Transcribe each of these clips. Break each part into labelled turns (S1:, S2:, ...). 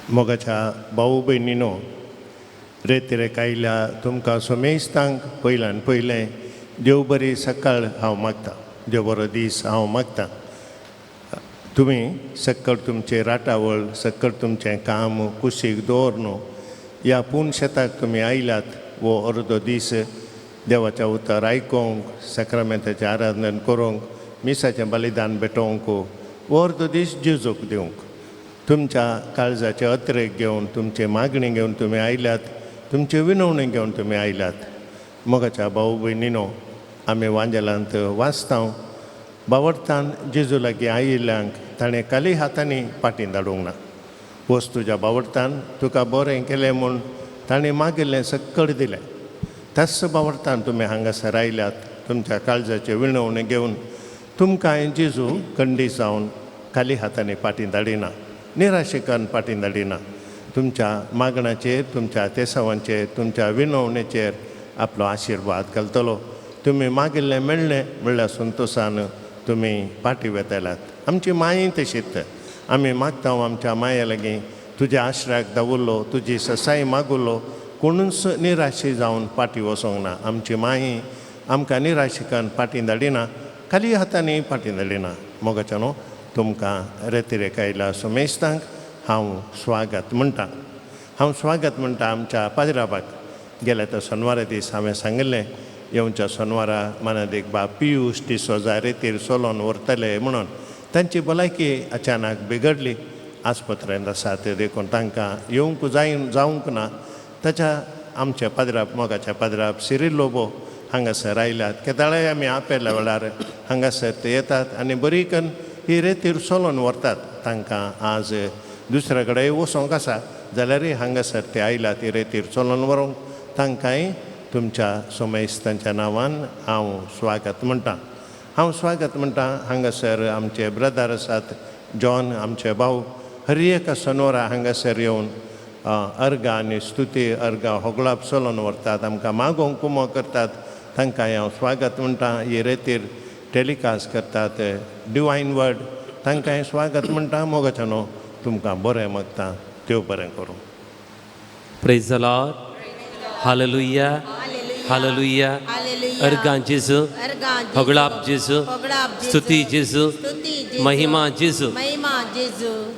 S1: मोगाच्या भाऊ भयणीनो, रेतीरेक आयल्या तुमकां सोमेस्तांक पयल्यान पयलें देव बरी सकाळ हांव मागतां, देव बरो दीस हांव मागतां. तुमी सक्कळ तुमचे राटावळ, सक्कळ तुमचें काम कुशीक दवरनो ह्या पूण शेताक तुमी आयल्यात वो अर्दो दीस देवाचें उतर आयकोंक, सक्रामेंताचें आराधन करूंक, मिसाचें बलिदान भेटोवंक वो अर्दो दीस जेजूक दिवंक. तुमच्या काळजाचे अत्रेक घेवन, तुमचे मागणी घेवन तुमी आयल्यात, तुमचे विनवणी घेवन तुमी आयल्यात. मोगाच्या भाऊ भयणीनो, आमी वांजेलांत वाचतां, बावडतान जेजू लागीं आयिल्ल्यांक ताणें खाली हातांनी पाटी धाडूंक ना. वस्तूच्या बावडतान तुका बरें केलें म्हूण ताणें मागिल्लें सक्कळ दिलें. त्याच बावडतान तुमी हांगासर आयल्यात, तुमच्या काळजाचे विनवणी घेवन तुमकां जेजू खंडी जावन खाली हातांनी पाटी धाडिना, निराशेकान पाटी धाडिना. तुमच्या मागणाचेर, तुमच्या तेसावांचेर, तुमच्या विनवणेचेर आपलो आशिर्वाद घालतलो. तुमी मागिल्लें मेळ्ळें म्हणल्यार संतोशान तुमी पाटी वेताल्यात. आमची मायी तशीच. आमी मागता आमच्या माये लागीं तुज्या आश्रयाक दावरलो, तुजी ससाय मागुल्लो, कोणूच निराशे जावन पाटी वसोंक ना. आमची माई आमकां निराशेकान पाटी धाडिना, खाली हातांनी पाटी धाडिना. मोगाच्यानो, तुमकां रेतीरेक आयल्या सोमेस्तांक हांव स्वागत म्हणटा. हांव स्वागत म्हणटा आमच्या पाद्राबाक. गेल्या त्या शेनवारा दीस हांवें सांगिल्लें येवच्या शेनवारा मानादेक बाब पियूश डिसोजा रेतीर चलोन व्हरतले म्हणून. तांची भलायकी अचानक बिगडली, आस्पत्रेंत आसा, ते देखून तांकां येवंक जावंक ना. ताच्या आमच्या पाद्राब, मोगाच्या पाद्राब सिरील लोबो हांगासर आयल्यात. केदाळे आमी आपयल्या वेळार हांगासर ते येतात आनी बरी करून ही रेतीर चलोन व्हरतात. तांकां आज दुसरे कडेन वचोंक आसा जाल्यारय हांगासर ते आयल्यात ही रेतीर चलोन व्हरूंक. तांकांय तुमच्या सोमेस्तांच्या नांवान हांव स्वागत म्हणटां. हांव स्वागत म्हणटां. हांगासर आमचे ब्रदर आसात, जॉन आमचे भाऊ, हर एक शेनवारा हांगासर येवन अर्गां आनी स्तुती अर्गां होगळाप चलोन व्हरतात, आमकां मागोवंक कुमो करतात. तांकांय हांव स्वागत म्हणटां. ही रेतीर टॅलिकास्ट करतात डिवायन वर्ड, तांकांय स्वागत म्हणटा. मोगाच्यानो, तुमकां बरें मागता. देव बरें करूं.
S2: Praise the Lord. Hallelujah, hallelujah. अर्गां जेजू, होगळाप जेजू, स्तुती जेजू, महिमा जेजू.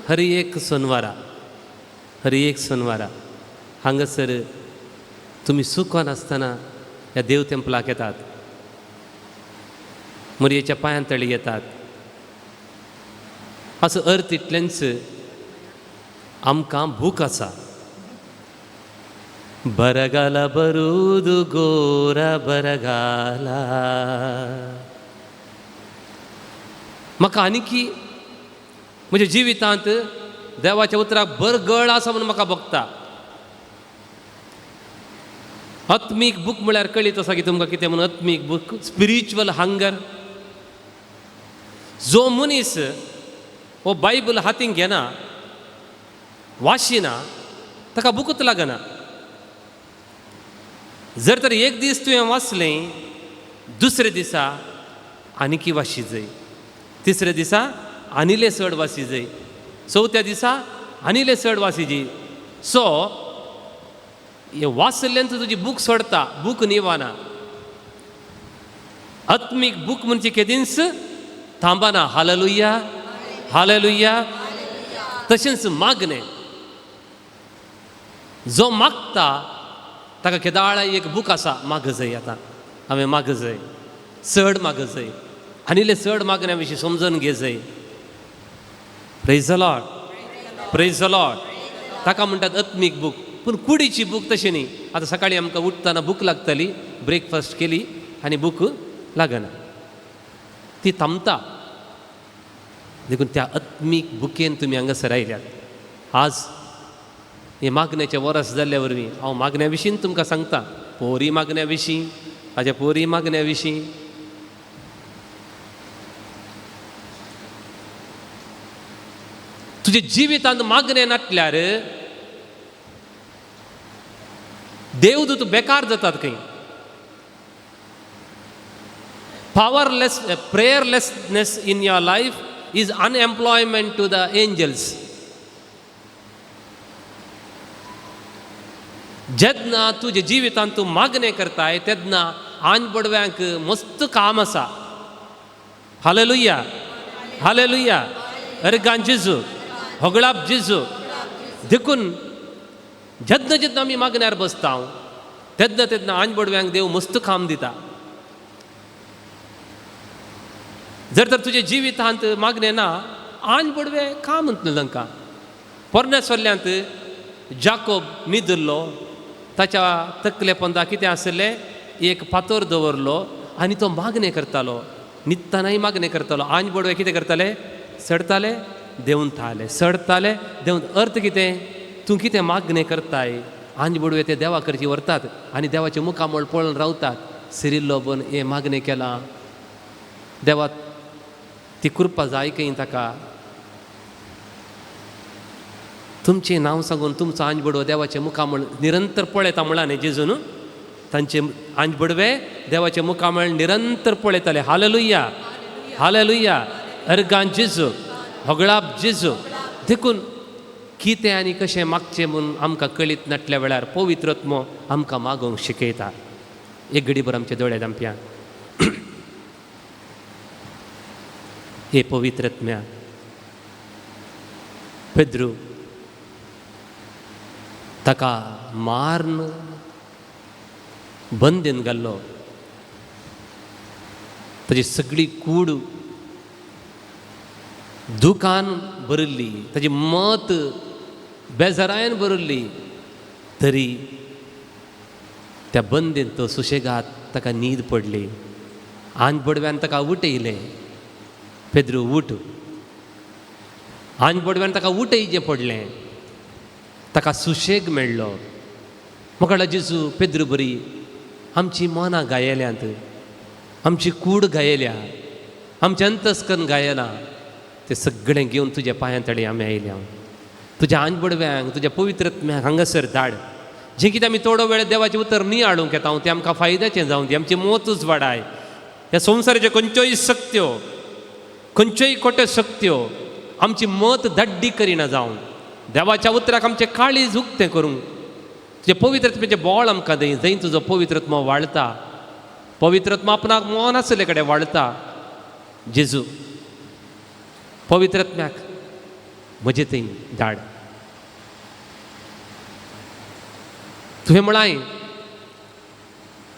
S2: हर एक सोनवारा, हर एक सोनवारा हांगासर तुमी सुखान आसतना ह्या देव तेंपलाक येतात, मरयेच्या पांयां तळी येतात. असो अर्थ इतलेंच आमकां भूक आसा. ಬರಗಾಲ ಬರುವುದು ಘೋರ ಬರಗಾಲ. म्हाका आनीकी म्हज्या जिवितांत देवाच्या उतराक बरगळ आसा म्हणून म्हाका भोगता. आत्मीक बूक म्हळ्यार कळीत आसा की तुमकां कितें म्हणून. आत्मीक बूक, स्पिरिच्युअल हंगर. जो मनीस हो बायबल हातींक घेना, वाचिना, ताका बुकूच लागना. जर तर एक दीस तुवें वाचलें, दुसरे दिसा आनीकी वाची जाय, तिसरे दिसा आनिले चड वाची जाय, चवथ्या दिसा आनिले चड वाची जाय. सो हे वाचल्ल्यान तुजी बूक सोडता, बूक निवाना. आत्मीक बूक म्हणजे केदींच थांबना. Hallelujah, hallelujah. तशेंच मागणें. जो मागता ताका केदाळ एक बूक आसा, माग जाय. आतां हांवें माग जाय, चड माग जाय, आनिले चड मागण्या विशीं समजून घे जाय. Praise the Lord, praise the Lord. ताका म्हणटात आत्मीक बूक. पूण कुडीची बूक तशी न्ही. आतां सकाळीं आमकां उठताना बूक लागतली, ब्रेकफास्ट केली आनी बूक लागना, ती थांबता. देखून त्या आत्मीक बुकेन तुमी हांगासर आयल्यात. आज हे मागण्याचें वरस जाल्ल्या वरवीं हांव मागण्या विशीं तुमकां सांगता. पोरी मागण्या विशीं, हाज्या पोरी मागण्या विशीं. तुजे जिवितांत मागणें नाटल्यार देवदूत बेकार जातात खंय. powerless, prayerlessness in your life is unemployment to the angels. जेन्ना तुजे जिवितांत तूं मागणें करताय तेन्ना आंज बडव्यांक मस्त काम आसा. हालेलुया, हालेलुया, अर्गान जेजू, होगळाप जेजू. देखून जेन्ना जेन्ना आमी मागण्यार बसता तेन्ना तेन्ना आंज बडव्यांक देव मस्त काम दिता. जर तर तुजे जिवितांत मागणें ना, आंज बडवे काम म्हणटलें तांकां. पोरनेसवल्ल्यांत जाकोब न्हिदल्लो, ताच्या तकले पोंदा कितें आसलें, एक फातर दवरलो आनी तो मागणें करतालो. न्हिदतानाय मागणें करतालो. आंज बडवे कितें करताले, सडताले देंवन थाले, सडताले देंवन. अर्थ कितें, तूं कितें मागणें करताय, आंज बडवे ते देवा कडची व्हरतात आनी देवाचें मुखामळ पळोवन रावतात. सिरिल्लो बन हें मागणें केलां, देवा ती कृपा जाय खंय ताका. तुमचें नांव सांगून तुमचो आंज बडवो देवाचें मुखामळ निरंतर पळयता म्हळां न्ही जेजून. तांचे आंज बडवे देवाचें मुखामळ निरंतर पळयताले. हालेलुया, हालेलुया, अर्गान जेजू, होगळाप जेजू. देखून कितें आनी कशें मागचें म्हूण आमकां कळीत नाटल्या वेळार पवित्र आत्मो आमकां मागोवंक शिकयता. एक घडीभर आमचे दोळे धांपया. हे पवित्र आत्म्या, पेद्रू ताका मारन बंदेन घाल्लो, ताची सगळी कूड दुखान भरिल्ली, ताची मत बेजारायन भरिल्ली, तरी त्या बंदेन तो सुशेगाद ताका न्हीद पडली. आंज बडव्यान ताका उठयलें, पेद्रू उठ. आंज बडव्यान ताका उठयचें पडलें, ताका सुशेग मेळ्ळो. म्हाका जेजू, पेद्रू बरी आमची मनां गायल्यांत, आमची कूड गायल्या, आमचें अंतस्करण गायलां. तें सगळें घेवन तुज्या पांयां तळी आमी आयल्या. तुज्या आंज बडव्यांक, तुज्या पवित्र आत्म्याक हांगासर धाड. जें कितें आमी थोडो वेळ देवाचें उतर न्ही हाडूंक येता तें आमकां फायद्याचें जावं दी. आमची मोतूच वाडाय. ह्या संवसाराच्यो खंयच्योय शक्त्यो, खंयच्योय खोट्यो शक्त्यो आमची मत धड्डी करिना जावं. देवाच्या उतराक आमचें काळीज उक्तें करूंक तुजें पवित्र आत्म्याचें बोळ आमकां दय. जंय तुजो पवित्र आत्मो वाळटा, पवित्र आत्मा आपणाक मन आसले कडेन वाळटा. जेजू, पवित्र आत्म्याक म्हजे थंय धाड. तुवें म्हळाय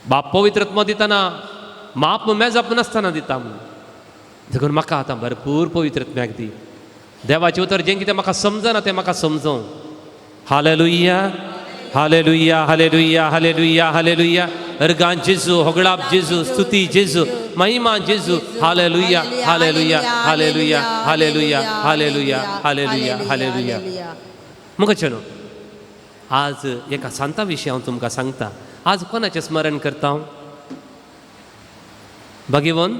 S2: बाप पवित्र आत्मो दितना माप मेजाप नासतना दिता म्हणून. देखून म्हाका आतां भरपूर पवित्र आत्म्याक दी. देवाचें उतर जें कितें म्हाका समजना तें म्हाका समजोवं. Hallelujah, hallelujah, hallelujah, hallelujah, hallelujah, अर्गान जेजू, होगळाप जेजू, स्तुती जेजू, महिमा Jezu. Hallelujah, hallelujah, hallelujah, hallelujah, hallelujah, hallelujah, hallelujah. मग चलो, आज एका सांता विशीं हांव तुमकां सांगता. आज कोणाचें स्मरण करता हांव? भगिवन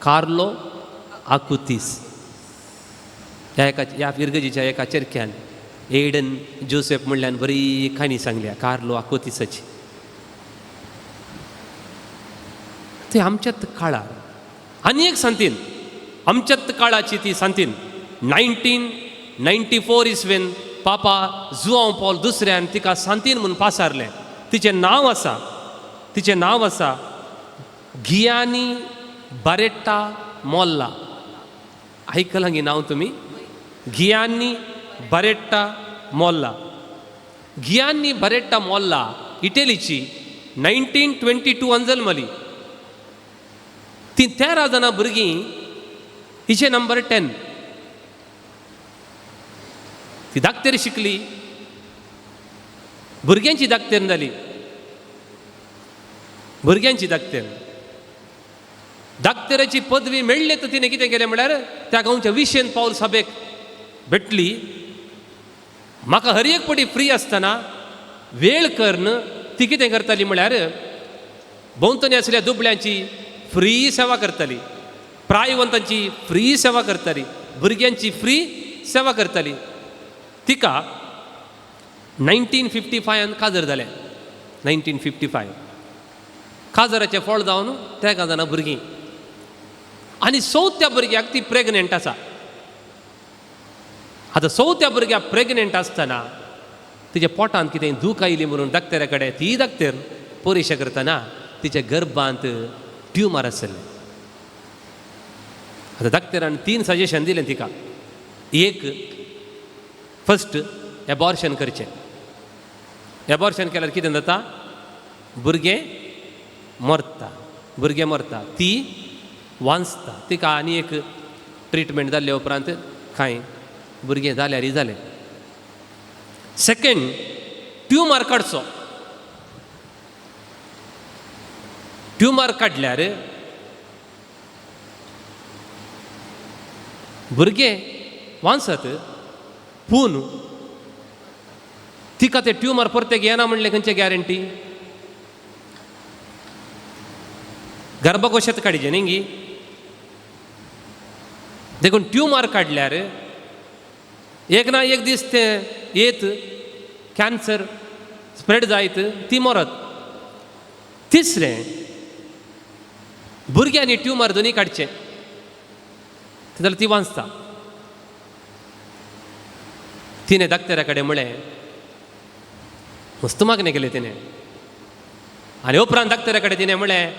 S2: कार्लो आकुतीस. ह्या इर्गजीच्या एका चर्ख्यान एडन जोसेफ म्हणल्यान बरी खाणी सांगल्या कार्लो आकुतीसाची. ते आमच्यात काळार आनी एक सांतीन, आमच्यात काळाची ती सांतीन 1994 इसवेन पापा जुआंव पॉल दुसऱ्यान तिका सांतीन म्हणून पासारलें. तिचें नांव आसा गियानी बारेट्टा मोल्ला. आयकलां गी नांव तुमी? गियानी बारेट्टा मोल्ला. गियानी बारेट्टा मोल्ला इटलीची 1922 जल्मली. ती 13 जाणां भुरगीं, हिचे नंबर 10. ती धाकटेर शिकली, भुरग्यांची धाकटेर जाली, भुरग्यांची धाकटेर. धाकटेराची पदवी मेळ्ळी तर तिणें कितें केलें म्हळ्यार त्या गांवच्या विशेन पावल सभेक भेटली. म्हाका हर एक पटी फ्री आसतना वेळ करन ती कितें करताली म्हळ्यार भोंवतणी आसलेल्या दुबळ्यांची फ्री सेवा करताली, प्रायवंतांची फ्री सेवा करताली, भुरग्यांची फ्री सेवा करताली. तिका 1955 काजर जालें. 1955 काजराचें फळ जावन 13 जाणां भुरगीं आनी 4थ्या भुरग्याक ती प्रेग्नेंट आसा. आतां 4थ्या भुरग्याक प्रेग्नेंट आसतना तिच्या पोटांत कितें दूख आयली म्हणून डॉक्टरा कडेन ती डॉक्टर परीक्षा करतना तिच्या गर्भांत ट्युमर आसलें. आतां डॉक्टरान 3 सजेशन दिलें तिका. एक, फस्ट एबॉर्शन करचें. एबॉर्शन केल्यार कितें जाता, भुरगें मरता, ती वांचता. तिका आनी एक ट्रिटमेंट जाल्ले उपरांत कांय भुरगें जाल्यारय जालें. सेकंड, ट्युमर काडचो. ट्युमर काडल्यार भुरगें वांचत, पूण तिका तें ट्युमर परतें येना म्हणलें खंयचें गॅरंटी. गर्भकोशात काडचें न्ही गी. देखून ट्युमर काडल्यार एक ना एक दीस तें येत, कॅन्सर स्प्रेड जायत, ती मरत. तिसरें, भुरग्यांनी ट्युमर दोनी काडचें जाल्यार ती वांचता. तिणें डॉक्टरा कडेन म्हळें, मस्त मागणें केलें तिणें. आनी उपरांत डॉक्टरा कडेन तिणें म्हळें,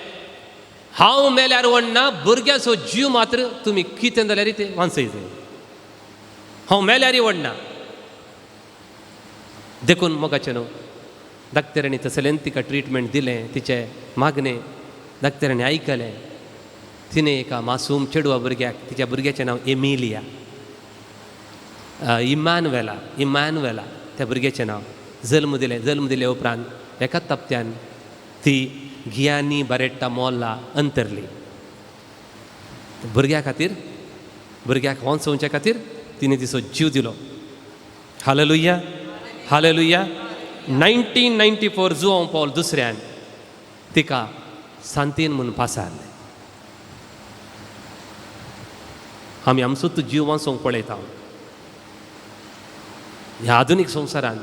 S2: हांव मेल्यार वडना, भुरग्याचो जीव मात्र तुमी कितें जाल्यार तें वांचयचें. हांव मेल्यारय वडना. देखून मोगाचें न्हू, डॉक्टरांनी तसलें तिका ट्रिटमेंट दिलें. तिचें मागणें डॉक्टरांनी आयकलें. तिणें एका मासूम चेडवा भुरग्याक, तिच्या भुरग्याचें नांव एमिलिया, इमॅन्युएला त्या भुरग्याचें नांव, जल्म दिले उपरांत एका तप्त्यान ती गियानी बारेट्टा मोल्ला अंतरली. भुरग्या खातीर, भुरग्याक वाचोवच्या खातीर तिणें तिचो जीव दिलो. Hallelujah, hallelujah. 1994 जुआंव पौल दुसऱ्यान तिका सांतीन म्हणून पासारलें. आमी आमचोच जीव वाचोवंक पळयता. ह्या आधुनीक संवसारांत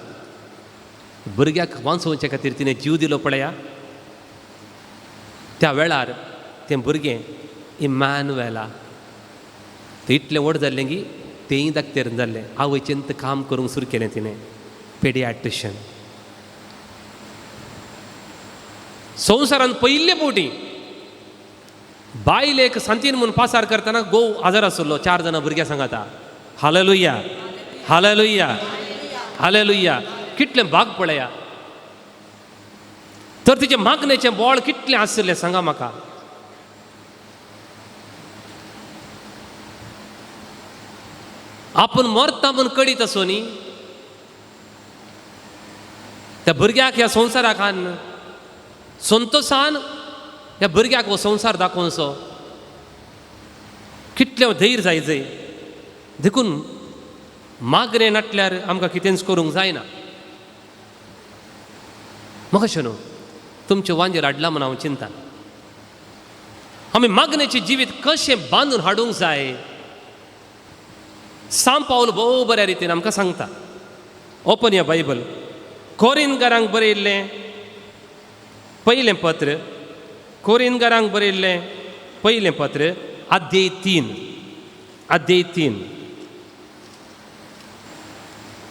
S2: भुरग्याक वाचोवचे खातीर तिणें जीव दिलो पळया. त्या वेळार तें भुरगें इमॅन्युएला तें इतलें व्हड जाल्लें की तेंय डॉक्टर जाल्लें. आवयचेंत काम करूंक सुरू केलें तिणें, पेडियाट्रिशन. संवसारांत पयले फावटी बायल एक सांतीन म्हणून पासार करतना घोव आजार आसलो. 4 जाणां भुरग्यां सांगाता. Hallelujah, hallelujah, hallelujah. कितलें भाग पळया. तर तिचे मागणेचें बळ कितलें आसलें सांगा म्हाका. आपूण मरता म्हूण कळीत असो न्ही, त्या भुरग्याक ह्या संवसाराक हाड संतोशान ह्या भुरग्याक हो संवसार दाखोवचो. कितलें धैर्य जाय जंय. देखून मागणें नाटल्यार आमकां कितेंच करूंक जायना. म्हाका अशें न्हू, तुमचें वांजेर हाडलां म्हणून हांव चिंता. आमी मागणेचें जिवीत कशें बांदून हाडूंक जाय, सांत पावल भोव बऱ्या रितीन आमकां सांगता. ओपन या बायबल. कोरिंथकारांक बरयल्लें पयलें पत्र, कोरिंथकारांक बरयल्लें पयलें पत्र, अध्याय 3.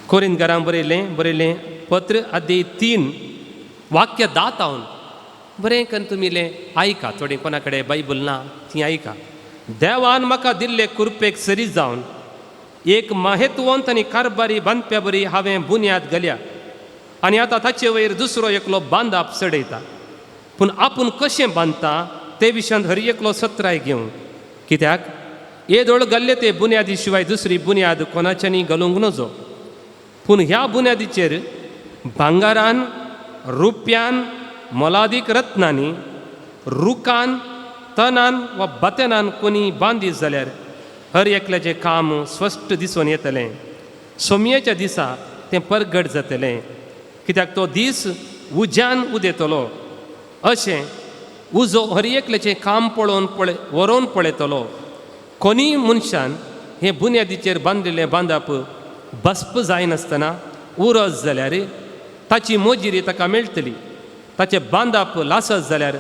S2: कोरिंथकारांक बरयल्लें पत्र, अध्याय 3, वाक्य 10 तावन बरें करून तुमीले आयका. थोडीं कोणा कडेन बायबल ना ती आयका. देवान म्हाका दिल्ले कृपेक सरी जावन एक महत्ववंत आनी कारबारी बांदप्या बरी हांवें बुन्याद घाल्या. आनी आतां ताचे वयर दुसरो एकलो बांदप चडयता. पूण आपूण कशें बांदता ते विशयांत हर एकलो सत्राय घेवं. कित्याक येदोळ घाल्ले ते बुन्यादी शिवाय दुसरी बुन्याद कोणाच्यांनी घालूंक नजो. पूण ह्या बुन्यादीचेर भांगारान, रुप्यान, मोलादीक रत्नांनी, रुखान, तनान वा बतेनान कोणी बांदीत जाल्यार हर एकल्याचें काम स्पश्ट दिसून येतलें. सोमयेच्या दिसा तें परगट जातलें. कित्याक तो दीस उज्यान उदेतलो. अशें उजो हर एकल्याचें काम व्हरोवन पळयतलो. कोणीय मनशान हे बुन्यादीचेर बांदिल्लें बांदप भस्प जायनासतना उरस जाल्यार ताची मोजिरी ताका मेळटली. ताचें बांदप लासत जाल्यार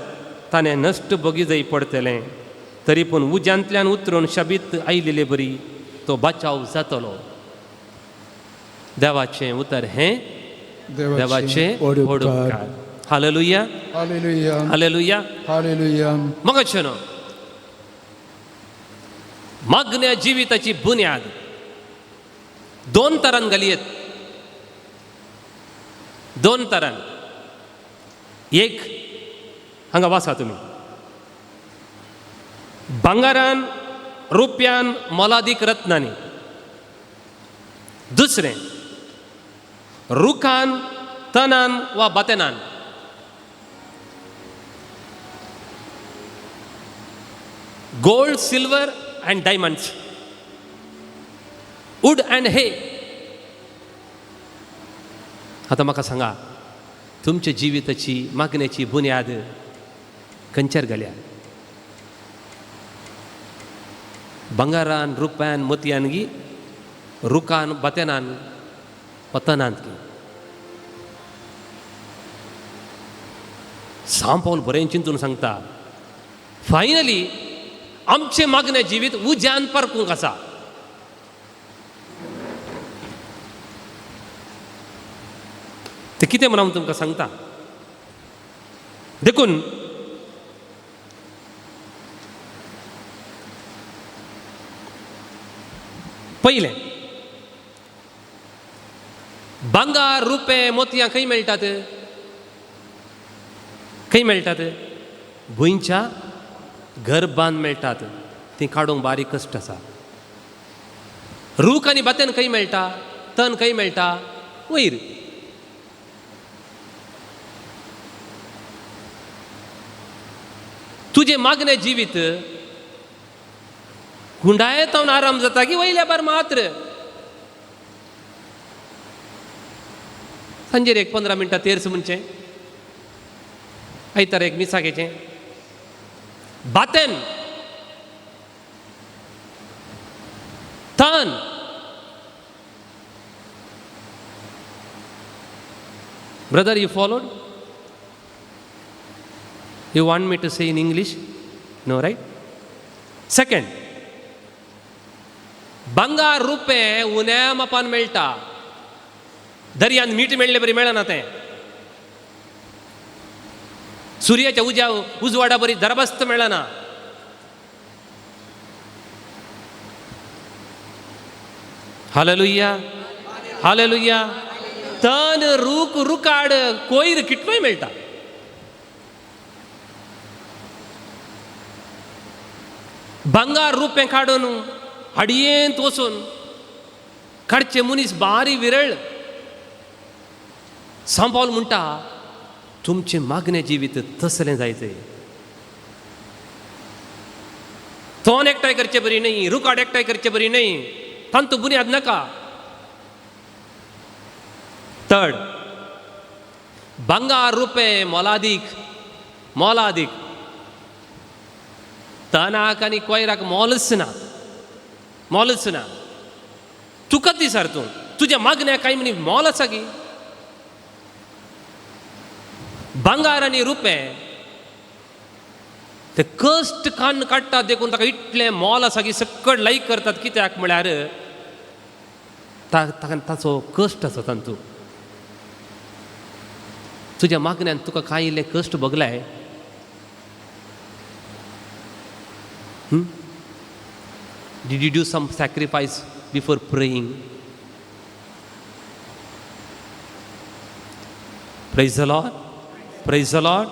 S2: ताणें नश्ट भोगी जाय पडटलें. तरी पूण उज्यांतल्यान उतरून शबीत आयिल्ले बरी तो बचाव जातलो. देवाचें उतर हें देवाचे व्हड उपकार. Hallelujah,
S3: hallelujah
S2: hallelujah.
S3: हालेलुया.
S2: मग अच्छनो मागण्या जिविताची बुन्याद 2 तरान घालयेत. 2 तरान. एक हांगा वाचा तुमी. भांगारान, रुप्यान, मोलादीक रत्नांनी. दुसरें रुखान, तनान वा बातेनान. Gold, silver and diamonds. Wood and hay. आता म्हाका सांगा, तुमच्या जिविताची मागण्याची बुन्याद खंयच्यार घाल्या? बंगारान, रुप्यान, मोतयान गी, रुखान, बातेनान वा तनांत गी? सांव पावल बरें चिंतून सांगता, फायनली आमचे मागणे जिवीत उज्यान परकूंक आसा. ते कितें म्हणून हांव तुमकां सांगता. देखून पयलें, भांगार, रुपे, मोतयां खंय मेळटात? खंय मेळटात? भुंयच्या गर्भान मेळटात. ती काडूंक बारीक कश्ट आसा. रूख आनी बातेन खंय मेळटा? तन खंय मेळटा? वयर. तुजें मागणें जिवीत हुंडायेतावन आराम जाता की वयल्या बार मात्र? सांजेर एक 15 मिनटां तेर्स म्हणचें, आयतार एक मिसागेचें. बातेन, तन, brother, you followed? You want me to say in English? No, right? Second, बंगार, रुपे उण्या मापान मेळटा. दर्यान मीठ मेळ्ळे बरी मेळना तें. सुर्याच्या उजवाडा बरी दरबस्त मेळना. Hallelujah, hallelujah. तन, रूख, रुकाड, कोयर कितलोय मेळटा. बंगार, रुपें काडून हाडयेंत वचून काडचे मनीस बारी विरळ. सांपावल म्हणटा, तुमचे मागणे जिवीत तसलें जायचें. तोन एकठांय करचे बरी न्ही, रुकाड एकठांय करचे बरी न्ही. तांतू बुन्याद नाका. थर्ड, बंगार, रुपे मोलादीक. मोलादीक. तनाक आनी कोयराक मोलच ना. मोलच ना. तुका दिसार तूं तुज्या मागण्या कांय मनी मोल आसा गी? बंगार आनी रुपे ते कश्ट कान काडटात देखून ताका इतलें मोल आसा की सकट लायक करतात. कित्याक म्हळ्यार ताचो कश्ट आसा तांतू. तुज्या मागण्यान तुका कांय इल्ले कश्ट भोगलाय? Did you do some sacrifice before praying? Praise the Lord. Praise the Lord.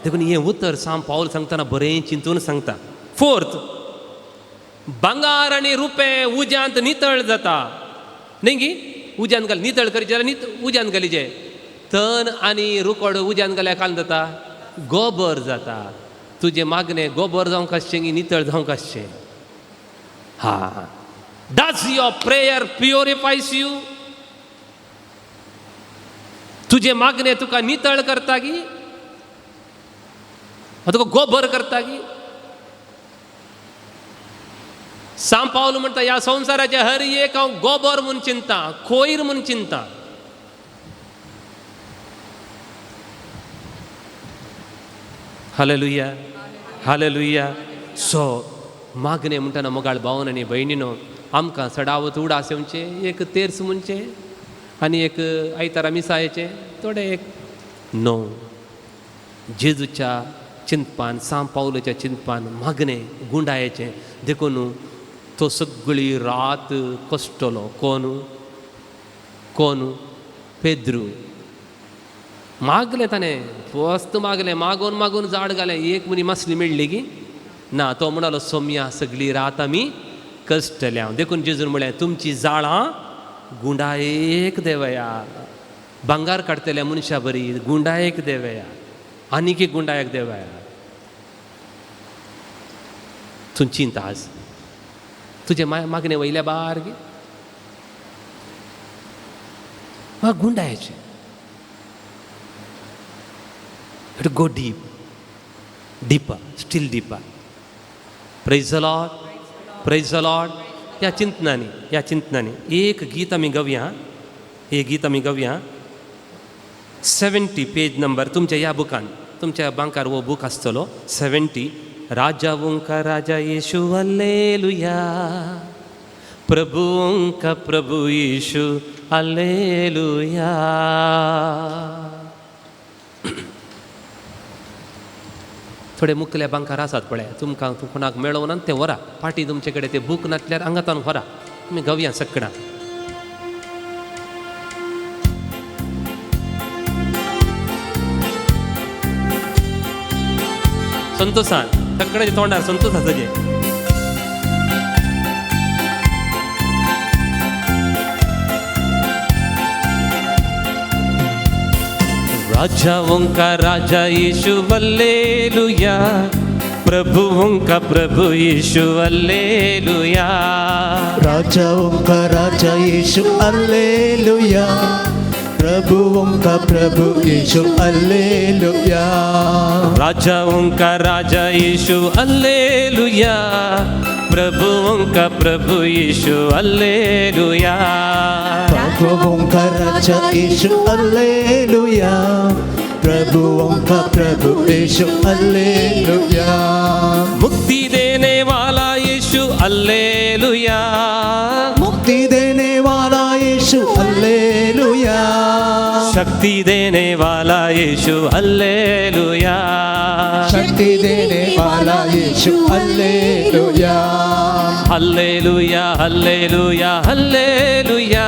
S2: देखून हें उतर सांग पावल सांगतना बरें चिंतून सांगता. फोर्थ, बंगार आनी रुपे उज्यांत नितळ जाता. न्ही गी? उज्यान घाल, नितळ करचे जाल्यार उज्यान घालीचे. तन आनी रुकोड उज्यान घाल्यार काल जाता गोबर जाता. तुजे मागणे गोबर जावंक आसचें की नितळ जावंक आसचें? हा. Does your prayer purifies you? तुजे मागणे तुका नितळ करता की तुका गोबर करता की? सांग पावल म्हणटा, ह्या संवसाराचे हर एक हांव गोबर म्हूण चिंता, कोयर म्हूण चिंता. Hallelujah, hallelujah. सो मागणे म्हणटना मोगाळ भावन आनी भयणीनो, आमकां सडावत उडास येवचें, एक तेर्स म्हणचें, आणि एक आयतारा मिसायेचे थोडे एक 9. जेजूच्या चिंतपान सांब पावलाच्या चिंतपान मागणे गुंडायेचे देखून तो सगळी रात कश्टलो. कोण पेद्रू मागले ताणें वस्त मागले मागून झाड घालें. एक मनी मासली मेळ्ळी की ना तो म्हणालो सोम्या सगळी रात आमी कश्टल्या. देखून जेजून म्हळें तुमची जाळां गुंडायेक देवया. भांगार काडटल्या मनशा बरी गुंडायेक देवया. आनीक एक गुंडायक देवया. तूं चिंत आज तुजे मागणे वयल्या बार गे गुंडायचे. Go deeper still deeper. Praise the Lord. ह्या चिंतनांनी एक गीत आमी गवया. 70 पेज नंबर तुमच्या ह्या बुकान तुमच्या बांकार वो बूक आसतलो 70. राजा वंका राजा येशू हल्लेलुया. प्रभु वंका प्रभु येशू हल्लेलुया. थोडे मुखल्या बांकार आसात पळय तुमकां कोणाक मेळोवना ते व्हरा पाटी तुमचे कडेन ते बूक नासल्यार आंगातान व्हरा तुमी गवया सकडा. संतोषान सगळ्याच्या तोंडार संतोष आसाचे. राजा वंका राजा येशू हल्लेलुया. प्रभु वंका प्रभु येशू हल्लेलुया.
S3: राजा वंका राजा येशू हल्लेलुया. प्रभु वंका प्रभु येशू हल्लेलुया.
S2: राजा वंका राजा येशू हल्लेलुया. प्रभु वंका प्रभु येशू हल्लेलुया.
S3: प्रभु वंका राजा येशू हल्लेलुया. प्रभु वंका प्रभु येशू हल्लेलुया.
S2: मुक्ति देने वाला यीशु हल्लेलुया.
S3: मुक्ति देने वाला येशू हल्लेलुया.
S2: शक्ति देने वाला यीशु हल्लेलुया.
S3: शक्ति देने वाला Yeshu hallelujah.
S2: Hallelujah hallelujah hallelujah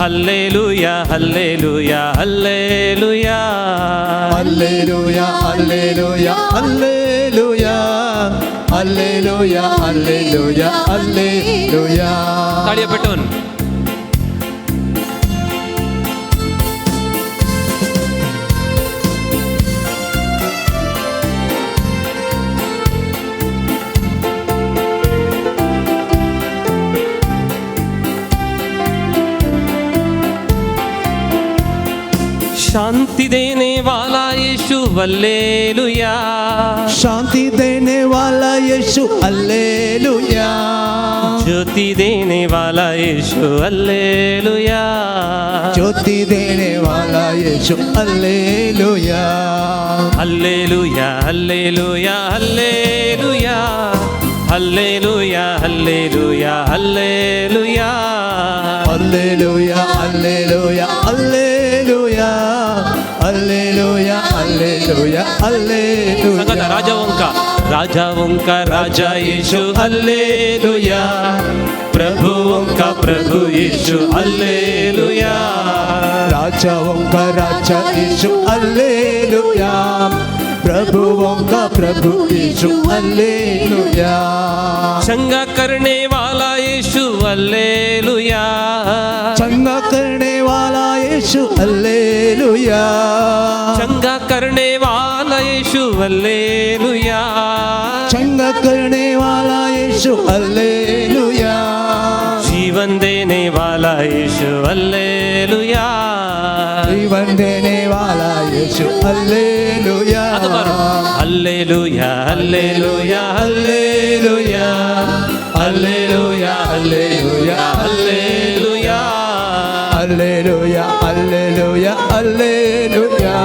S2: hallelujah hallelujah hallelujah.
S3: Hallelujah hallelujah hallelujah hallelujah hallelujah hallelujah.
S2: ताळ्या पेटून शांति देने वाला यीशु हल्लेलुया.
S3: शांति देने वाला यीशु हल्लेलुया.
S2: ज्योति देने वाला यीशु हल्लेलुया.
S3: ज्योति देने वाला Yeshu hallelujah.
S2: Hallelujah hallelujah hallelujah hallelujah hallelujah hallelujah.
S3: Hallelujah hallelujah hallelujah hallelujah hallelujah hallelujah.
S2: सांगा राजा वंका राजा यीशु हल्लेलुया. प्रभु वंका प्रभु यीशु हल्लेलुया.
S3: राजा वंका राजा यीशु हल्लेलुया. प्रभु वंका प्रभु यीशु हल्लेलुया.
S2: चंगा करने वाला यीशु हल्लेलुया.
S3: चंगा करने वाला यीशु हल्लेलुया.
S2: चंगा करने वाला यीशु हल्लेलुया.
S3: चंगा करने वाला यीशु हल्लेलुया.
S2: जीवन देने वाला यीशु हल्लेलुया.
S3: जीवन देने वाला Yeshu hallelujah.
S2: Hallelujah hallelujah hallelujah hallelujah hallelujah hallelujah
S3: hallelujah hallelujah hallelujah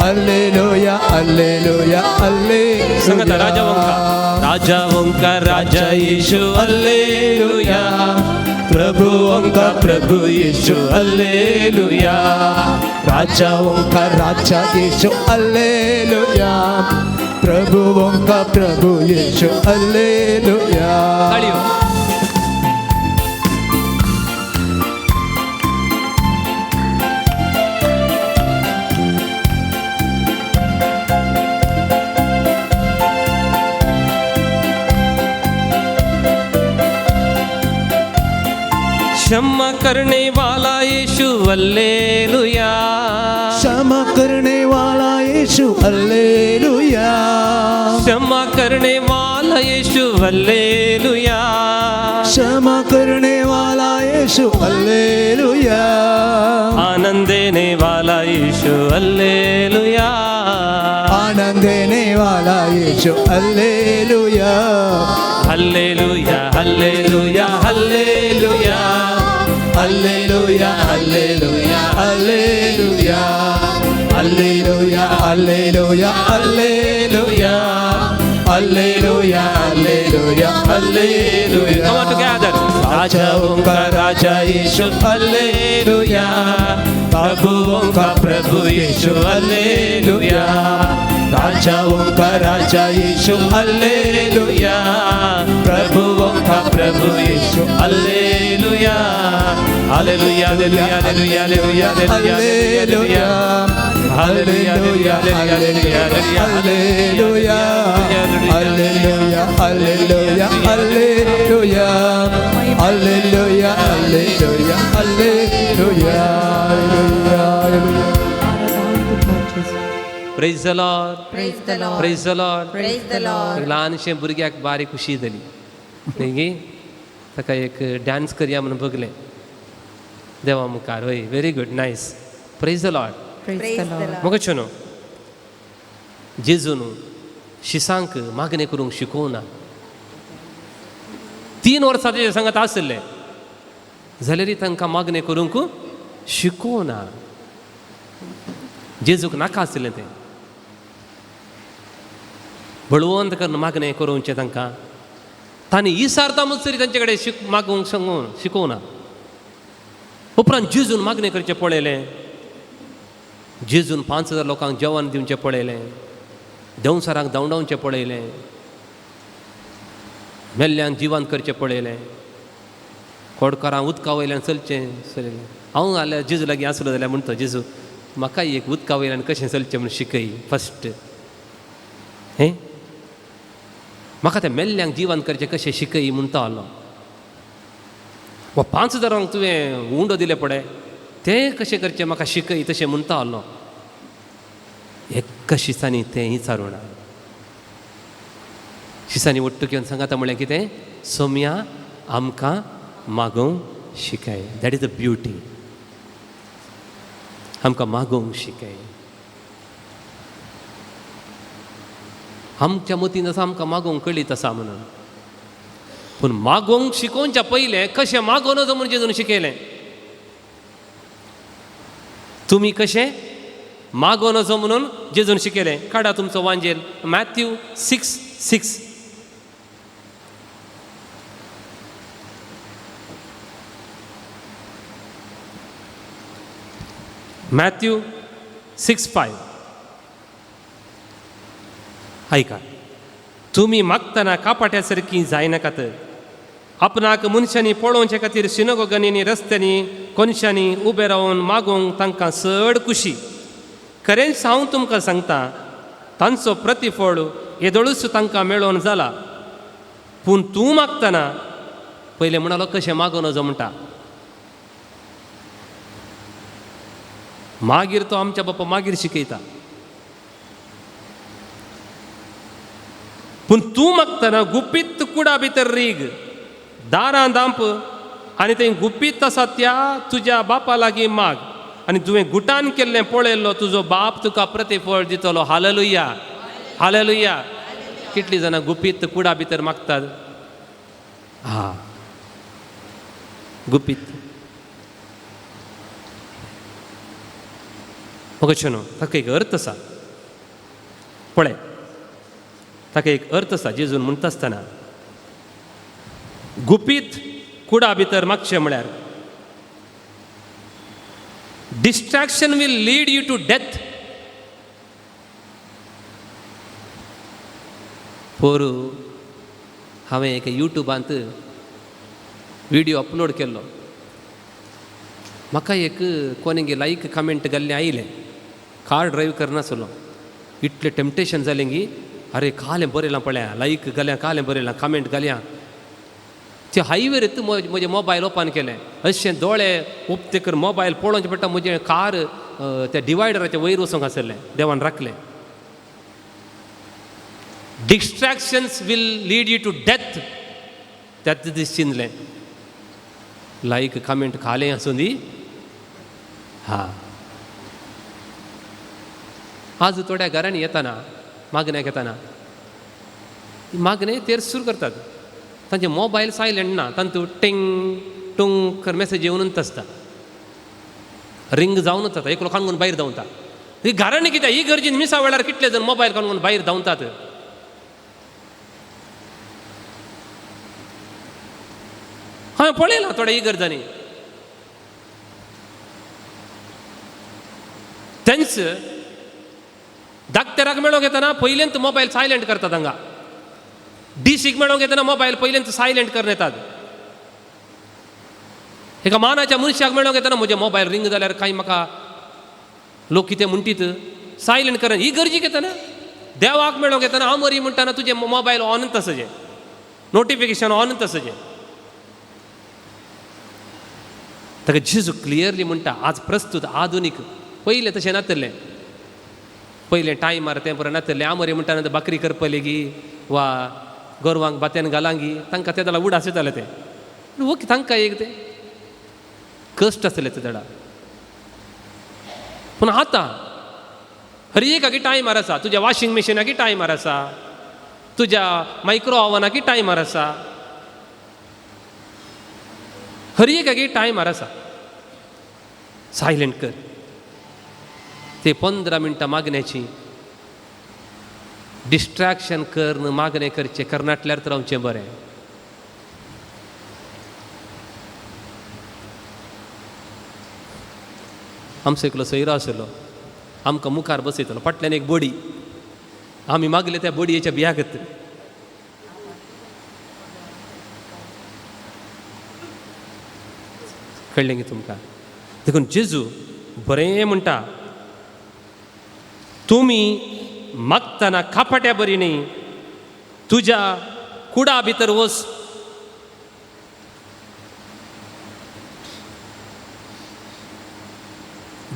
S3: hallelujah hallelujah hallelujah.
S2: संगत राजा वंका राजा यीशु हल्लेलुया.
S3: प्रभुओं का प्रभु यीशु हालेलुया राजाओं का राजा यीशु हालेलुया प्रभुओं का प्रभु यीशु हालेलुया
S2: ताळी हो. क्षमा करने वाला यीशु हालेलुया
S3: क्षमा करने वाला यीशु हालेलुया
S2: क्षमा करने वाला यीशु हालेलुया
S3: क्षमा करने वाला यीशु हालेलुया
S2: आनंद देने वाला यीशु हालेलुया
S3: आनंद देने वाला Yeshu hallelujah
S2: hallelujah hallelujah hallelujah
S3: hallelujah hallelujah hallelujah hallelujah hallelujah hallelujah hallelujah hallelujah hallelujah
S2: Come on together.
S3: राजाओं का राजा यीशु हालेलुया प्रभुओं का प्रभु यीशु हालेलुया राजाओं का राजा यीशु हालेलुया प्रभुओं का प्रभु Yeshu hallelujah
S2: hallelujah hallelujah hallelujah hallelujah hallelujah
S3: hallelujah hallelujah hallelujah hallelujah hallelujah hallelujah hallelujah hallelujah hallelujah
S2: praise the Lord
S4: Praise the Lord.
S2: Praise the Lord
S4: Praise the Lord.
S2: ल्हानशे भुरग्याक बारीक खुशी जाली न्ही ताका एक डान्स करया म्हणून बगलें देवा मुखार वय very good nice praise the Lord
S4: Praise the Lord.
S2: मगच्यो न्हू जेजून शिसांक मागणें करूंक शिकोवना 3 वर्सां तेजे सांगात आसले जाल्यारय तांकां मागणें करूंक शिकोवना जेजूक नाका आसलें तें बळवंत करून मागणें करूंचें तांकां तांणी इसारता मुसरी तांचे कडेन मागूंक सांगून शिकोवना उपरांत जेजून मागणें करचें पळयलें जेजून 5,000 लोकांक जेवण दिवचें पळयलें देंवसारांक धांवडावचें पळयलें मेल्ल्यांक जिवंत करचें पळयलें कोडकारांक उदका वयल्यान चलचें चलयलें हांव जाल्यार जेजू लागीं आसलो जाल्यार म्हणटा जेजू म्हाका एक उदका वयल्यान कशें चलचें म्हूण शिकय फस्ट हें म्हाका तें मेल्ल्यांक जिवंत करचें कशें शिकय म्हणटा आलो वा 5,000 तुवें उंडो दिले पळय तें कशें करचें म्हाका शिकय तशें म्हणटा आलो एका शिसांनी तें विचारूं ना शिसांनी वट्ट घेवन सांगाता म्हळ्यार कितें सोम्या आमकां मागोवंक शिकय दॅट इज द ब्युटी आमकां मागोवंक शिकय आमच्या मतीन आसा आमकां मागोवंक कळीत आसा म्हणून पूण मागोवंक शिकोवच्या पयलें कशें मागोवन वचो म्हूण जेजून शिकयलें तुमी कशें मागोवन वचो म्हणून जेजून शिकयलें काडा तुमचो वांजेल मॅथ्यू 6:6 मॅथ्यू 6:5 ऐका तुमी मागतना कापाट्या सारकीं जायनाकात आपणाक मनशांनी पळोवचे खातीर सिनोगोगांनी रस्त्यांनी कोनशांनी उबे रावन मागोवंक तांकां चड खुशी खरेंच हांव तुमकां सांगता तांचो प्रतिफळ येदोळूच तांकां मेळोन जाला पूण तूं मागतना पयलें म्हणालो कशें मागोवन वचो म्हणटा मागीर तो आमच्या बापा मागीर शिकयता पूण तूं मागतना गुपीत कुडा भितर रीग दारां दांप आनी थंय गुपीत आसा त्या तुज्या बापा लागीं माग आनी तुवें गुटान केल्लें पळयल्लो तुजो बाप तुका प्रतिफळ दितलो हालेलुया हालेलुया कितलीं जाणां गुपीत कुडा भितर मागतात हा गुपीत अशें न्हू ताका एक अर्थ आसा पळय ताका एक अर्थ आसा जेजून म्हणटा आसतना गुपीत कुडा भितर मागचें म्हळ्यार distraction will lead you to death. पोरू हांवें एक यूट्यूबांत व्हिडिओ अपलोड केल्लो. म्हाका एक कोणेंगे लायक कमेंट घाल्लें आयलें. कार ड्रायव्ह करनासलो, इतलें टेम्पटेशन जालें की अरे कालें बरयलां पळया, लायक घाल्या, कालें बरयलां, कमेंट घालया. ते हायवेर म्हजे मोबायल ओपन केलें. अशें दोळे उपतेकर मोबायल पळोवचें पडटा. म्हजें कार त्या डिवायडराच्या वयर वचूंक आसलें, देवान राखलें. Distractions will lead you to death. त्याच दीस चिंतलें, लायक कमेंट खालें आसूं दी. हां, आज थोड्या घरांनी येताना मागण्याक येताना मागणे तेर सुरू करतात. तांचे मोबायल सायलेंट ना, तांतू टिंग टुंग कर मेसेज येवनूच आसता, रिंग जावनूच जाता. एकलो काणून भायर धांवता. ही घरांनी कित्याक ही गरजेन मिसा वेळार कितले जण मोबायल काणून भायर धांवतात. हांवें पळयलां थोड्या इगर्जांनी तेंच धाकट्याक मेळोंक येताना पयलेंत मोबायल सायलेंट करतात. हांगा डीसीक मेळोंक येताना मोबायल पयलेंत सायलेंट करून येतात. एका मानाच्या मनशाक मेळोंक येताना म्हजे मोबायल रिंग जाल्यार कांय म्हाका लोक कितें म्हणटीत सायलेंट कर. ही गरजेक येताना देवाक मेळोंक येताना हांव मरी म्हणटाना तुजें मोबायल ऑनच आसचें, नोटिफिकेशन ऑनच आसचें. ताका जेजू क्लियरली म्हणटा आज प्रस्तुत आधुनीक. पयलें तशें नातलें. पयलें टायमार तें बरें नातलें. हांव मरे म्हणटाना बाकरी करपा लेगी वा गोरवांक बात्यान घालांगी तांकां ते जाल्यार उडास येताले. ते ओके तांकां एक ते कश्ट आसले ते झाडां. पूण आतां हर एकाकी टायमार आसा. तुज्या वॉशिंग मशिनाकी टायमार आसा, तुज्या मायक्रो ओव्हनाकी टायमार आसा, हर एकाकी टायमार आसा. सायलेंट कर. ते 15 मिनटां मागण्याची डिस्ट्रॅक्शन कर न मागणें करचें करनाटल्यार तर रावचें बरें. आमचो एकलो सैरो आसलो, आमकां मुखार बसयतलो, फाटल्यान एक बडी. आमी मागले त्या बडयेच्या बियागत. कळ्ळें गे तुमकां? देखून जेजू बरें म्हणटा, तुमी मागतना खापाट्या बरी न्ही, तुज्या कुडा भितर वच.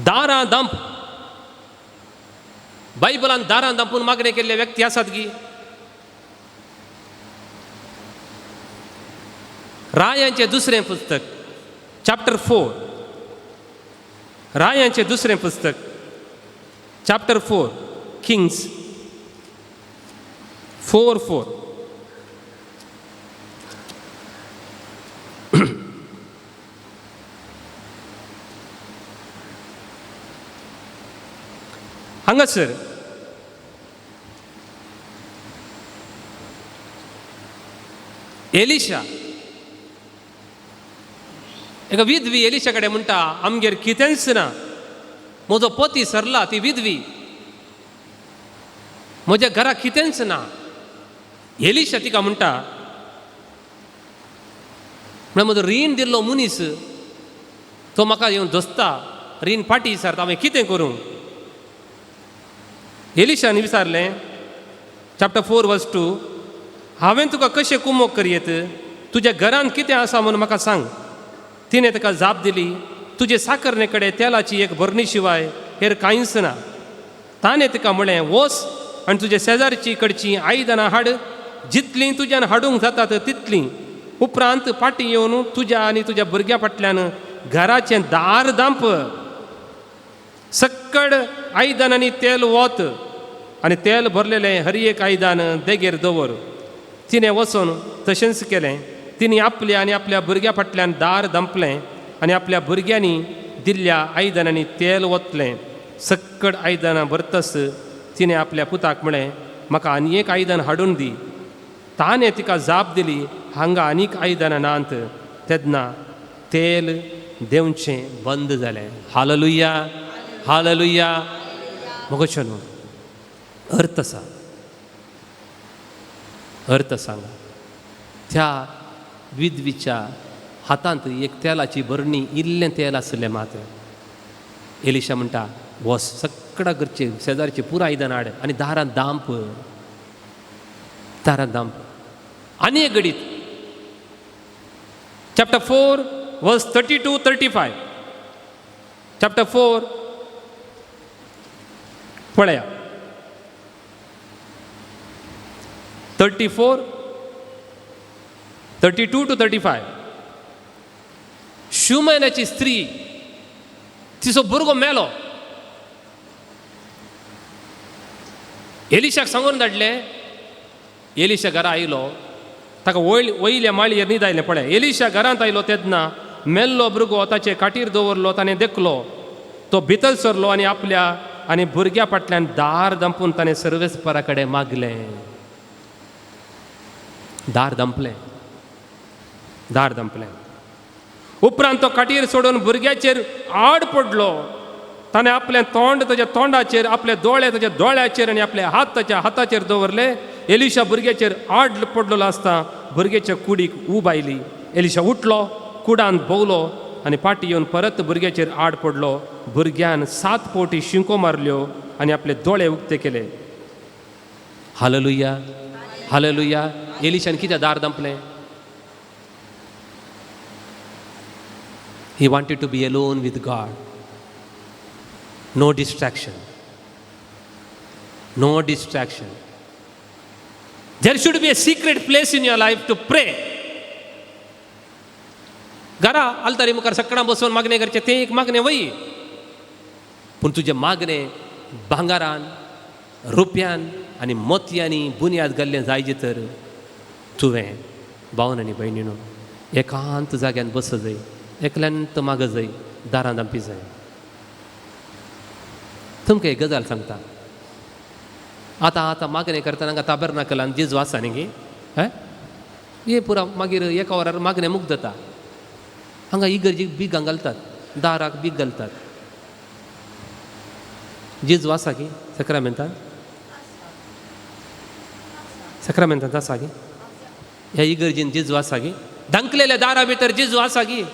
S2: दारां दांप. बायबलान दारां दांपून मागणे केल्ले व्यक्ती आसात की? रायांचें दुसरें पुस्तक चॅप्टर 4. रायांचें दुसरें पुस्तक चॅप्टर 4 किंग्स 4:4. हांगासर एलिशा एका विधवी एलिशा कडेन म्हणटा, आमगेर कितेंच ना, म्हजो पती सरला, ती विधवी, म्हज्या घरा कितेंच ना. एलिशा तिका म्हणटा, म्हळ्यार म्हजो रीण दिल्लो मनीस तो म्हाका येवन धोसता, रीण फाटी विचारता, हांवें कितें करूं? एलिशान विचारलें चॅप्टर 4:2, हांवें तुका कशें कुमोग करयेत? तुज्या घरांत कितें आसा म्हूण म्हाका सांग. तिणें ताका जाप दिली, तुजे साकरणे कडेन तेलाची एक बरणी शिवाय हेर कांयच ना. ताणें तिका म्हळें, वच आनी तुजे शेजारची कडचीं आयदनां हाड, जितलीं तुज्यान हाडूंक जातात तितलीं. उपरांत फाटीं येवन तुज्या आनी तुज्या भुरग्या फाटल्यान घराचें दार दांप. सक्कड आयदनांनी तेल वत आनी तेल भरलेलें हर एक आयदान देगेर दवर. तिणें वचून तशेंच केलें. तिणी आपल्या आनी आपल्या भुरग्या फाटल्यान दार दांपलें आनी आपल्या भुरग्यांनी दिल्ल्या आयदनांनी तेल वतलें. सक्कड आयदनां भरतस तिणें आपल्या पुताक म्हळें, म्हाका आनी एक आयदन हाडून दी. ताणें तिका जाप दिली, हांगा आनीक आयदनां नात. तेन्ना तेल देवचें बंद जालें. Hallelujah, hallelujah. मुगोच्यो न्हू, अर्थ आसा, अर्थ सांगा. त्या विधवीच्या हातांत एक तेलाची बरणी, इल्लें तेल आसलें मात. एलिशा म्हणटा, वस सगळ्या घरचे शेजारचे पुरा आयदन हाड आनी दारांत दांप, दारांत दांप. आनी एक घडीत चॅप्टर 4 वर्स 32-35. चॅप्टर 4 पळया. 32-35. शुमनाची स्त्री, तिचो भुरगो मेलो. एलिशाक सांगून धाडले. एलिशा घरा आयलो, ताका वयल्या माळयेर न्हीद आयलें. पळय, एलिशा घरांत आयलो तेन्ना मेल्लो भुरगो ताचे काटीर दवरलो. ताणें देखलो, तो भितर सरलो आनी आपल्या आनी भुरग्या फाटल्यान दार दंपून ताणें सर्वेस्परा कडेन मागलें. दार दंपलें, दार दंपलें. उपरांत तो काटीर सोडून भुरग्याचेर आड पडलो. ताणें आपलें तोंड ताच्या तोंडाचेर, आपले दोळे ताच्या दोळ्याचेर आनी आपले हात ताच्या हाताचेर दवरले. एलिशा भुरग्याचेर आड पडलेलो आसता भुरग्याच्या कुडीक ऊब आयली. एलिशा उठलो, कुडांत भोवलो आनी फाटीं येवन परत भुरग्याचेर आड पडलो. भुरग्यान 7 फावटी शिंको मारल्यो आनी आपले दोळे उक्ते केले. Hallelujah, hallelujah. एलिशान कित्याक दार दंपलें? He wanted to be alone with God. No distraction. No distraction. There should be a secret place in your life to pray. घरा आलतारी मुखार सकाळां बसून मागणें करचें तें एक मागणें वय. पूण तुजें मागणें भांगारान, रुपयान आनी मोतयांनी बुन्याद घाल्लें जायजें तर तुवें भावन आनी भयणीनो एकांत जाग्यान बस जाय, एकल्यांत माग जाय, दारां दांपी जाय. तुमकां एक गजाल सांगता. आतां मागणें करतना हांगा ताबर्नाकलान जेजू आसा न्ही गे, हे पुरा मागीर एका वरार मागणें मुक्त जाता. हांगा इगर्जेक बीग घालतात, दाराक बीग घालतात. जेजू आसा की सक्रामेंतान? सक्रामेंतांत आसा की? ह्या इगर्जेन जेजू आसा की? धांकलेल्या दारा भितर जेजू आसा की?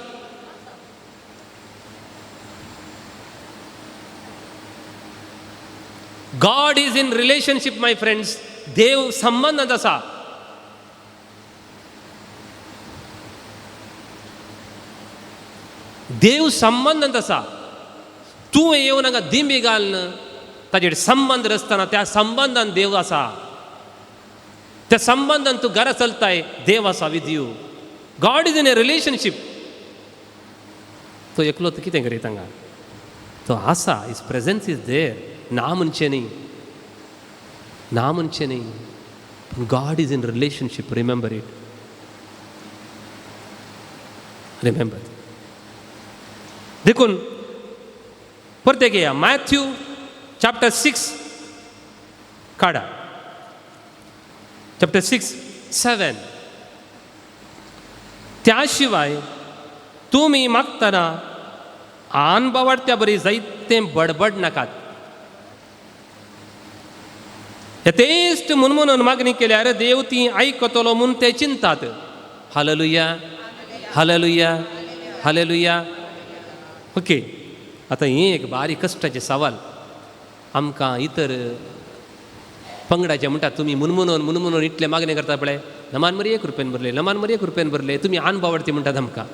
S2: God is in relationship, my friends. देव संबंधांत आसा. देव संबंधांत आसा. तूं येवन हांगा दिंबी घालन ताजेर संबंध रचतना त्या संबंधान देव आसा. त्या संबंधान तूं घरा चलताय, देव आसा with you. God is in A relationship. तो एकलो तो कितें करीत हांगा? तो आसा. His presence is there. ना म्हणचें न्ही, ना म्हणचें न्ही. God is in relationship. Remember it. Remember. देखून परतें घेया. मॅथ्यू चॅप्टर 6 काडा. चॅप्टर 6:7. त्या शिवाय तुमी मागतना आनबावाडत्या बरी जायतें बडबड नाकात. यथेश्ट म्हणून मागणी केल्यार देव ती आयकतलो म्हूण ते चिंतात. Hallelujah, hallelujah, hallelujah. ओके. आतां ही एक बारीक कश्टाचे सवाल आमकां इतर पंगडाचे म्हणटात. तुमी मुनमुनोन इतले मागणी करता पळय. नमान मरी 1 रुपयान भरले, नमान मरी 1 रुपयान भरले. तुमी आनबावडती म्हणटात आमकां.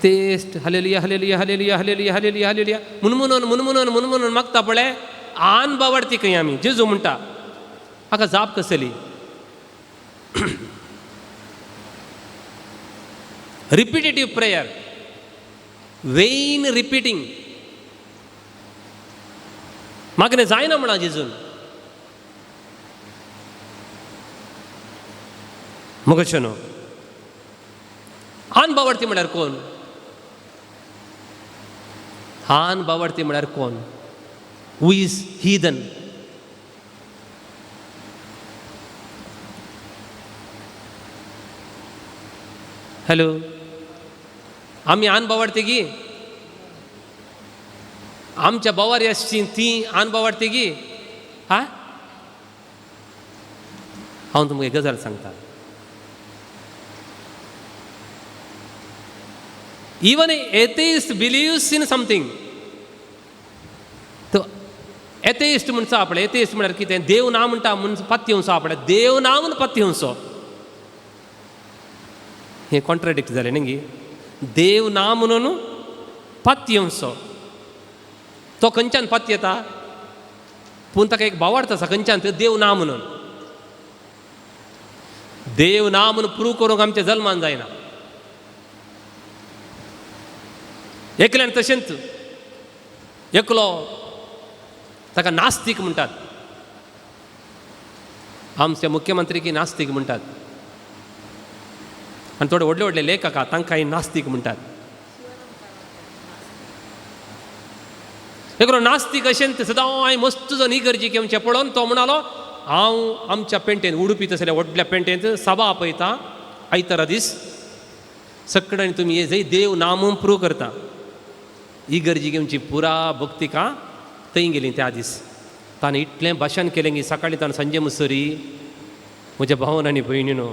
S2: तेस्ट hallelujah, hallelujah, hallelujah, hallelujah, hallelujah, hallelujah मुनमुनोन मागता पळय. आनबावडती खंय आमी? जेजू म्हणटा हाका जाप कसली? Repetitive prayer, vain repeating. मागणें जायना म्हणा जेजून. मुगोच्यो न्हू. आनबावडती म्हळ्यार कोण? आनबावडती म्हळ्यार कोण? Who is heathen? हॅलो, आम्ही अनुभव वाटते की आमच्या बवारी असची ती अनुभव वाटते की हा हांव तुमकां एक गजाल सांगता. Even atheist believes in something. तो एथेइस्ट म्हणसो आपणे एथेइस्ट म्हळ्यार कितें, देव ना म्हणटा म्हूण पत्ती येवचो आपणे, देव ना म्हूण पत्ती येवचो. हें कॉन्ट्राडिक्ट जालें न्ही गी. देव ना म्हणून पत्ती येवचो. तो खंयच्यान पत्ती येता, पूण ताका एक भावार्थ आसा खंयच्यान, तो देव ना म्हणून. देव ना म्हणून प्रूव करूंक आमच्या जल्मान जायना. एकल्यान तशेंच एकलो ताका नास्तीक म्हणटात. आमचे मुख्यमंत्री की नास्तीक म्हणटात, आनी थोडे व्हडले व्हडले लेखक आहा तांकांय नास्तीक म्हणटात. एकलो नास्तीक अशेंत सदां मस्त जण इगर्जेक येवचें पळोवन तो म्हणलो, हांव आमच्या पेंटेन उडुपी तसल्या व्हडल्या पेंटेंत सभा आपयता आयतारा दीस सकाळीं तुमी हे जंय देव ना म्हूण प्रूव करता. इगर्जी घेवची पुरा भक्तिका थंय गेलीं त्या दीस. ताणें इतलें भाशण केलें की सकाळीं ताणें संजे मुसरी म्हज्या भावन आनी भयणीनो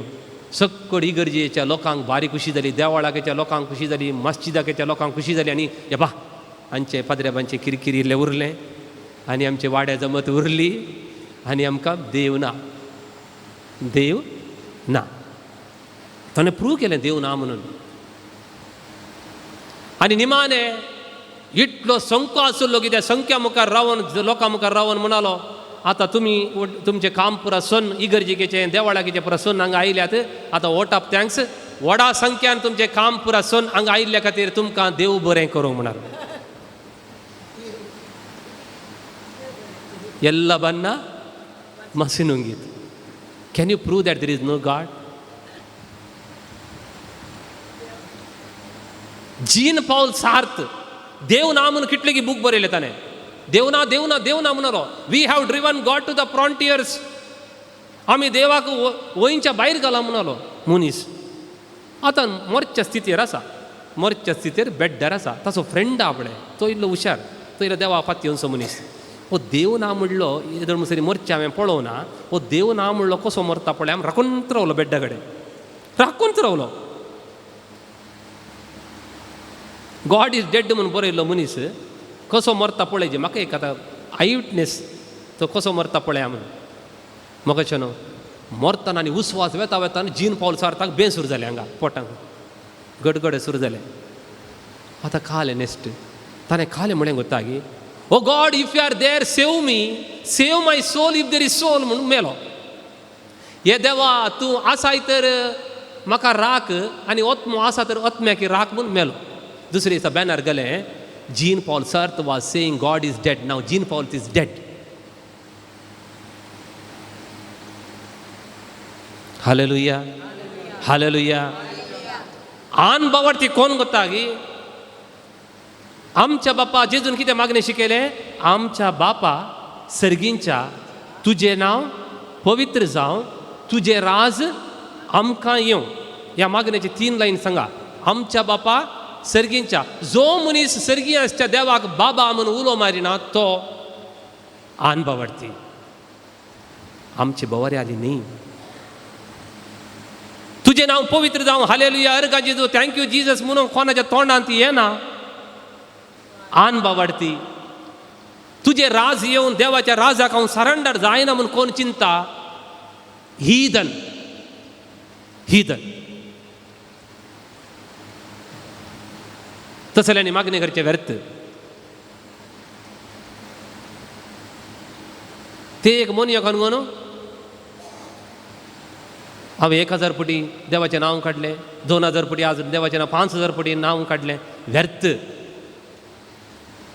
S2: सकट इगर्जेच्या लोकांक भारी खुशी जाली, देवाळाच्या लोकांक खुशी जाली, मस्जिदाच्या लोकांक खुशी जाली. आनी हे पहा आमचे पाद्र्याबांचे किरकिरी इल्लें उरलें आनी आमचे वाड्या जमत उरली आनी आमकां देव ना, देव ना. ताणें प्रूव केलें देव ना म्हणून. आनी निमाणें इतलो संको आसलो की त्या संख्या मुखार रावन लोकां मुखार रावन म्हणालो, आतां तुमी तुमचें काम पुरा सोन इगर्जेचें देवाळाचें पुरा सोन हांगा आयल्यात. आतां वोट ऑफ थँक्स, व्हडा संख्यान तुमचें काम पुरा सोन हांगा आयिल्ल्या खातीर तुमकां देव बरें करूं म्हणाल. ಎಲ್ಲ ಬನ್ನ ಮಸಿನುಂಗಿತು. Can you prove that there is no God? जीन पाऊल सार्थ देव ना म्हणून कितले की बूक बरयले ताणें. देव ना देव ना देव ना म्हणलो. We have driven God to the frontiers. आमी देवाक वयच्या भायर घाला म्हणलो मनीस. आतां मरच्या स्थितीर आसा, मरच्या स्थितीर बेड्डार आसा. ताचो फ्रेंड आपणे तो इल्लो हुशार, तो इल्लो देवा पाती येवचो मनीस. हो देव ना म्हणलो येदळ मुसरी मरचे हांवें पळोवना. हो देव ना म्हणलो कसो मरता पळय. आमी राखून रावलो बेड्डा कडेन, राखून रावलो. गॉड इज डेड म्हणून बरयल्लो मनीस कसो मरता पळय. म्हाका एक आतां आय विटनेस तो कसो मरता पळया म्हणून. म्हाका न्हू मरतना आनी उस्वास वेता वेतान जीन पावल सारताक बें सुरू जालें, हांगा पोटांक गडगडे सुरू जाले. आतां खालें नेक्स्ट ताणें खालें म्हळें गोतागी, O God if you are there save me, save my soul if there is soul म्हणून मेलो. हे देवा तूं आसाय तर म्हाका राख आनी ओत्मो आसा तर ओत्म्याकी राख म्हणून मेलो. दुसरे दिसा बॅनर गेलें, जीन पॉल सर्त was saying God is dead. Now Jean Paul is dead. Hallelujah hallelujah. आन बावरती कोण गोतागी आमच्या बापा जेजून कितें मागणें शिकयलें, आमच्या बापा सर्गींच्या तुजें नांव पवित्र जावं, तुजें राज आमकां येवं. ह्या मागणेचे 3 लायन सांगा. आमच्या बापा सर्गींच्या. जो मनीस सर्गी आसच्या देवाक बाबा म्हणून उलो मारिना तो आन बावरती. आमची बवारी आली न्ही. तुजें नांव पवित्र जावं. हालेलुया अर्गा जेजू थँक्यू जीजस म्हणून कोणाच्या तोंडांत येना आन बावडती. तुझे राज येऊन देवाच्या राजाक हांव सरेंडर जायना म्हणून कोण चिंता, हीदन हीदन. तसल्यांनी मागणी करचे व्यर्थ. ते एक मोनया न्हू हांवें 1000 पटी देवाचें नांव काडलें, 2000 पटी आज देवाचें नांव, 5000 पटी नांव काडलें. व्यर्थ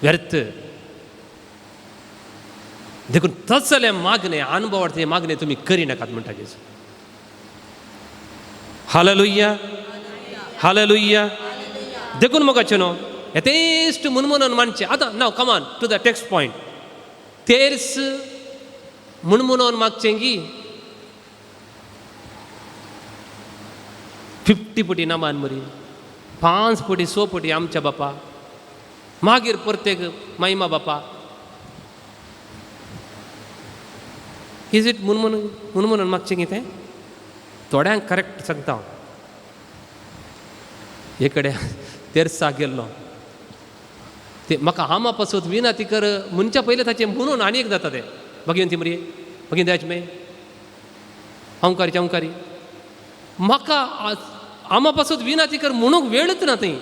S2: व्यर्थ. देखून तसले मागणे अनुभवार्थी मागणे तुम्ही करी नाकात म्हणटा जेजू. Hallelujah hallelujah. देखून मोगाचे न्हू येतेस्ट मुनमुनोन मानचे. आतां नाव कमान टू द टेक्स्ट पॉयंट. तेर्स मुनमुनोन मागचें गी 50 पटी नामान मरी 5 पटी 100 पटी आमच्या बापा मागीर प्रत्येक मायमा बापा इज इट म्हणून मागचें कितें थोड्यांक करेक्ट सांगता हांव एक कडेन तेर्सा गेल्लो ते म्हाका हामा पासून विना ती कर म्हणच्या पयलें ताचें म्हणून आनी एक जाता तें भगिनी ती मरी भगिनी द्याच मे अवकारी म्हाका हामा पासून विना ती कर म्हणूंक वेळच ना थंय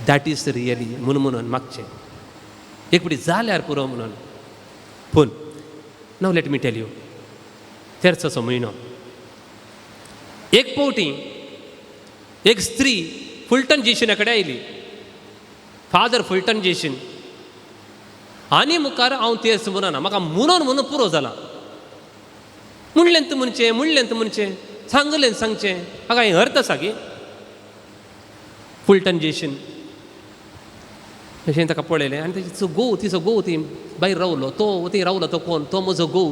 S2: दॅट इज रियली म्हणून मागचें एक पटी जाल्यार पुरो म्हणून पूण नाव लेट मी टेल यू तेर्साचो म्हयनो एक पावटी एक स्त्री फुलटन जेशना कडेन आयली फादर फुलटन जेशीन आनी मुखार हांव तेच म्हणना म्हाका म्हणून पुरो जाला म्हणलें म्हणचें सांगचें म्हाका हें अर्थ आसा गे फुलटन जेशीन अशें ताका पळयलें आनी तिचो घोव ती भायर रावलो तो थंय रावलो तो कोण तो म्हजो घोव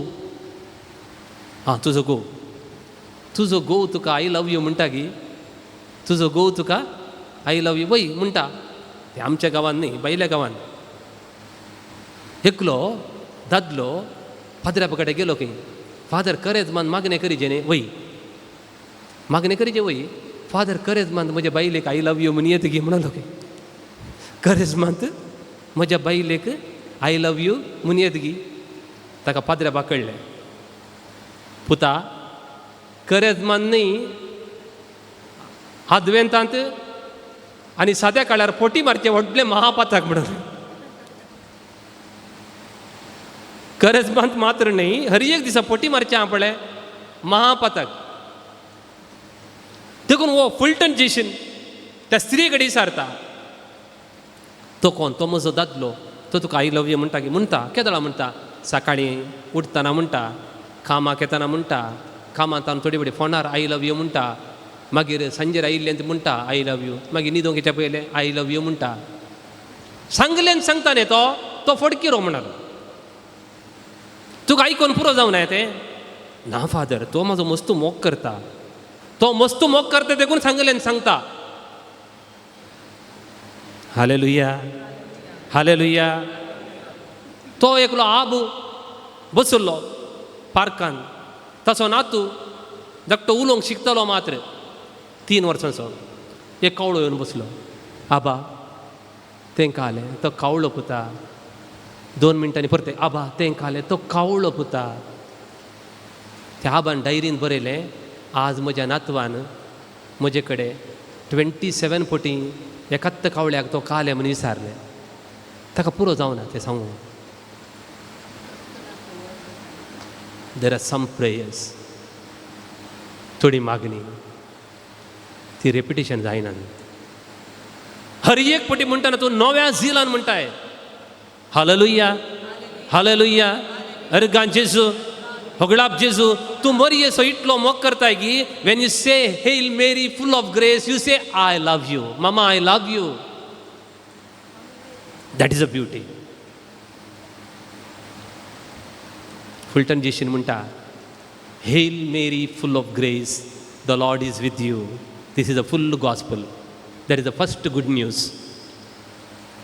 S2: तुजो घोव तुका आय लव यू म्हणटा गी तुजो घोव तुका आय लव यू वय म्हणटा ते आमच्या गांवांत न्ही भायल्या गांवांत एकलो दादलो फादरा कडेन गेलो खंय फादर करेज मान मागणें करीजे न्ही वय मागणें करीजे वय फादर करेज मांत म्हज्या बायलेक आय लव यू म्हण येत गी म्हणलो खंय करेज मांत म्हज्या बायलेक आय लव यू म्हण येत गी ताका फादरा कळ्ळें पुता करेज मान न्ही आदवेंतांत आनी साद्या काळार पोटी मारचे व्हडले महापाताक म्हणून गरज मात्र न्ही हर एक दिसा पोटी मारचे हांव पळय महापाताक देखून हो फुलटन जेशीन त्या स्त्री कडेन सारता तो कोण तो म्हजो दादलो तो तुका आय लव यू म्हणटा की म्हणटा केदळा म्हणटा सकाळीं उठतना म्हणटा कामाक येतना म्हणटा कामांत थोडी बडी फोनार आय लव यू म्हणटा मागीर सांजेर आयिल्लें म्हणटा आय लव यू मागीर न्हिदोंक येच्या पयलें आय लव यू म्हणटा सांगलें सांगता न्ही तो फडकिरो म्हणलो तुका आयकोन पुरो जावं ना तें ना फादर तो म्हाजो मस्तू मोग करता देखून सांगलें सांगता हालेलुया तो एकलो आबू बसुल्लो पार्कान ताचो नातू धाकटो उलोवंक शिकतलो मात्र 3 वर्सांचो एक कावळो येवन बसलो आबा तेंका आलें तो कावळो पुता 2 मिनटांनी परते आबा तेंका आलें तो कावळो पुता त्या आबान डायरीन बरयलें आज म्हज्या नातवान म्हजे कडेन 27 पटी एकात्त कावळ्याक तो काले म्हण विचारलें ताका पुरो जावना तें सांगू देर आर सम प्रेयर्स थोडी मागणी ती रेपिटेशन जायना हर एक पटी म्हणटाना तूं नव्या झिलान म्हणटाय हालेलुया अर्गां जेजू होगळाप जेजू तूं बरी येसो इतलो मोग करताय की when you say hail Mary full of grace you say I love you mama I love you that is a beautiful फुलटन जेशीन म्हणटा hail Mary full of grace the Lord is with you this is a full gospel that is the first good news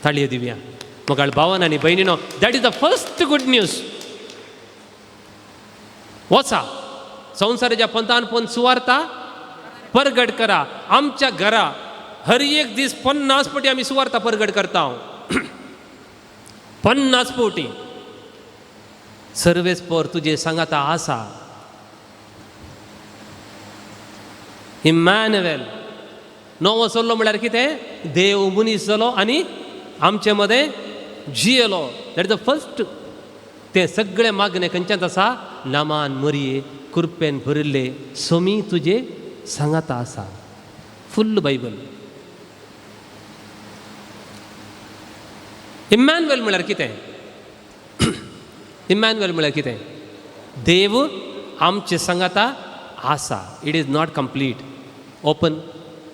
S2: ताळयो दिवया मोगाळ भावन आनी भयणीनो that is the first good news वचा संवसाराच्या पंथान पण सुवार्ता परगट करा आमच्या घरा हर एक दीस 50 पटी आमी सुवार्ता परगट करता 50 पटी सर्वेस पर तुजे सांगाता आसा इमॅन्युएल नवो चल्लो म्हळ्यार कितें देव मनीस जालो आनी आमचे मदें जियेलो दॅट इज द फस्ट ते सगळे मागणे खंयच्यात आसा नामान मरये कृपेन भरिल्ले सोमी तुजे सांगाता आसा फुल्ल बायबल इमॅन्युएल म्हळ्यार कितें इमॅन्युएल म्हळ्यार कितें देव आमचे सांगाता आसा it is not complete open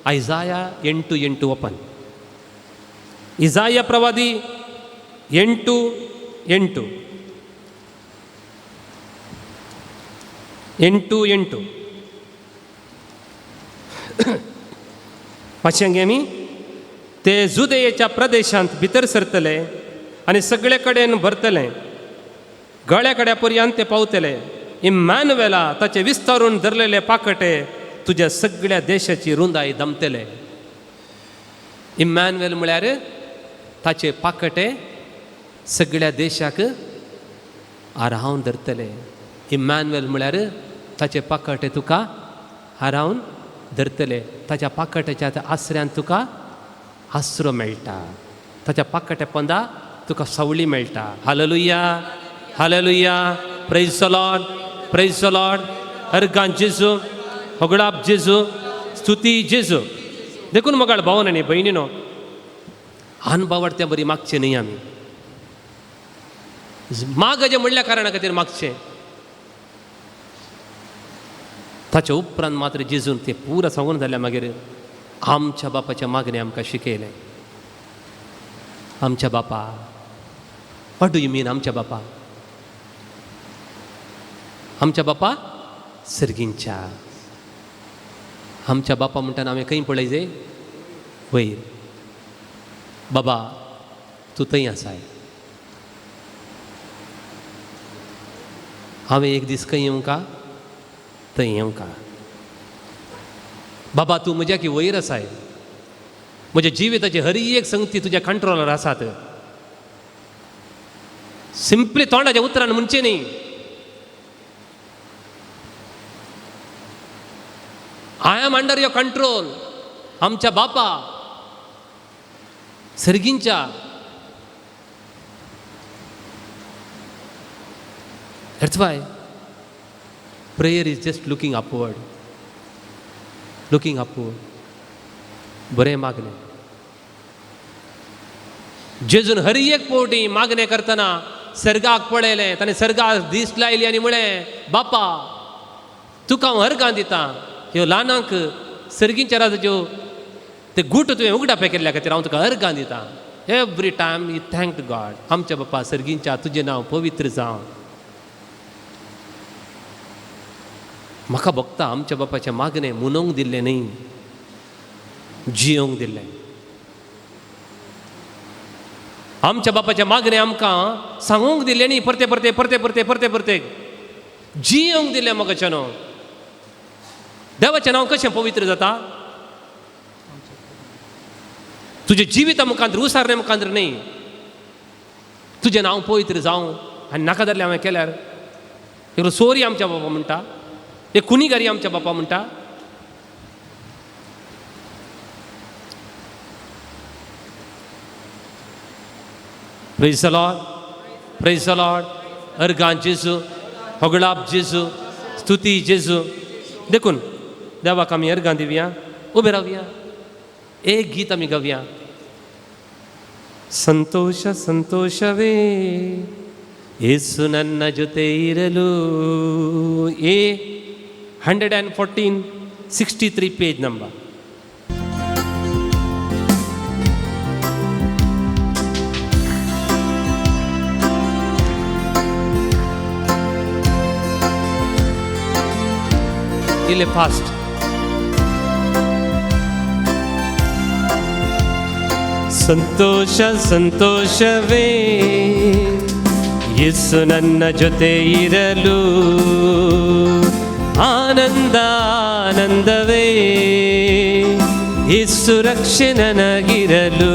S2: Isaiah 8:8 open Isaiah प्रवादी 8:8 8:8 मातशें आमी ते जुदेयेच्या प्रदेशांत भितर सरतले आनी सगळे कडेन भरतले, गळ्या कड्या पर्यंत ते पावतले. इम्मॅनुवेला ताचे विस्तारून धरलेले पाकटे तुज्या सगळ्या देशाची रुंदाय दमतले. इम्मॅनुवेल म्हळ्यार ताचे पाकटे सगळ्या देशाक आरावन धरतले. इम्मॅनुवेल म्हळ्यार ताचे पाकटे तुका आरावन धरतले. ताच्या पाकट्याच्या आसऱ्यान तुका आसरो मेळटा, ताच्या पाकट्या पोंदा तुका सावळी मेळटा. Hallelujah, hallelujah, praise the Lord, praise the Lord. अर्गां जेजू, होगडाप जेजू, स्तुती जेजू. देखून मोगाळ भावन आनी भयणीनो, अनबावड तें बरी मागचें न्ही आमी. माग जे म्हणल्या कारणा खातीर मागचें. ताच्या उपरांत मात्र जेजून तें पुरा सांगून जाल्या मागीर आमच्या बापाच्या मागणें आमकां शिकयलें. आमच्या बापा, वॉट डू यू मीन आमच्या बापा? आमच्या बापा सर्गींच्या. आमच्या बापा म्हणटाना हांवें खंय पळयजे? वयर. बाबा तूं थंय आसाय. हांवें एक दीस खंय येवं का? थंय येवं का? बाबा तूं म्हज्या की वयर आसाय. म्हज्या जिविताची हर एक संगती तुज्या कंट्रोलार आसात. सिंपली तोंडाच्या उतरान म्हणचें न्ही. I am under your control. आमच्या बापा सर्गींच्या. That's why prayer is just looking upward, looking upward. बरें मागणें. जेजून हर एक पोवटी मागणें करतना सर्गाक पळयलें. ताणें सर्गाक दीस लायली आनी म्हळें, बापा तुका हांव अर्गां दितां. ह्यो ल्हानांक सर्गींच्या राजाच्यो ते गूट तुवें उगडापे केल्ल्या खातीर हांव तुका अर्गां दितां. Every time you thanked God. आमच्या बापा सर्गींच्या तुजें नांव पवित्र जावं. म्हाका भोगता आमच्या बापाचें मागणें मुनोवंक दिल्लें न्ही, जियोंक दिल्लें. आमच्या बापाचें मागणें आमकां सांगूंक दिल्लें न्ही, परते परते परते परते परते परते जियोंक दिल्लें. मोगाचें न्हू. देवाचें नांव कशें पवित्र जाता? तुजें जिविता मुखांतर, उसारणे मुखांतर न्ही. तुजें नांव पवित्र जावं. आनी नाका जाल्लें हांवें केल्यार एक सोरी आमच्या बापा म्हणटा, एक कुणीगारी आमच्या बापा म्हणटा. Praise the Lord, praise the Lord. अर्गां जेजू, होगडाप जेजू, स्तुती जेजू. देखून देवाक आमी अर्गां दिवया. उबे रावया. एक गीत आमी गावया. ಸಂತೋಷ ಸಂತೋಷವೇ ಯೇಸು ನನ್ನ ಜೊತೆ ಇರಲು. A 114 63 page number. ಇಲ್ಲೇ ಫಾಸ್ಟ್. ಸಂತೋಷ ಸಂತೋಷವೇ ಯೇಸು ನನ್ನ ಜೊತೆ ಇರಲು. ಆನಂದ ಆನಂದವೇ ಯೇಸು ರಕ್ಷೆ ನನಗಿರಲು.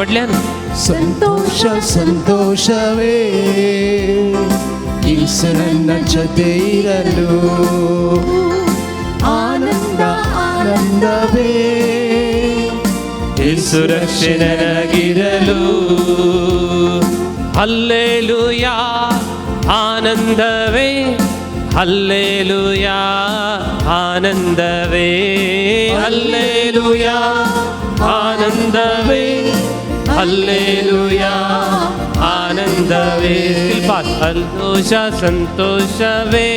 S2: ಒಡ್ಲ್ಯಾನು.
S3: ಸಂತೋಷ ಸಂತೋಷವೇ ಯೇಸು ನನ್ನ ಜೊತೆ ಇರಲು. ಆನಂದ ಆನಂದವೇ
S2: ಯೇಸು ರಕ್ಷೆ ನನಗಿರಲು. ಹಲ್ಲೆಲೂಯಾ ಆನಂದವೇ, ಹಲ್ಲೆಲೂಯಾ ಆನಂದವೇ, ಹಲ್ಲೆಲೂಯಾ ಆನಂದವೇ, ಹಲ್ಲೆಲೂಯಾ ಆನಂದವೇ. ಸಂತೋಷ ಸಂತೋಷವೇ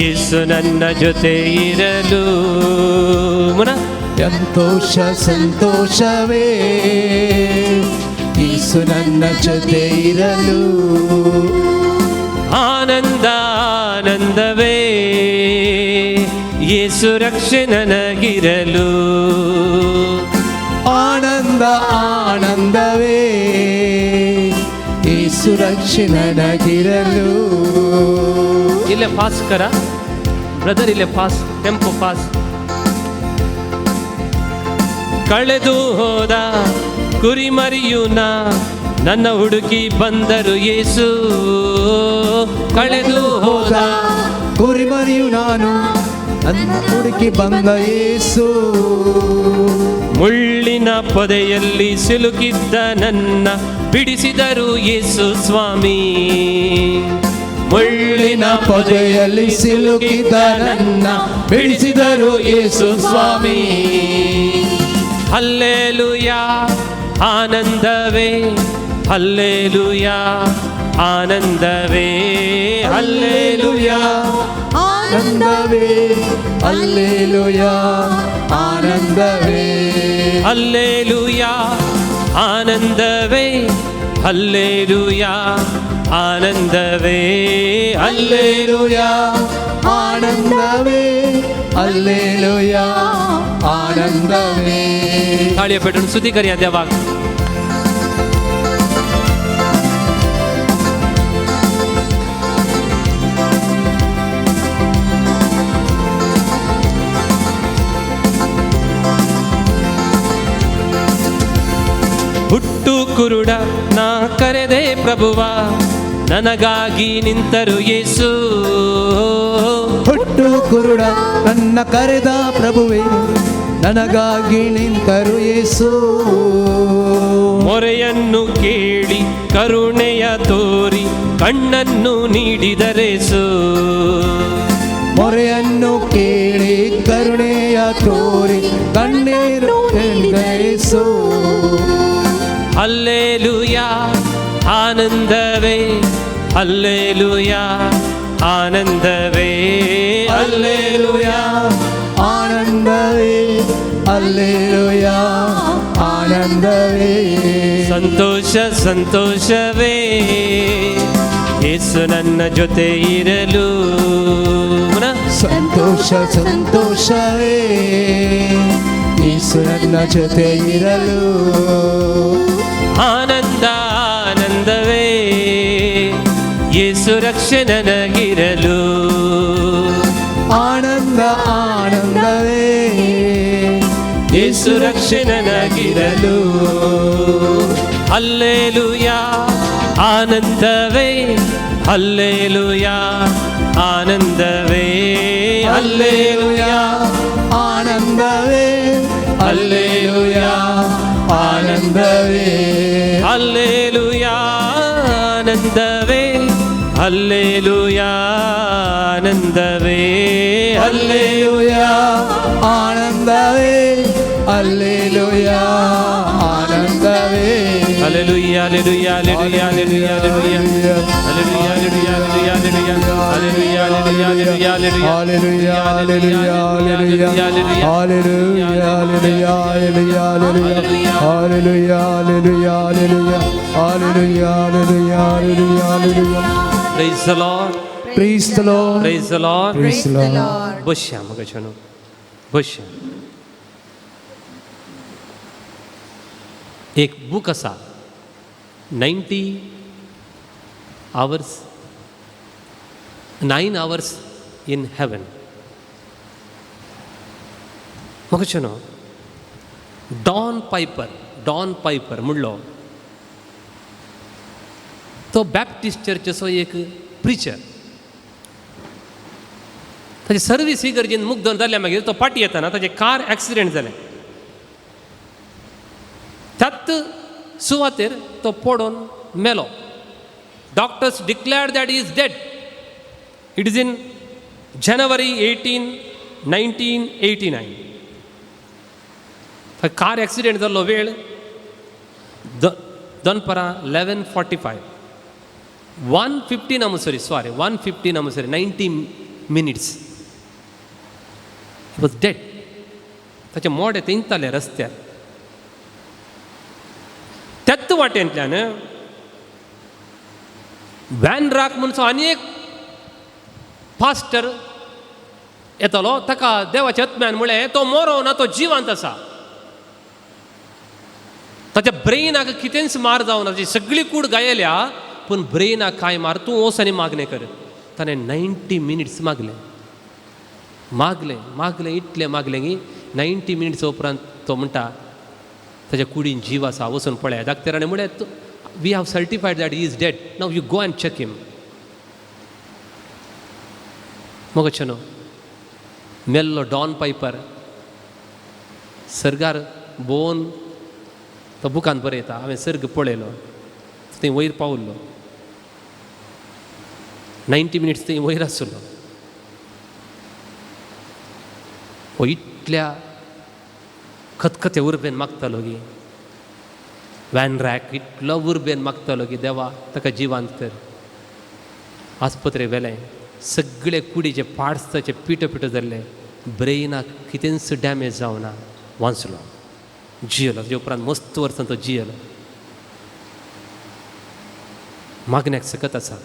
S2: ಯೇಸು ನನ್ನ ಜೊತೆ ಇರಲು. ಮುನ
S3: ಸಂತೋಷ ಸಂತೋಷವೇ ಯೇಸು ನನ್ನ ಜೊತೆ ಇರಲು.
S2: ಆನಂದ ಆನಂದವೇ ಯೇಸು ರಕ್ಷೆ ನನಗಿರಲು.
S3: ಆನಂದ ಆನಂದವೇ ಯೇಸು ರಕ್ಷೆ ನನಗಿರಲು.
S2: ಇಲ್ಲೇ ಫಾಸ್ಟ್ ಕರ ಬ್ರದರ್, ಇಲ್ಲೇ ಫಾಸ್ಟ್, ಟೆಂಪೋ ಫಾಸ್ಟ್. ಕಳೆದು ಹೋದ ಕುರಿಮರಿಯುನ ನನ್ನ ಹುಡುಕಿ ಬಂದರು ಯೇಸು. ಕಳೆದು ಹೋದ
S3: ಕುರಿಮರಿಯು ನಾನು, ನನ್ನ ಹುಡುಕಿ ಬಂದ ಯೇಸು.
S2: ಮುಳ್ಳಿನ ಪೊದೆಯಲ್ಲಿ ಸಿಲುಕಿದ್ದ ನನ್ನ ಬಿಡಿಸಿದರು ಯೇಸು ಸ್ವಾಮಿ.
S3: ಮುಳ್ಳಿನ ಪೊದೆಯಲ್ಲಿ ಸಿಲುಕಿದ ನನ್ನ ಬಿಡಿಸಿದರು ಯೇಸು ಸ್ವಾಮಿ.
S2: ಹಲ್ಲೆಲೂಯಾ ಆನಂದವೇ, ಹಲ್ಲೆಲೂಯಾ ಆನಂದವೇ, ಹಲ್ಲೆಲೂಯಾ
S3: ಆನಂದವೇ, ಹಲ್ಲೆಲೂಯಾ ಆನಂದವೇ,
S2: ಹಲ್ಲೆಲೂಯಾ ಆನಂದವೇ, ಹಲ್ಲೆಲೂಯಾ ಆನಂದವೇ,
S3: ಹಲ್ಲೆಲೂಯಾ ಆನಂದವೇ, ಹಲ್ಲೆಲೂಯಾ ಆನಂದವೇ.
S2: ತಾಳಿಯ ಪೆಟ್ಟನ್ನು ಸ್ತುತಿ ಕರಿಯ ದೇವ. ಹುಟ್ಟು ಕುರುಡ ನಾ ಕರೆದೆ ಪ್ರಭುವ, ನನಗಾಗಿ ನಿಂತರು ಯೇಸು.
S3: ಹುಟ್ಟು ಕುರುಡ ನನ್ನ ಕರೆದ ಪ್ರಭುವೇ, ನನಗಾಗಿ ನಿಂತರು ಯೇಸು.
S2: ಮೊರೆಯನ್ನು ಕೇಳಿ ಕರುಣೆಯ ತೋರಿ ಕಣ್ಣನ್ನು ನೀಡಿದರೇಸು.
S3: ಮೊರೆಯನ್ನು ಕೇಳಿ ಕರುಣೆಯ ತೋರಿ ಕಣ್ಣೀರು ಯೇಸು.
S2: ಹಲ್ಲೆಲೂಯಾ ಆನಂದವೇ, ಹಲ್ಲೆಲೂಯಾ ಆನಂದವೇ,
S3: ಹಲ್ಲೆಲೂಯಾ ಆನಂದವೇ, ಹಲ್ಲೆಲೂಯಾ ಆನಂದವೇ.
S2: ಸಂತೋಷ ಸಂತೋಷವೇ ಯೇಸು ನನ್ನ ಜೊತೆ ಇರಲು.
S3: ಸಂತೋಷ ಸಂತೋಷವೇ ಯೇಸು ನನ್ನ ಜೊತೆ ಇರಲು.
S2: ಆನಂದ ಆನಂದವೇ ಯೇಸು ರಕ್ಷೆ ನನಗಿರಲು.
S3: ಆನಂದ ಆನಂದವೇ ಯೇಸು ರಕ್ಷೆ ನನಗಿರಲು.
S2: ಹಲ್ಲೆಲೂಯಾ ಆನಂದವೇ, ಹಲ್ಲೆಲೂಯಾ ಆನಂದವೇ,
S3: ಹಲ್ಲೆಲೂಯಾ ಆನಂದವೇ, ಹಲ್ಲೆಲೂಯಾ ಆನಂದವೇ,
S2: ಹಲ್ಲೆಲೂಯಾ ಆನಂದವೇ, ಹಲ್ಲೆಲೂಯಾ ಆನಂದವೇ,
S3: ಹಲ್ಲೆಲೂಯಾ ಆನಂದವೇ, ಹಲ್ಲೆಲೂಯಾ ಆನಂದವೇ.
S2: Hallelujah hallelujah hallelujah hallelujah hallelujah hallelujah hallelujah hallelujah hallelujah hallelujah Praise the Lord.
S3: Praise the Lord.
S2: Praise the Lord.
S3: Praise the Lord.
S2: Bosha magachano. Bosha. एक book असा 9 hours in heaven. magachano Don Piper मुडलो तो Baptist चर्चचो एक preacher. ताची service ही गरजेन मुक्त जाल्या मागीर तो पाटी येताना ताचे कार एक्सिडेंट जालें. त्यात सुवातेर तो पडून मेलो. Doctors declared that he is dead. It is in January 18, 1989. Car accident जाल्लो वेळ दनपरां 11:45. 1:15 90 minutes. He was dead. ताचे मोडे तेंताले रस्त्यार. त्याच वाटेंतल्यान व्हॅन राक म्हणून आनी एक पास्टर येतलो ताका देवाच्या आत्म्यान म्हळें तो मोरो ना तो जिवंत आसा. ताच्या ब्रेनाक कितेंच मार जावना, ताची सगळी कूड गायल्या पूण ब्रेनाक कांय मार, तूं वच आनी मागणें कर. ताणें 90 मिनिट्स मागलें मागलें मागलें इतलें मागलें की 90 मिनिट्स उपरांत तो म्हणटा ताच्या कुडीन जीव आसा, वचून पळय. दाक्तरांनी म्हळें we have certified that he is dead, now you go and check him. मोगच्यो न्हू मेल्लो डॉन पायपर सर्गार भोवन तो बुकान बरयता. हांवें सर्ग पळयलो, थंय वयर पावल्लो, 90 मिनिट्स थंय वयर आसलो. हो इतल्या खतखते उर्बेन मागतालो की वॅन रॅक इतलो उर्बेन मागतालो की देवा ताका जिवांत कर. आस्पत्रे व्हेलें, सगळे कुडीचे पार्ट्स ताचे पिठो पिठो जाल्ले, ब्रेनाक कितेंच डॅमेज जावना, वाचलो, जियेलो. ताजे उपरांत मस्त वर्सां तो जियेलो. मागण्याक सकत आसा.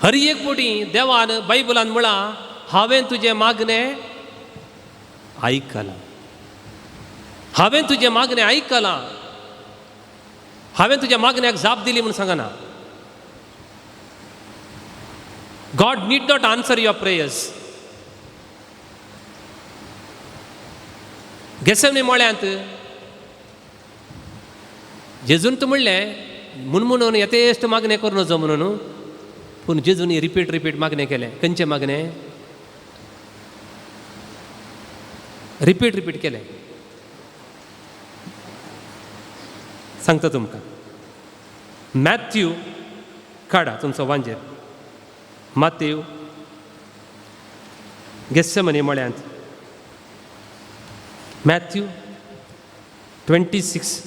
S2: हर एक पोटी देवान बायबलान म्हळा हांवें तुजें मागणें आयकलां, हांवें तुजें मागणें आयकलां, हांवें तुज्या मागण्याक जाप दिली म्हूण सांगना. God need not answer your prayers. गेसेमने मोळ्यांत जेजून तूं म्हणलें म्हणून येतेश्ट मागणें कर नजो म्हणून, पूण जेजून रिपीट मागणें केलें. खंयचें मागणें? रिपीट केलें. सांगता तुमकां. मॅथ्यू काडा तुमचो वांजेर. मातेव गेसेमने मोळ्यांत मॅथ्यू 26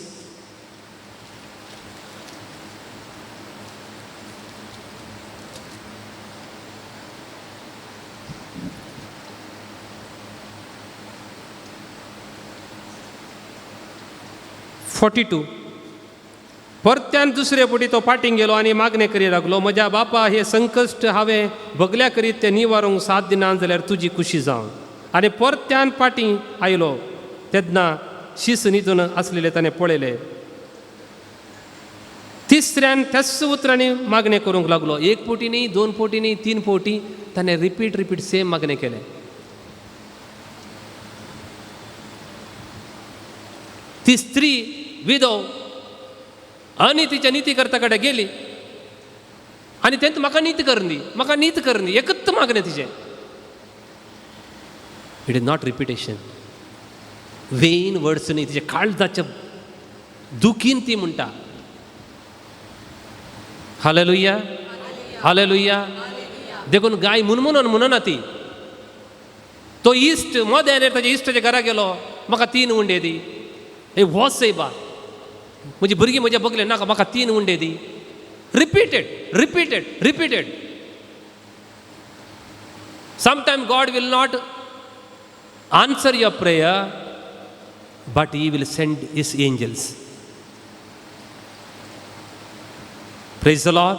S2: 42. परत्यान दुसरे फावटी तो पाटींग गेलो आनी मागणें करी लागलो, म्हज्या बापा हे संकश्ट हांवें भगल्या करीत तें निवारूंक 7 दिनां जाल्यार तुजी खुशी जावन. आनी परत्यान पाटी आयलो तेन्ना शीस न्हिदून आसलेले ताणें पळयले. तिसऱ्यान त्याच उतरांनी मागणें करूंक लागलो. 1 फावटी न्ही, 2 फावटी न्ही, 3 फावटी ताणें रिपीट सेम मागणें केलें. ती स्त्री विधव अनितीच्या नीती करता कडेन गेली आनी तेंच म्हाका नीत कर दी, म्हाका नीत कर दी, एकच मागणें तिचें. It is not repetition. Wien words न्ही, तिचे काळजाच्या दुखीन ती म्हणटा. Hallelujah hallelujah. देखून गाय म्हणना ती. तो इश्ट मोद्यान ताच्या इश्टाच्या घरा गेलो, म्हाका 3 उंडे दी. ए वॉस सेबा, म्हजी भुरगीं म्हजे बगले नाका, म्हाका 3 उंडे दी. Repeated. Sometimes God will not answer your prayer, but He will send His angels. Praise the Lord.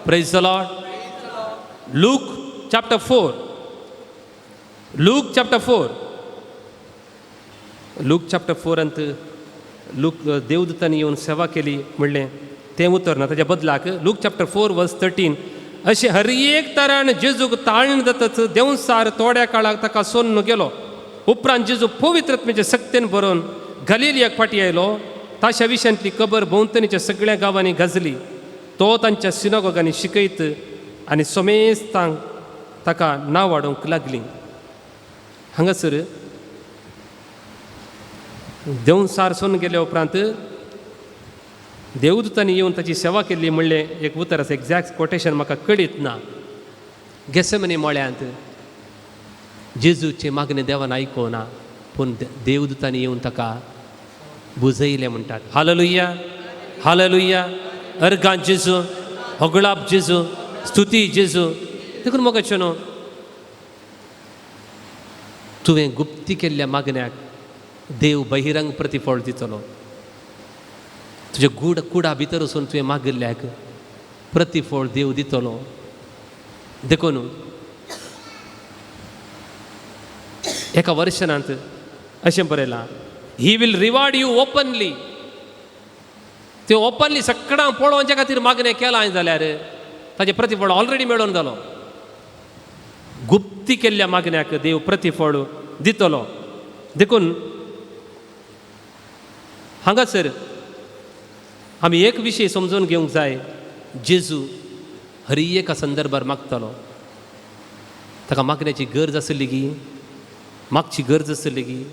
S2: Praise the Lord. Luke chapter 4. Luke chapter 4 अंत लूक देवदूतांनी येवन सेवा केली म्हणलें तें उतर ना. ताच्या बदलाक लूक चॅप्टर 4 वर्स 13. अशें हर एक तरान जेजूक ताळण जातच देवसार थोड्या काळाक ताका सोन्न गेलो. उपरांत जेजू पवित्र आत्म्याचे सक्तेन बरोवन गलिलियाक फाटी आयलो. ताच्या विशयांतली खबर भोंवतणीच्या सगळ्या गांवांनी गाजली. तो तांच्या सिनागोगांनी शिकयत आनी सोमेस्तांक ताका नांव वाडोवंक लागली. हांगासर देवसार सोन गेल्या उपरांत देवदूतांनी येवन ताची सेवा केल्ली म्हणलें एक उतर आसा. एक्झॅक्ट कोटेशन म्हाका कळीत ना. गेसेमने मोळ्यांत जेजूचे मागणें देवान आयकोना, पूण देवदूतांनी येवन ताका बुजयलें म्हणटात. Hallelujah hallelujah. अर्गां जेजू, होगळाप जेजू, स्तुती जेजू. देखून मोगाचें न्हू, तुवें गुप्ती केल्ल्या मागण्याक देव बहिरंग प्रतिफळ दितलो. तुजे कुडा भितर वचून तुवें मागिल्ल्याक प्रतिफळ देव दितलो. देखून एका वर्शनांत अशें बरयलां, he will reward you openly. ते ओपनली सगळ्यांक पळोवचे खातीर मागणें केलां जाल्यार ताचें प्रतिफळ ऑलरेडी मेळून जालो. गुप्ती केल्ल्या मागण्याक देव प्रतिफळ दितलो. देखून हांगासर आमी एक विशय समजून घेवंक जाय. जेजू हर एका संदर्भार मागतलो. ताका मागण्याची गरज आसली की, मागची गरज आसली की,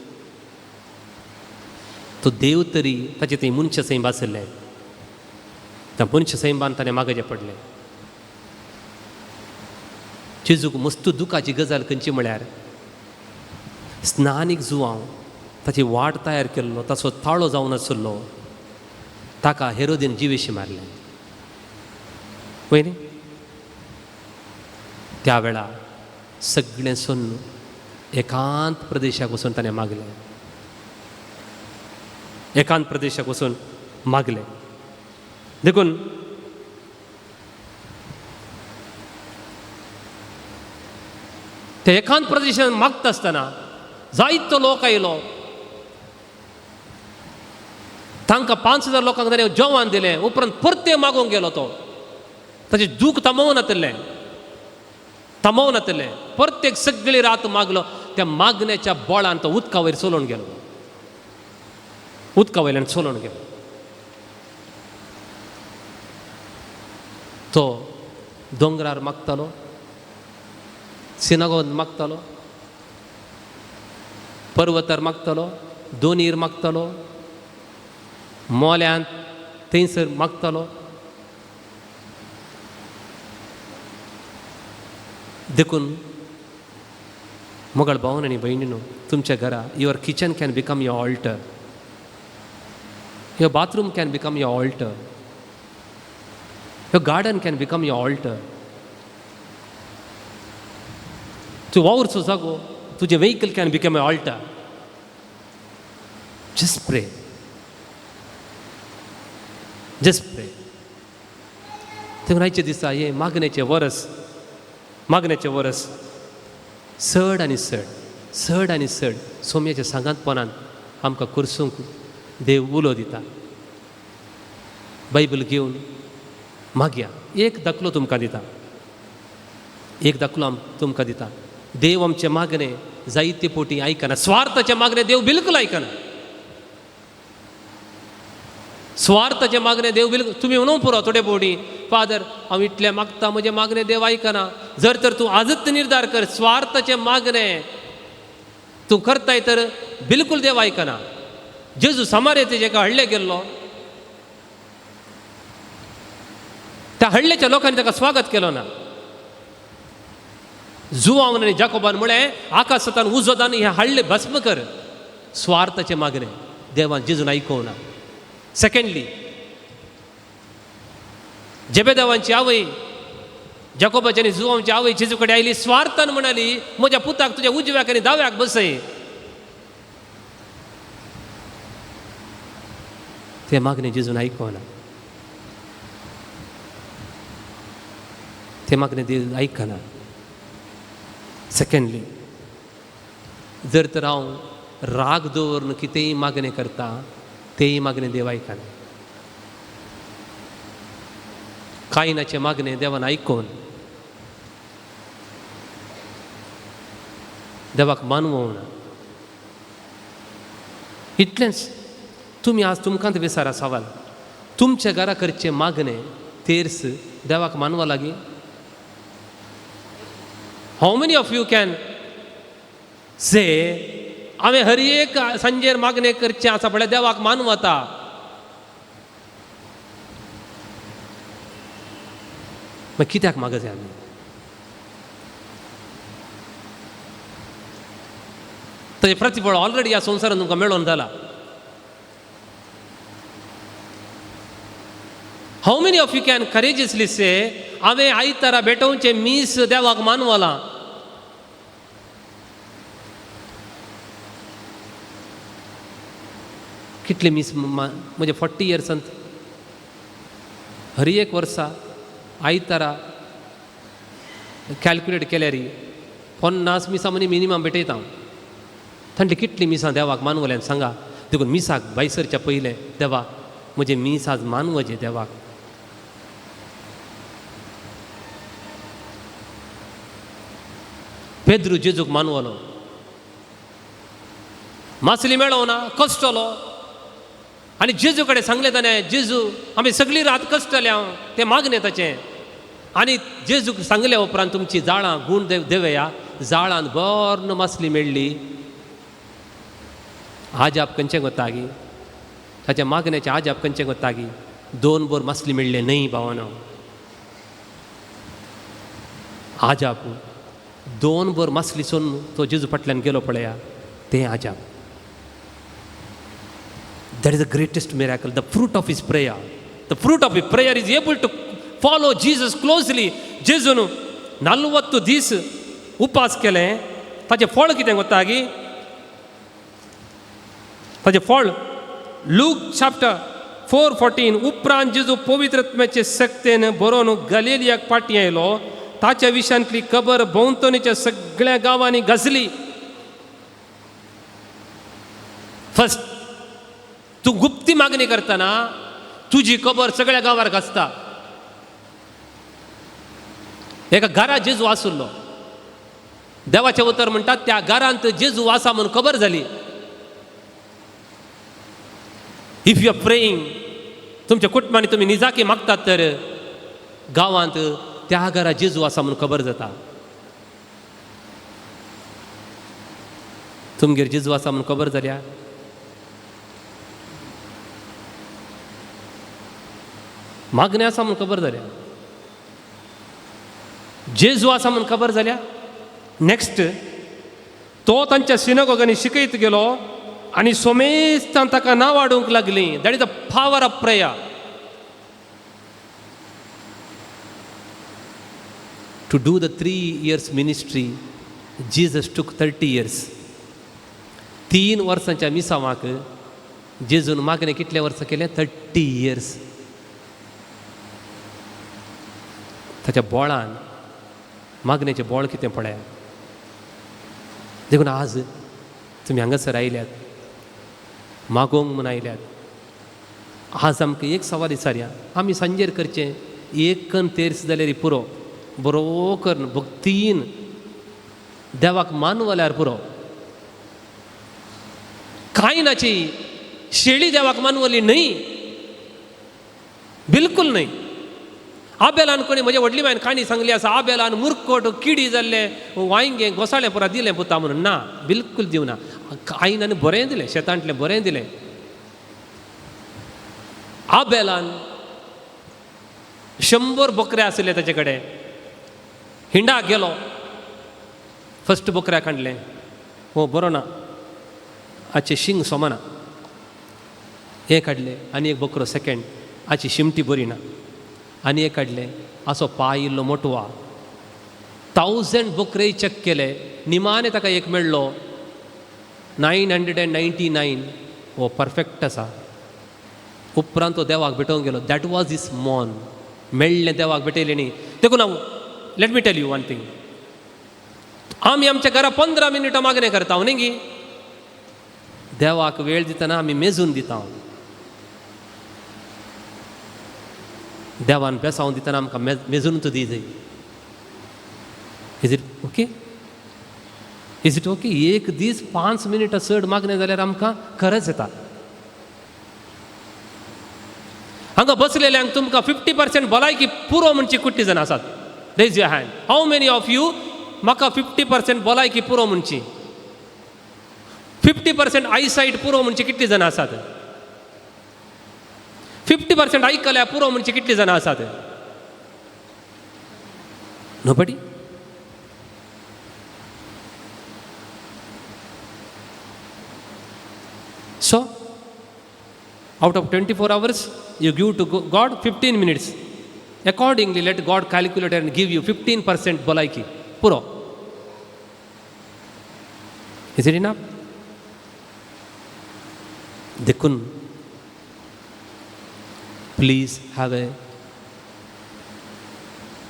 S2: तो देव तरी ताचे थंय मनशां सैम आसले. त्या मनशां सैमान ताणें मागचें पडलें. जेजूक मस्त दुखाची गजाल खंयची म्हळ्यार स्नानीक जुवांव ताची वाट तयार केल्लो ताचो ताळो जावन आसलो. ताका हेरोदेन जिवेशी मारलें. पळय न्ही, त्या वेळार सगळें सोन्न एकांत प्रदेशाक वचून ताणें मागलें. एकांत प्रदेशाक वचून मागलें. देखून ते एकांत प्रदेशान मागता आसतना जायतो लोक आयलो. तांकां 5,000 लोकांक ताणें जेवण दिलें. उपरांत परते मागोवंक गेलो तो. ताचें दूख थांबोवन वतलें. प्रत्येक सगळी रात मागलो. त्या मागण्याच्या बळान तो उदका वयर चलोवन गेलो. उदका वयल्यान चलोवन गेलो. तो दोंगरार मागतालो, सिनागोगांत मागतालो, पर्वतार मागतालो, दोनीर मागतालो, मोल्यांत थंयसर मागतालो. देखून मोगाळ भावन आनी भयणीनो, तुमच्या घरा your kitchen can become your altar. Your bathroom can become your altar. Your garden can become your altar. तूं वावरचो जागो, तुजें vehicle can become your altar. Just pray. Just pray. देखून आयचे दिसा हे मागण्याचें वरस चड आनी चड सोम्याच्या सांगातपणान आमकां करसूंक देव उलो दिता. बायबल घेवन मागया. एक दाखलो तुमकां दिता. देव आमचें मागणें जायते पोटी आयकना. स्वार्थाचें मागणें देव बिलकुल आयकना. स्वार्थाचें मागणें देव बिलकुल. तुमी म्हणूं पुरो थोडे पोटी, फादर हांव इतलें मागता, म्हजें मागणें देव आयकना. जर तर तूं आजच निर्धार कर स्वार्थाचें मागणें तूं करताय तर बिलकुल देव आयकना. जेजू समार्याचे जेका हडले गेल्लो, त्या हडलेच्या लोकांनी ताका स्वागत केलो ना. जुवान आनी जाकोबान म्हळें आकाशांतल्यान उजो दान हे हाडले भस्म कर. स्वार्थाचें मागणें देवान जेजून आयकोवना. सेकंडली, जेबेदावांची आवय, जाकोबाची आनी जुवांची आवय जेजू कडेन आयली. स्वार्थान म्हणाली, म्हज्या पुताक तुज्या उजव्याक आनी दाव्याक बसय. ते मागणें जेजून आयकोना. ते मागणें देव आयकना. सेकंडली, जर तर हांव राग दवरून कितेंय मागणें करता, तेय मागणें देव आयकना. कायनाचें मागणें देवान आयकोन देवाक मानवना. इतलेंच. तुमी आज तुमकांच विचारा सवाल, तुमच्या घरा कडचें मागणें तेर्स देवाक मानवा लागीं? How many of you can say हांवें हर एक सांजेर मागणें करचें आसा म्हळ्यार देवाक मानूं वता. मागीर कित्याक मागत जाय आमी? ताचें प्रतिफळ ऑलरेडी ह्या संवसारान तुमकां मेळोन जाला. How many of you can courageously say हांवें आयतारा भेटोवचें मीस देवाक मानवलां? कितले मीस म्हणजे 40 इयर्सांत हर एक वर्सा आयतारा कॅल्क्युलेट केल्यार 50 मिसां मनी मिनिमम भेटयता हांव. थंडली कितली मिसां देवाक मानवल्यान सांगा. देखून मिसाक बायसरच्या पयलें देवा म्हजे मीस आज मानवचे देवाक. पेद्रू जेजूक मानवलो, मासली मेळो ना, कश्टलो आनी जेजू कडेन सांगलें ताणें, जेजू आमी सगळीं रात कश्टले हांव तें मागणें ताचें. आनी जेजूक सांगले उपरांत तुमची जाळां गूण देवया. जाळांत बर्ण मासली मेळ्ळी. आजाप खंयचें गोतागी, ताच्या मागण्याचें आजाप खंयचें गोतागी. 2 बोर मासली मेळ्ळे न्हय भावानो. आजाप 2 बोर मासली सोन तो जेजू फाटल्यान गेलो पळया, तें आजाप. That is the greatest miracle, the fruit of his prayer. The fruit of his prayer is able to follow Jesus closely. जेजून 40 दीस उपास केलें. ताचें फळ कितें गोतागी? ताचें फळ लूक चॅप्टर 4:14 उपरांत जेजू पवित्रत्म्याचे सक्तेन बरोवन गलिलियाक पाटी आयलो. ताच्या विशयांतली खबर भोंवतणीच्या सगळ्या गांवांनी गाजली. फर्स्ट तूं गुप्ती मागणी करतना तुजी खबर सगळ्या गांवार गाजता. एका घरा जेजू आसुल्लो. देवाचें उतर म्हणटात त्या घरांत जेजू आसा म्हणून खबर जाली. इफ यू आर प्रेईंग, तुमच्या कुटुंबांनी तुमी निजाकी मागतात तर गांवांत त्या घरा जेजू आसा म्हणून खबर जाता. तुमगेर जेजू आसा म्हणून खबर जाल्या. मागणे आसा म्हणून खबर जाल्या. जेजू आसा म्हणून खबर जाल्या. नेक्स्ट तो तांच्या सिनगोगांनी शिकयत गेलो आनी सोमेस्तान ताका नांव वाडूंक लागलीं. That is the power of prayer. To do the 3 years ministry Jesus took 30 years. 3 वर्सांच्या मिसावाक जेजून मागणें कितले वर्सां केलें? 30 years. ताच्या बोळान मागणेचें बोळ कितें पळया. देखून आज तुमी हांगासर आयल्यात, मागोंक म्हूण आयल्यात. आज आमकां एक सवाल विचारया, आमी सांजेर करचें एक कण तेर्स जाल्यार पुरो, बरो करून भक्तीन देवाक मानवल्यार पुरो. कायनाची शेळी देवाक मानवली न्हय, बिलकूल न्हय. आबेलान कोणी म्हजे व्हडली बायन काणी सांगली आसा, आबेलान मुर्कोट किडी जाल्ले वांयगे घोसाळे पुरा दिलें पुता म्हणून. ना, बिलकूल दिवना. कायनान बरें दिलें, शेतांतलें बरें दिलें. आबेलान 100 बकरे आसले ताचे कडेन. हिंडाक गेलो, फस्ट बकऱ्याक हाडलें. हो बरो ना, हाचे शिंग सोमाना. एक हाडलें आनी एक बकरो सेकंड, हाची शिमटी बरी ना. आनी एक हाडलें, असो पाय इल्लो मोटवा. 1000 बकरे चेक केले, निमाणे ताका एक मेळ्ळो 999. हो परफेक्ट आसा. उपरांत तो देवाक भेटोवंक गेलो. दॅट वॉज इज मॉन. मेळ्ळें देवाक भेटयलें न्ही. देखून हांव let me tell you one thing. आमी आमच्या घरा 15 मिनिटां मागणें करता न्ही गी. देवाक वेळ दितना आमी मेजून दिता. देवान बेसांव दितना आमकां मेजूनच दी जाय. Is it okay? Is it okay? एक दीस 5 मिनिटां चड मागणें जाल्यार आमकां खरंच येता. हांगा बसलेल्यांक तुमकां 50% भलायकी पुरो म्हणची कितली जाणां आसात? Raise your hand. How many of you म्हाका 50% भलायकी पुरो म्हणची, 50% आयसायट पुरो म्हणची कितली जाणां आसात? 50% आयकल्या पुरो म्हणची कितली जाणां आसात? Nobody. So out of 24 hours you give to God 15 minutes. Accordingly let God calculate and give you 15% balaiki puro. Is it enough? Dekun, please have a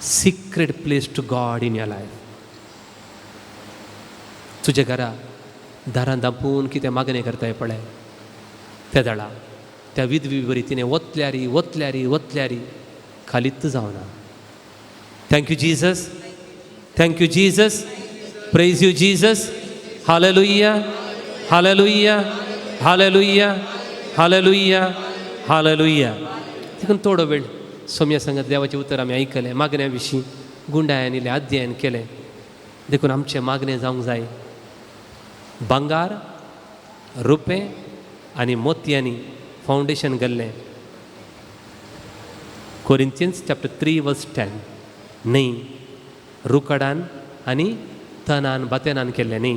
S2: secret place to God in your life. तुझ्या घरा दारां दापून कितें मागणें करताय पळय त्या दळा त्या विधवी बरी तिणें वतल्यारी खालीच जावना. Thank you Jesus, thank you Jesus, praise you Jesus. Hallelujah, hallelujah, hallelujah, hallelujah, hallelujah. देखून थोडो वेळ सौम्या सांगत देवाचें उतर आमी आयकलें, मागण्या विशीं गुंडाळ्यान इल्लें अध्ययन केलें. देखून आमचें मागणें जावंक जाय भांगार, रुपें आनी मोतयांनी फावंडेशन घाल्लें. Corinthians chapter 3:10. न्ही रुकडान आनी तनान बातेनान केल्लें न्ही,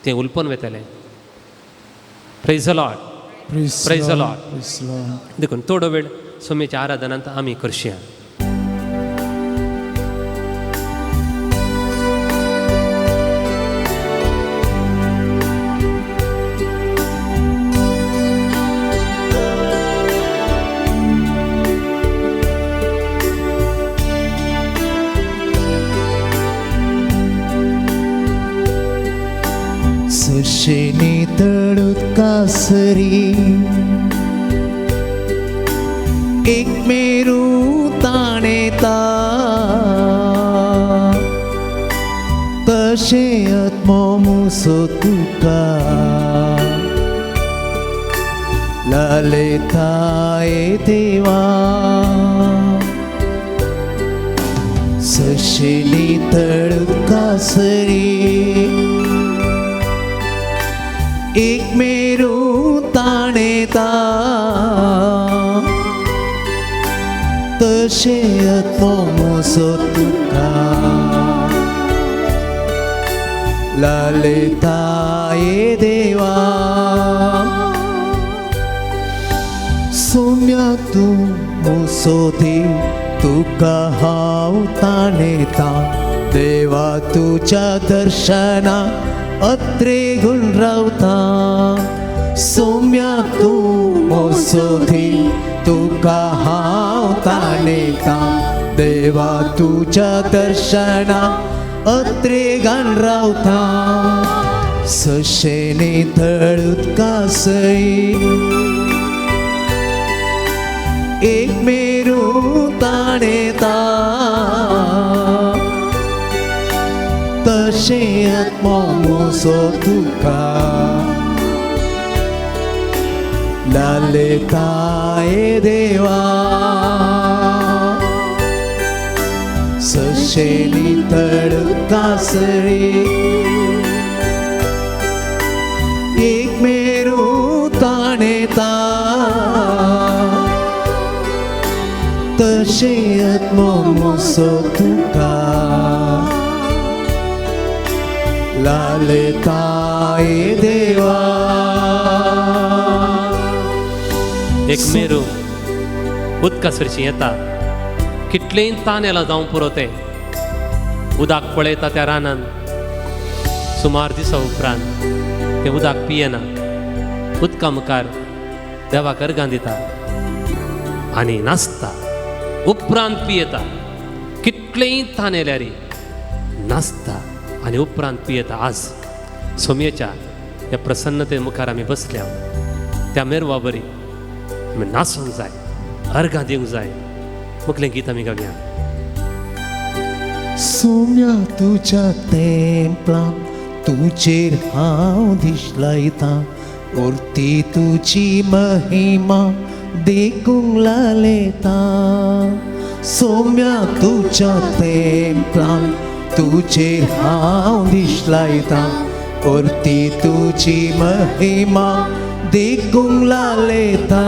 S2: तें उलपन वेतलें. Praise the Lord, praise the Lord. देखून थोडो वेळ सोमेच्या आराधनांत आमी करशया.
S3: सुशेनी तळूत कासरी एक मेरू ताणेता तशे आत्मो मुसो तुका ललताय देवा. सुशेनी तळूत कासरी एक मेरू ताणेता तशे आत्मो मुसो तुका ललताय देवा. सौम्या तू मुसो दे तुका हांव ताणेता देवा. तुझ्या दर्शना अत्रेगून रावता. सौम्या तू मोसो दे तुका हांव ताणेता देवा. तुझ्या दर्शना अत्रेगान रावता. सशेनी तळूत कासई एक मेरू ताणेता तशे आत्मो मुसो तुका ललताय देवा. सशेनी तळूत कासरी एक मेरू ताणेता तशे आत्मो मुसो तुका ललताय देवा.
S2: एक मेरू उदकासरशी येता. कितलेंय तान येला जावं पुरो तें उदक पळयता त्या रानान. सुमार दिसा उपरांत तें उदक पियेना. उदका मुखार देवाक अर्गां दिता आनी नाचता. उपरांत पियेता. कितलेंय तान येल्यार नाचता आनी उपरांत पियेता. आज सोमयेच्या ह्या प्रसन्नते मुखार आमी बसल्या. त्या मेरवा बरी आमी नाचूंक जाय, अर्गां दिवंक जाय. मुखलें गीत आमी गावया.
S3: सौम्या तुझ्या तेंपलां तुजेर हांव दिश लायता. उरती तुजी महिमा देखूंक लालेता. सौम्या तुझ्या तेंपलां तुजेर हांव दिश लायता. उरती तुजी महिमा देखूंक लालेता.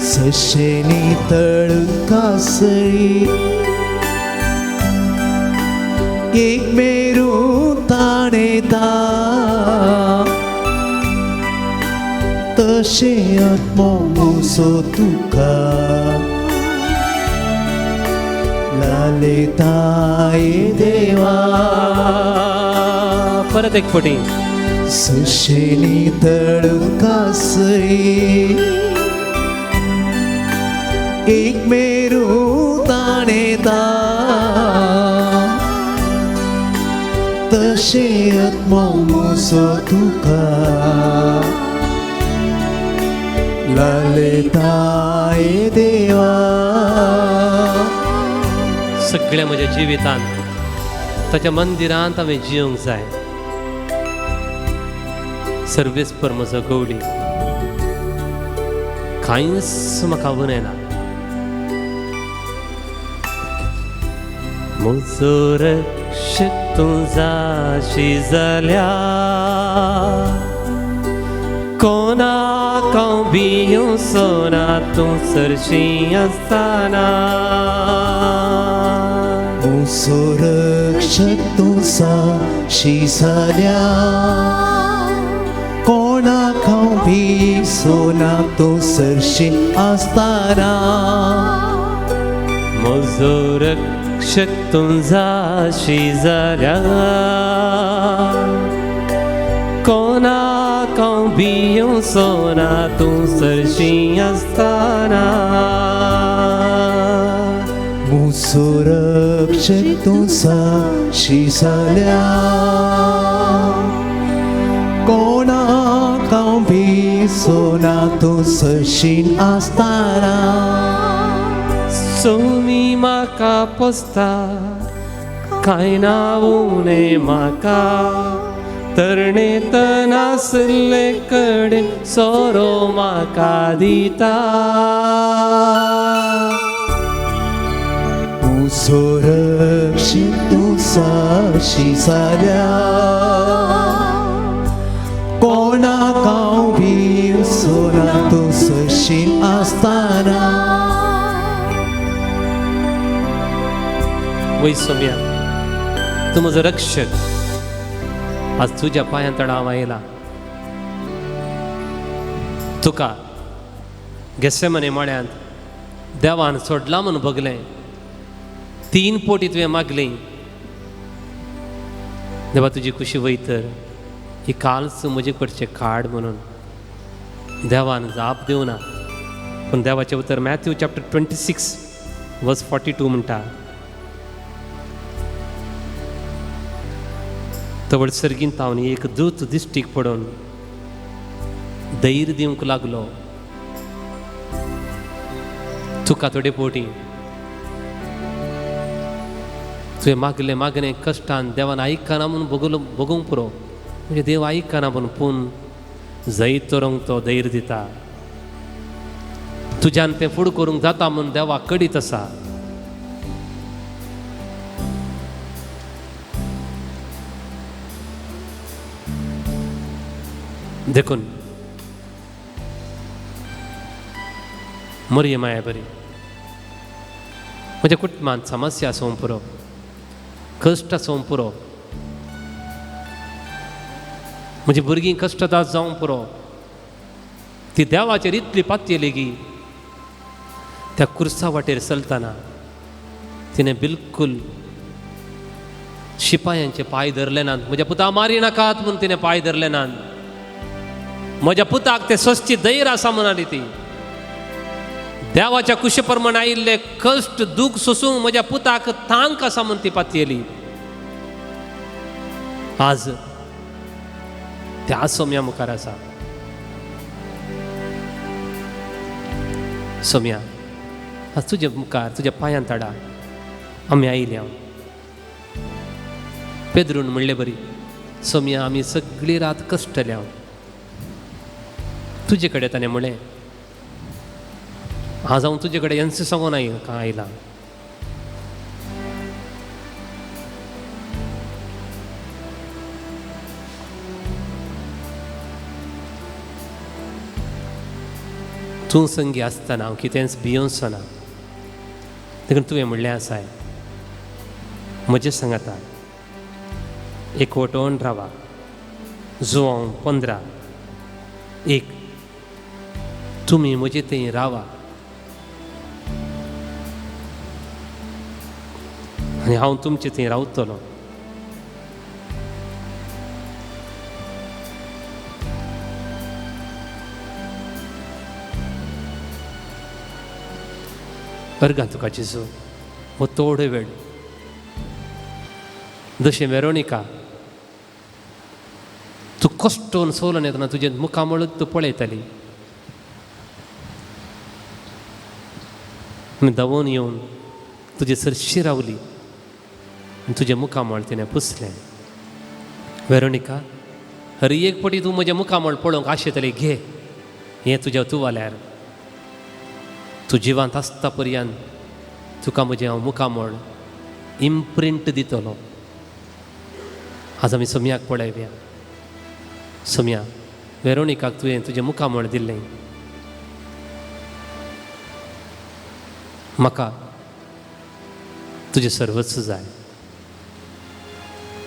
S3: सशेनी तळूत कासरी एक मेरू ताणेता तशे आत्मो मुसो तुका ललताय देवा.
S2: परत एक फावटी.
S3: सुशेनी तळूत कासरी एक मेरू ताणेता तशे आत्मो मुसो तुका ललिताय देवा
S2: सगळ्या म्हज्या जिवितांत ताच्या मंदिरांत हांवें जिवंक जाय. सर्वेस्पर म्हजो गवडी कांयच म्हाका उरना. म्हजो रक्षक तूं जाशी जाल्या कोणाक हांव भियोंसो ना तूं सरशीं आसतना.
S3: मुसो रक्षक तूं साक्षी जाल्या कोणाक हांव भिसो ना तूं सरशीं आसतना.
S2: म्हजो रक्षक तूं जाशी जाल्या कोणाक हांव भियोंसो ना तूं सरशीं आसतना.
S3: मुसो रक्षक तूं साक्षी जाल्या कोणाक हांव भिसो ना तूं सरशीं आसतना.
S2: सोमी म्हाका पोसता कांय ना उणे म्हाका तरणेत नासले कडेन सोरो म्हाका दिता.
S3: मुसो रक्षक तूं साक्षी जाल्या कोणाक हांव भिसो ना तूं सरशीं आसतना.
S2: वै सोम्या तूं म्हजो रक्षक. आज तुज्या पांयां तळा हांव आयला. तुका गेसेमने मळ्यांत देवान सोडला म्हूण बगलें. 3 पोटी तुवें मागलीं. देवा तुजी कुशी वयतर ही कालच म्हजे कडचें काड म्हणून देवान जाप दिवना. पूण देवाचें उतर मॅथ्यू चॅप्टर 26 वर्स 42 म्हणटा. तवळ सर्गीन तावनी एक दूत दिश्टीक पडून धैर्य दिवंक लागलो. तुका थोडे पोटी तुवें मागलें मागणें कश्टान देवान आयकना म्हणून बगूंक पुरो. म्हणजे देव आयकना म्हणून पूण जैत तोरूंक तो धैर्य दिता. तुज्यान तें फुडें करूंक जाता म्हणून देवा कडीत आसा. देखून मरिये माया बरी म्हज्या कुटुंबांत समस्या आसूं पुरो कश्ट आसूं पुरो म्हजी भुरगीं कश्टदास जावं पुरो ती देवाचेर इतली पातयेली की त्या कुर्सा वाटेर चलतना तिणें बिलकुल शिपायांचे पांय धरले नात. म्हज्या पुता मारी नाकात म्हूण तिणें पांय धरले नात. म्हज्या पुताक ते सस्ती धैर्य आसा म्हणाली ती. देवाच्या कुशे प्रमाण आयिल्ले कश्ट दूख सोसूंक म्हज्या पुताक तांक आसा म्हूण ती पातयेली. आज त्या सोम्या मुखार आसा. सोम्या आज तुज्या मुखार तुज्या पांयां तडा आमी आयल्या. पेद्रून म्हणले बरी सोम्या आमी सगळी रात कश्टल्या. तुजे कडेन ताणें म्हळें आज हांव तुजे कडेन येन्स सांगून आयला. तूं संगी आसतना हांव कितेंच भियोंसो ना. देखून तुवें म्हणलें आसाय म्हजे सांगाता एकवटोन रावा. जुवां 15 एक तुमी म्हजे थंय रावा आनी हांव तुमचे थंय रावतलो. अर्गां तुका जेजू हो थोडो वेळ जशें वेरोनिका कश्टोन सोलून येतना तुजे मुखामळूच तूं पळयतली. आनी धांवून येवन तुजे सरशी रावली आनी तुजें मुखामळ तिणें पुसलें. वेरोनिका, हर एक पटी तूं म्हजें मुखामळ पळोवंक आशेतली, घे हें तुज्या तुवाल्यार. तूं जिवांत आसता पर्यंत तुका म्हजें हांव मुखामळ इम्प्रिंट दितलो. आज आमी सोम्याक पळयव्या. सोम्या, वेरोनिकाक तुवें तुजें मुखामळ दिल्लें. म्हाका तुजें सर्वस्व जाय.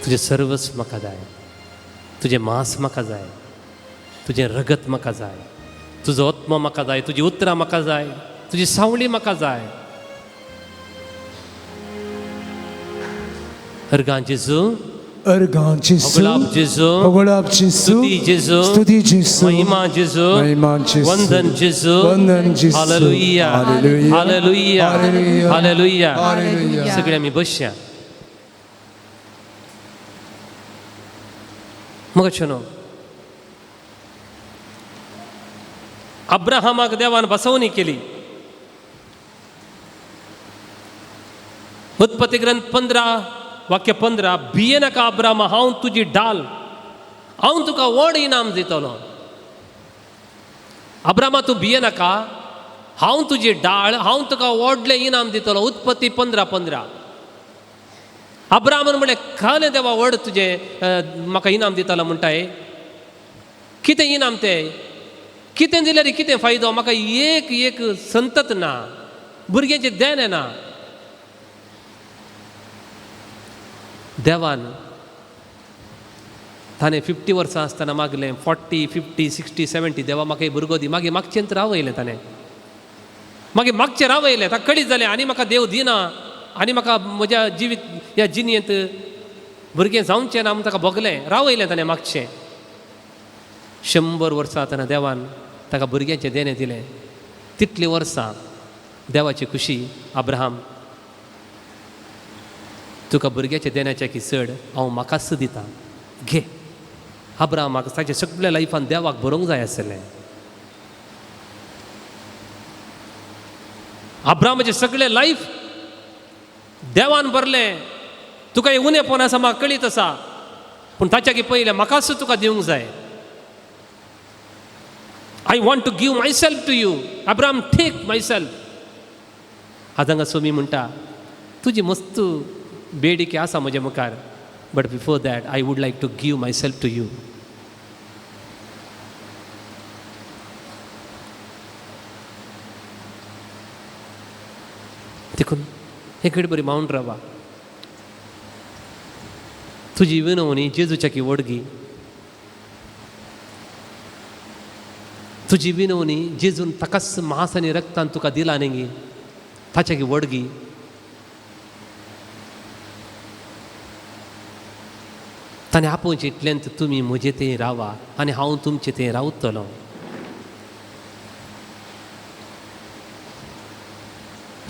S2: तुजें सर्वस्व म्हाका जाय. तुजें मांस म्हाका जाय. तुजें रगत म्हाका जाय. तुजो आत्मो म्हाका जाय. तुजी उतरां म्हाका जाय. तुजी सावळी म्हाका जाय. अर्गां जेजू,
S3: अर्गां जेजू,
S2: होगळाप जेजू,
S3: होगळाप जेजू,
S2: स्तुती जेजू,
S3: स्तुती जेजू,
S2: महिमा जेजू,
S3: महिमा जेजू,
S2: वंदन जेजू,
S3: वंदन जेजू,
S2: hallelujah,
S3: hallelujah,
S2: hallelujah,
S3: hallelujah,
S2: hallelujah.
S3: Hallelujah.
S2: सगळे आमी बसया. मग नो अब्राहमाक देवान बसवणी केली. उत्पत्ती ग्रंथ 15 वाक्य 15, भिये नाका अब्रामा, हांव तुजी ढाल, हांव तुका व्हड इनाम दितलो. अब्रामा तूं भिये नाका, हांव तुजी ढाळ, हांव तुका व्हडलें इनाम दितलो. उत्पत्ती 15:15. अब्रामन म्हळें, खरें देवा व्हड तुजें म्हाका इनाम दितलो म्हणटाय. कितें इनाम तें? कितें दिल्यार कितें फायदो? म्हाका एक संतत ना, भुरग्यांचें देण ना. देवान ताणें 50 वर्सां आसतना मागलें, 40, 50, 60, 70, देवा म्हाका एक भुरगो दी. मागीर मागचेंत रावयलें ताणें. मागीर मागचें रावयलें, ताका कळीत जालें आनी म्हाका देव दिना, आनी म्हाका म्हज्या जिवीत ह्या जिणेंत भुरगें जावचें ना म्हूण ताका भोगलें. रावयलें ताणें मागचें. 100 वर्सां आतां देवान ताका भुरग्यांचें देणें दिलें. तितलीं वर्सां देवाची खुशी. अब्राहम, तुका भुरग्याच्या देण्याच्या की चड हांव म्हाकाच दितां, घे. अब्राहमाक ताच्या सगळ्या लायफान देवाक बरोवंक जाय आसलें. अब्राहमाचें सगळें लायफ देवान भरलें. तुका एक उणेपण आसा म्हाका कळीत आसा, पूण ताच्या की पयलें म्हाकाच तुका दिवंक जाय. I want to give myself to you. Abraham, take myself. आज हांगा सोमी म्हणटा, तुजी मस्त बेडिके आसा म्हज्या मुखार, but before that I would like to give myself to you. देखून एक बरी मावून रावा. तुजी विनवणी जेजूच्या की वडगी. तुजी विनवणी जेजून ताकाच मांस आनी रक्तान तुका दिला न्ही, ताच्या की वडगी. ताणें आपूण चिंतलेंत तुमी म्हजे थंय रावा आनी हांव तुमचे थंय रावतलो.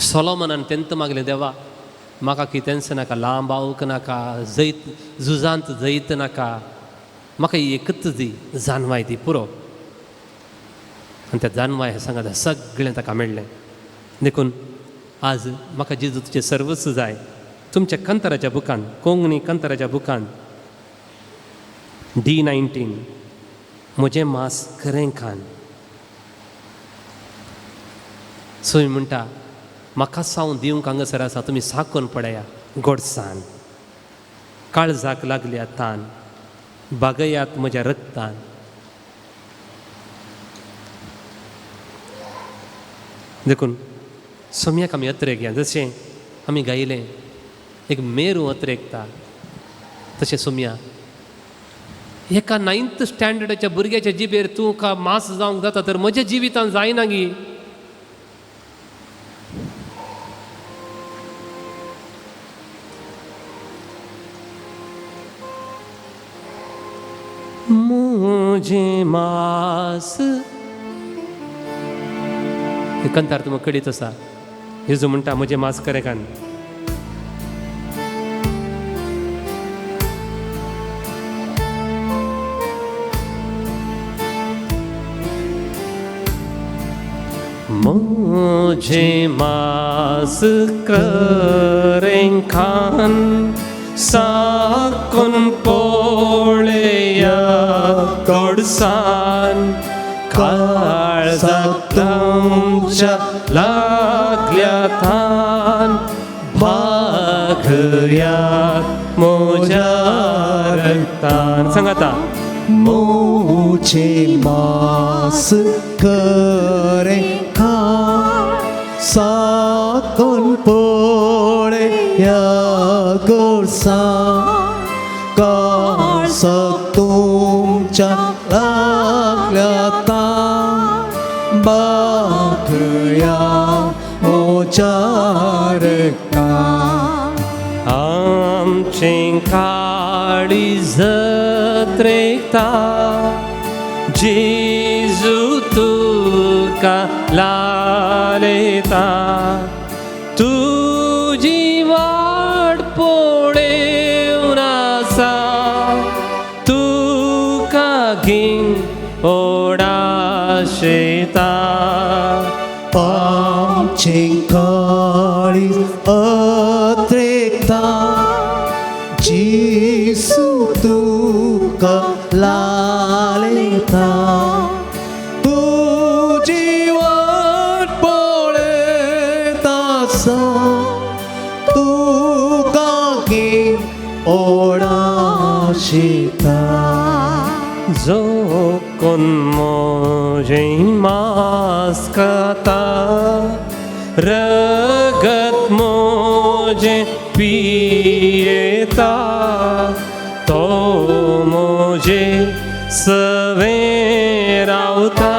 S2: सोलोमनान तेंत मागलें, देवा म्हाका कितेंच नाका, लांब आवक नाका, झुजांत जैत नाका, म्हाका एकच दी, जानवाय दी, पुरो. आनी त्या जानवाय हें सांगात सगळें ताका मेळ्ळें. देखून आज म्हाका जेजू तुजें सर्वस्व जाय. तुमच्या कंतराच्या बुकान, कोंकणी कंतराच्या बुकान D19, म्हजें मांस खरें खान. सोय म्हणटा, म्हाका सावन दिवंक हांगासर आसा, तुमी साकोन पळया गोडसाण. काळजाक लागल्या तान, बागयात म्हज्या रक्तान. देखून सोम्याक आमी अत्रेक या, जशें आमी गायलें एक मेरू अत्रेकता, तशें सोम्या एका 9th स्टँडर्डाच्या भुरग्याच्या जिबेर तुका मांस जावंक जाता, तर म्हज्या जिवितान जायना गी. मुझे मास हे कंतार तुमकां कळीत आसा. जेजू म्हणटा, म्हजें मांस खरें खान. मुझे मास करें खान साकुन पोळे या कडसान काळजाक तुमच्या लागल्या थान भागयात मोज्या रक्तान. सांगा आता.
S3: मुझे मास करे खान साकून पोळे या गोरसां काळजाक तुमच्या लागल्या थान भागया मोज्या रक्तान.
S2: आमचे काळीज त्रेता जेजू तुका लालेता तुझी वाट पळोवन आसा तुका घेवन ओडाशेता.
S3: आमचे काळीज अत्रेता जेसू तुका लालेता तुजी वाट पळयत आसा तुका घेवन ओडाशेता.
S2: जो कोण मोजें मास खाता रगत मोजें पियेता तो मोजे सवें रावता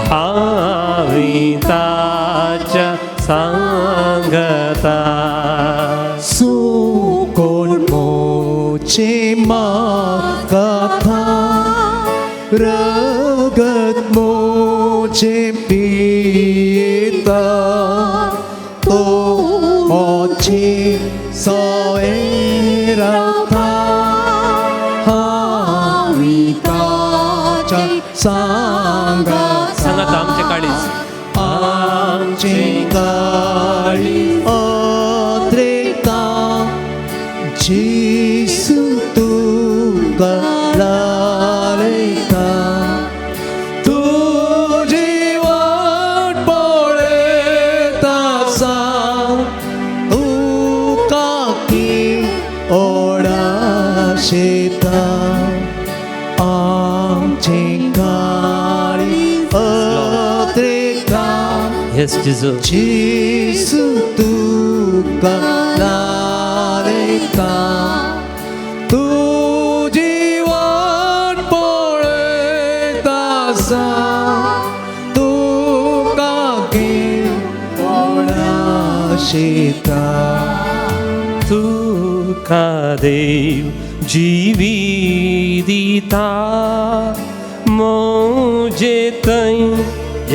S2: हांवें ताच्या सांगता.
S3: सुकोण मोचे मागता रगत मोचे पिता तो मोचे सवें रावता हांवें ताच्या सांगता.
S2: सांगता आमचे काळीज
S3: आमचे काळीज अत्रेता जेसू तुका लालेता तुजी वाट पळयत आसा तुका घेवन ओडाशेता. आमचे काळीज अत्रेता
S2: येस जेजू
S3: जेसू तुका लालेता तुजी वाट पळयत आसा तुका घेवन ओडाशेता.
S2: तुका देव जिवी दिता मोजे थंय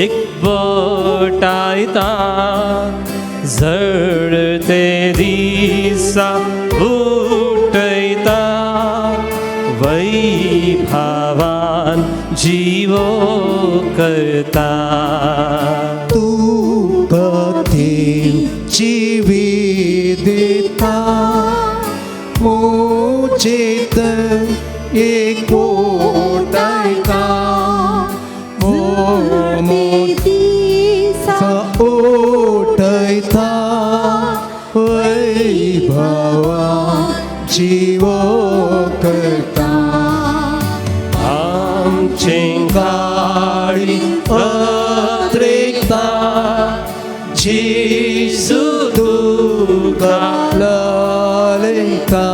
S2: एकवटायता जळते दिसा उठयता वैभावान जिवो करता.
S3: तुका देव जिवी दिता मोजेत एकवटायता ओटयता वैभवा जिवो करता.
S2: आमचे
S3: काळीज अत्रेता जेसू तुका लालेता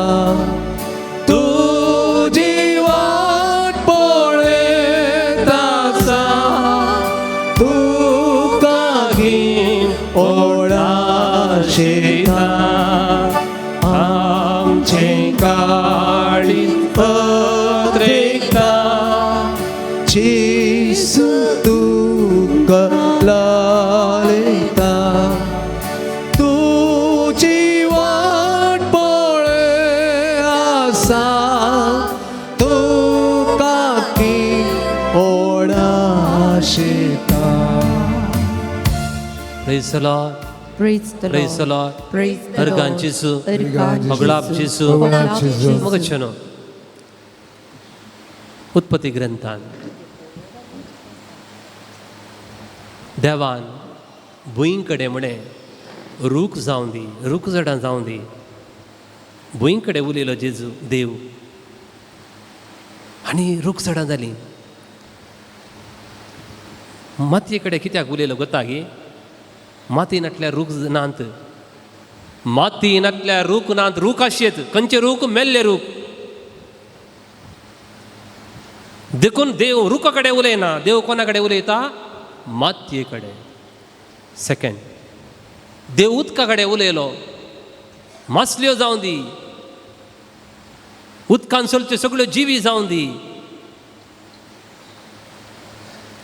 S3: तुजी वाट पळयत आसा तुका घेवन ओडाशेता. आमचे काळीज अत्रेता जेसू तुका लालेता
S2: praise the Lord,
S4: Praise the
S2: praise the
S4: Lord.
S2: Lord.
S4: Praise the
S2: अर्गान
S4: Lord.
S2: Gesù,
S4: Ergan
S2: Maglab
S4: Gesù.
S2: Gesù.
S4: Maglab Gesù.
S2: मग छनो उत्पत्ती ग्रंथान देवान भुईं कडेन म्हणें रूख जावं दी, रूख झाडां जावं दी. भुईं कडेन उलयलो जेजू देव आनी रूख झाडां जालीं. मातये कडेन कित्याक उलयलो गोता गी? माती नाटल्यार रूख नांत. माती नाटल्यार रूख नांत. रूख आशेत खंयचे रूख? मेल्ले रूख. देखून देव रुखा कडेन उलयना. देव कोणा कडेन उलयता? मातये कडेन. सेकंड, देव उदका कडेन उलयलो. मासल्यो जावं दी, उदकान चलच्यो सगळ्यो जिवी जावं दी.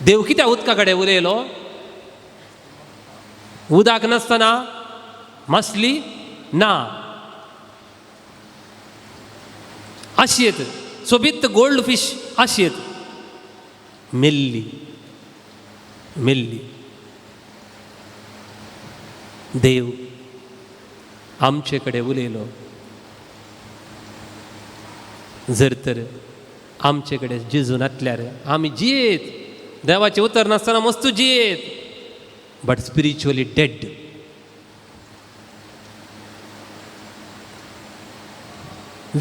S2: देव कित्याक उदका कडेन उलयलो? उदक नासतना मासली ना. आशेत सोबीत गोल्ड फिश आशेत मेल्ली मेल्ली. देव आमचे कडेन उलयलो. जर तर आमचे कडेन जेजू नासल्यार आमी जियेत. देवाचें उतर नासतना मस्तू जियेत, but spiritually dead.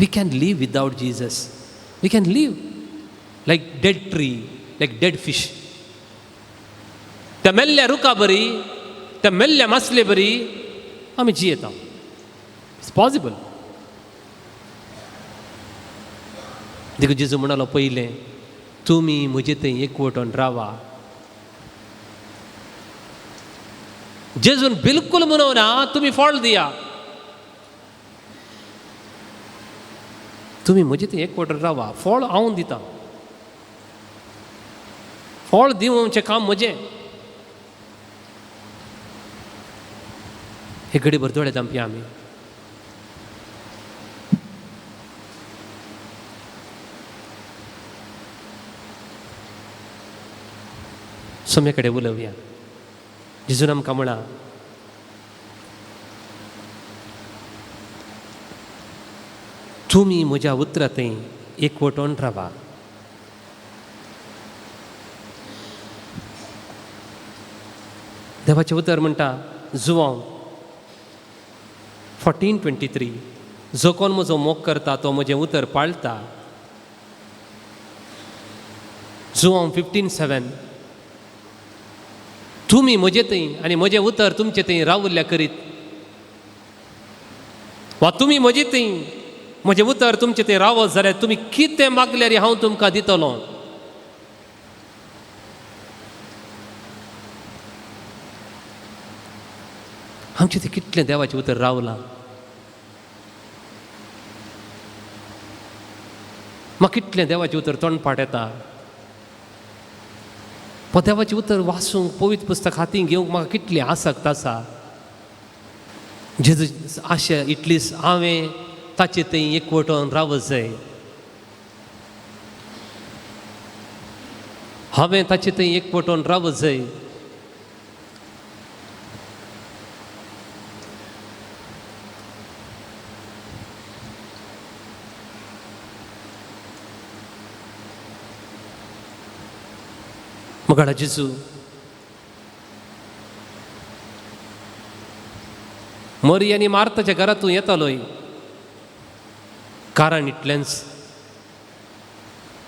S2: We can live without Jesus. We can live like dead tree, like dead fish. त्या मेल्ल्या रुखा बरी, त्या मेल्ल्या मासले बरी आमी जियेता. It's possible. देखून जेजू म्हणालो पयलें, तुमी म्हजे थंय एकवटून रावा. जेजून बिलकुल म्हणना तुमी फळ दिया. तुमी म्हजे थंय एकवटून रावा, फळ हांव दिता. फळ दिवचें काम म्हजें. हे घडी भर दोळे धांपया आमी. सोम्या कडेन उलोवया. जेजून आमकां म्हणा, तुमी म्हज्या उतरां थंय एकवटून रावा. देवाचें उतर म्हणटा जुवांव 14:23, जो कोण म्हजो मोग करता तो म्हजें उतर पाळटा. जुवांव 15:7, तुमी म्हजे थंय आनी म्हजें उतर तुमचे थंय रावुल्ल्या करीत. वा तुमी म्हजे थंय म्हजें उतर तुमचे थंय रावत जाल्यार तुमी कितें मागल्यार हांव तुमकां दितलो. आमचें थंय कितलें देवाचें उतर रावलां. म्हाका कितलें देवाचें उतर तोंडपाट येता. पण देवाचें उतर वाचूंक, पवित्र पुस्तक हातीन घेवंक म्हाका कितली आसक्त आसा. जेजू आशा इतलीच हांवें ताचे थंय एकवटून रावत जाय. हांवें ताचे थंय एकवटून रावत जाय. मगाडा जेजू मरी आनी मार्ताच्या घरांतूं येतालोय. कारण इतलेंच,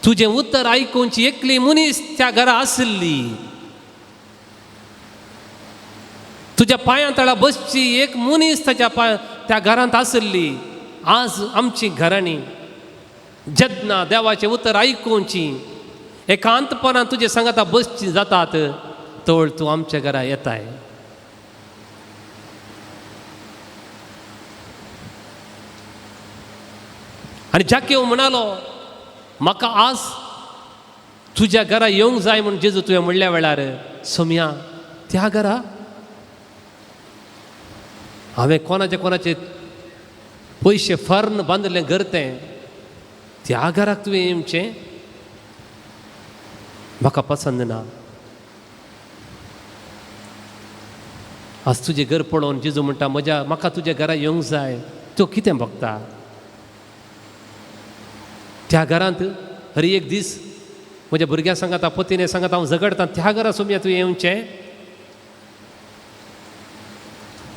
S2: तुजें उतर आयकूंची एकली मनीस त्या घरा आसली. तुज्या पांयां तळा बसची एक मनीस त्या घरांत आसली. आज आमची घरांनी जेन्ना देवाचें उतर आयकूंची एकांतपणान तुजे सांगाता बसची जातात, तोळ तूं आमच्या घरा येताय. आनी जाकेव म्हणालो, म्हाका आज तुज्या घरा येवंक जाय म्हूण जेजू तुवें म्हणल्या वेळार, सोम्या त्या घरा हांवें कोणाचे पयशे फर्न बांदलें घर तें, त्या घराक तुवें येवचें म्हाका पसंद ना. आज तुजें घर पळोवन जेजू म्हणटा म्हाका तुज्या घरा येवंक जाय. तूं कितें बगता? त्या घरांत हर एक दीस म्हज्या भुरग्यां सांगाता, पतीने सांगात हांव झगडटां, त्या घरा सोम्या तुवें येवचें?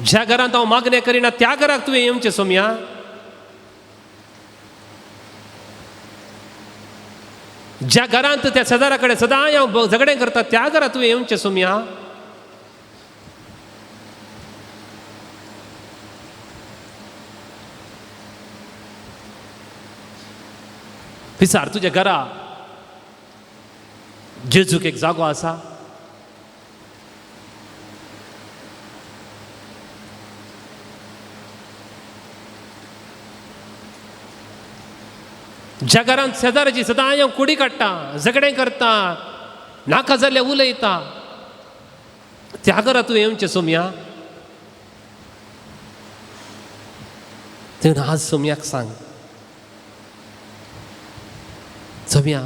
S2: ज्या घरांत हांव मागणें करिना त्या घराक तुवें येवचें सोम्या? ज्या घरांत त्या शेजारा कडेन सदांच हांव झगडें करता त्या घरांत तुवें येवचें सोम्या? विचार तुज्या घरा जेजूक एक जागो आसा? ज्या घरांत शेजाराची सदांच हांव कुडी काडटा, झगडें करता, नाका जाल्यार उलयता, त्या घरा तूं येवचें सोम्या? तेन्ना आज सोम्याक सांग, सोम्या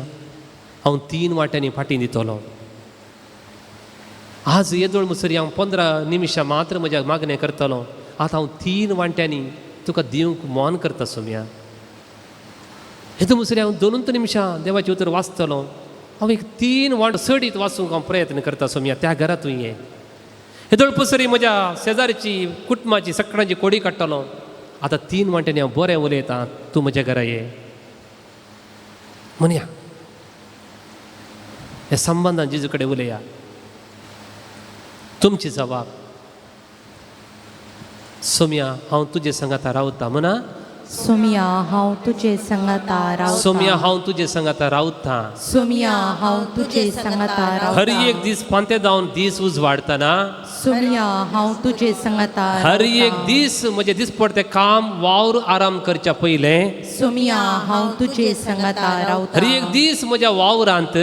S2: हांव 3 वाट्यांनी फाटीं दितलो. आज येदोळ मुसरी हांव 15 निमिशां मात्र म्हज्या मागणें करतलो. आतां हांव 3 वाट्यांनी तुका दिवंक मोन करता सोम्या. येदोळ मुसरी हांव 2 निमिशां देवाचें उतर वाचतलो. हांव एक 3 वाट सडीत वाचूंक हांव प्रयत्न करता सोम्या, त्या घरा तूं ये. येदोळ पुसरी म्हज्या शेजारची कुटुंबाची सगळ्यांची कोडी काडटलो. आतां 3 वाट्यांनी हांव बरें उलयतां, तूं म्हज्या घरा ये म्हणया. ह्या संबंदान जेजू कडेन उलया. तुमची जबाब, सोम्या हांव तुजे संगाता रावता म्हणा.
S4: सोम्या हांव तुजे संगाता रावता.
S2: सोम्या हांव तुजे संगाता रावता.
S4: सोम्या हांव तुजे संगाता रावता.
S2: हर एक दीस पांते जावन दीस उजवाडतना,
S4: सोम्या हांव तुजे संगाता
S2: हर
S4: रावता.
S2: एक दीस म्हजे दिसपडते काम वावर आराम करच्या पयलें,
S4: सोम्या हांव तुजे संगाता रावता.
S2: हर एक दीस म्हज्या वावरांत,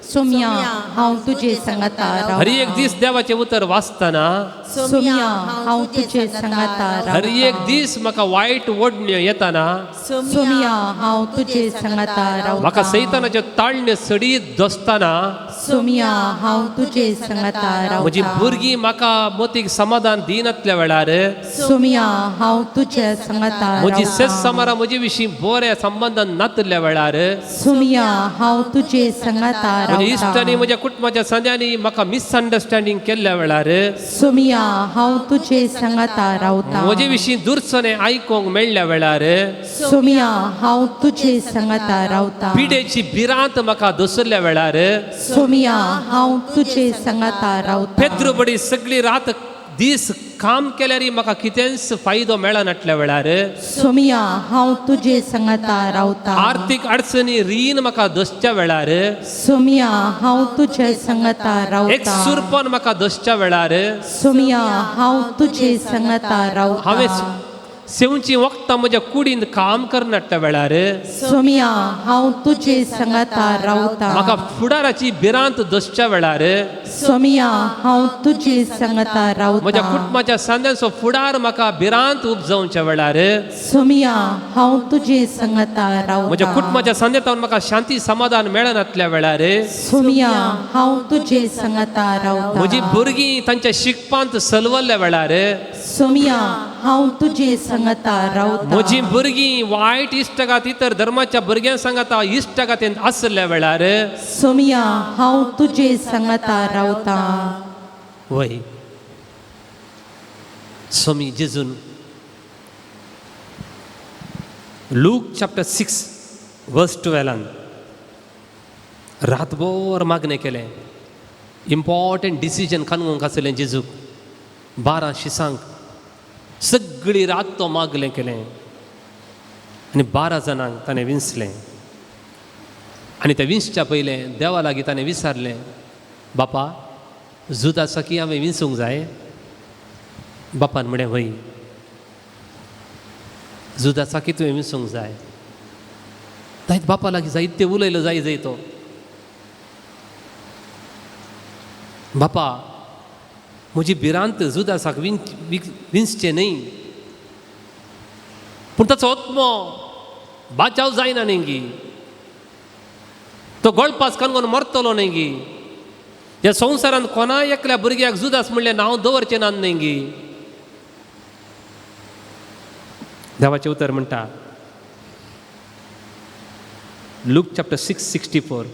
S4: सोम्या हांव तुजे संगाता रावता.
S2: हर एक दीस देवाचें उतर वाचतना,
S4: सोम्या हांव तुजे संगाता रावता.
S2: हर एक दीस म्हाका वायट ओडण्यो येताना,
S4: सोम्या हांव तुजे संगाता रावता.
S2: म्हाका सैतानाच्यो ताळण्यो सडीत दोसतना,
S4: सोम्या हांव तुजे संगाता
S2: म्हजी
S4: रावता.
S2: भुरगीं म्हाका मोतीक समाधान दिनातल्या वेळार,
S4: सोम्या हांव तुजे संगाता
S2: म्हजी
S4: रावता.
S2: सेस समारा म्हजे विशीं बऱ्या संबंधान नातल्या वेळार,
S4: सोम्या हांव तुजे संगाता
S2: म्हज्या इश्टांनी
S4: रावता.
S2: म्हज्या कुटुंबाच्या संद्यांनी म्हाका मिसअंडरस्टँडींग केल्ल्या वेळार,
S4: सोम्या हांव तुजे संगाता रावता.
S2: म्हजे विशीं दुरसने आयकोंक मेळ्ळ्या वेळार,
S4: सोम्या हांव तुजे संगाता रावता.
S2: पिडेची भिरांत म्हाका दसरल्या वेळार,
S4: सोम्या हांव तुजे संगाता रावता.
S2: पेद्रू बडी सगळी रात दीस काम केल्यारय म्हाका कितेंच फायदो मेळनाटल्या वेळार,
S4: सोम्या हांव तुजे संगाता रावता.
S2: आर्थीक अडचणी रीण म्हाका दसच्या वेळार,
S4: सोम्या हांव तुजे संगाता
S2: एक
S4: रावता.
S2: सुरपण म्हाका दसच्या वेळार,
S4: सोम्या हांव तुजे संगाता रावता.
S2: हांवें सेवची वखदां म्हज्या कुडींत काम करनाटल्या वेळार,
S4: सोम्या हांव तुजे संगाता रावता.
S2: म्हाका फुडाराची भिरांत दसच्या वेळार,
S4: सोम्या हांव तुजे संगाता रावता.
S2: म्हज्या कुटुंबाच्या सांद्यांचो फुडार म्हाका भिरांत उपजावच्या वेळार,
S4: सोम्या हांव तुजे संगाता रावता.
S2: म्हज्या कुटुंबाच्या सांद्यांतावन म्हाका शांती समाधान मेळनातल्या वेळार,
S4: सोम्या हांव तुजे संगाता रावता.
S2: म्हजी भुरगीं तांच्या शिकपांत सलवल्ल्या वेळार,
S4: सोम्या हांव तुजे संगाता रावता.
S2: म्हजी भुरगीं वायट इश्टगात इतर धर्माच्या भुरग्यां सांगाता इश्टगातेंत आसल्या वेळार,
S4: सोम्या हांव तुजे संगाता रावता.
S2: वय स्वामी जेजून लूक चॅप्टर 6 वर्स 12 रातभर मागणें केलें. इम्पॉर्टंट डिसिजन काणूंक आसलें जेजूक. 12 शिसांक सगळी रात तो मागलें केलें आनी 12 जाणांक ताणें विंचलें. आनी तें विंचच्या पयलें देवा लागीं ताणें विचारलें, बापा जुदासा की हांवें विंचूंक जाय? बापान म्हळें, हय जुदासा की तुवें विंचूंक जाय. दायज बापा लागीं जायते उलयलो जाय तो. बापा म्हजी भिरांत जुदासाक विंचचें न्ही, पूण ताचो आत्मो बाचाव जायना न्ही गी, तो गळपास काणून मरतलो न्ही गी. ह्या संवसारांत कोणाय एकल्या भुरग्याक जुदास म्हणलें नांव दवरचें ना न्ही. देवाचें उतर म्हणटा लूक चॅप्टर 6:64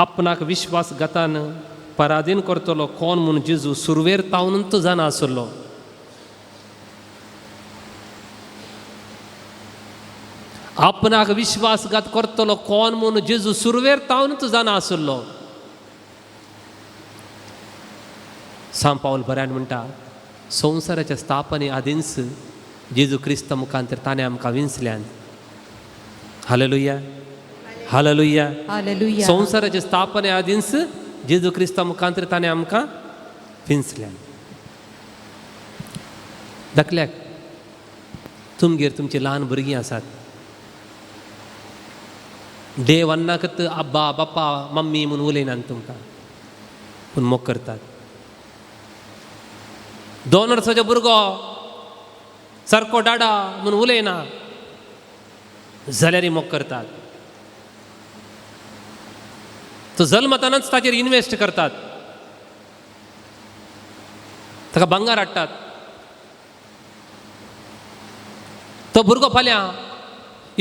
S2: आपणाक विश्वासघातान पराधीन करतलो कोण म्हूण जेजू सुरवेर तावनूच जाणा आसलो. आपणाक विश्वासघात करतलो कोण म्हूण जेजू सुरवेर तावनूच जाणा आसलो. सांत पावल बऱ्यान म्हणटा संवसाराच्या स्थापने आदींच जेजू क्रिस्त मुखांतर ताणें आमकां विंचल्यान. Hallelujah hallelujah.
S4: हालेलुया.
S2: संवसाराच्या स्थापने आदींच जेजू क्रिस्ता मुखांतर ताणें आमकां विंचल्यान. धाकल्याक तुमगेर तुमची ल्हान भुरगीं आसात. डे वन्नाकत अब्बा बाप्पा मम्मी म्हूण उलयनात तुमकां पूण मोग करतात. 2 वर्साचो भुरगो सारको डाडा म्हूण उलयना जाल्यार मोग करतात. तो जल्मतानाच ताचेर इन्वेस्ट करतात. ताका भांगार हाडटात. तो भुरगो फाल्यां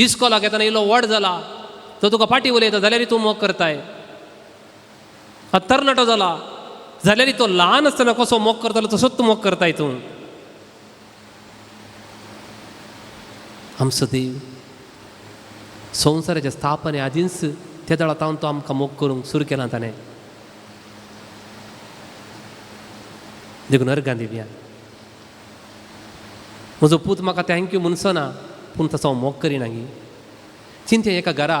S2: इस्कॉलाक येताना इल्लो व्हड जाला तो तुका फाटी उलयता जाल्यार तूं मोग करताय. तरणाटो जाला जाल्यार तो ल्हान आसतना कसो मोग करतालो तसोच तूं मोग करताय. तूं आमचो देव संवसाराच्या स्थापने आदींच त्या दळातावन तो आमकां मोग करूंक सुरू केला. ताणें देखून अर्गां दिवया. म्हजो पूत म्हाका थँक्यू म्हणचो ना पूण तसो हांव मोग करिना गी. चिंते एका घरा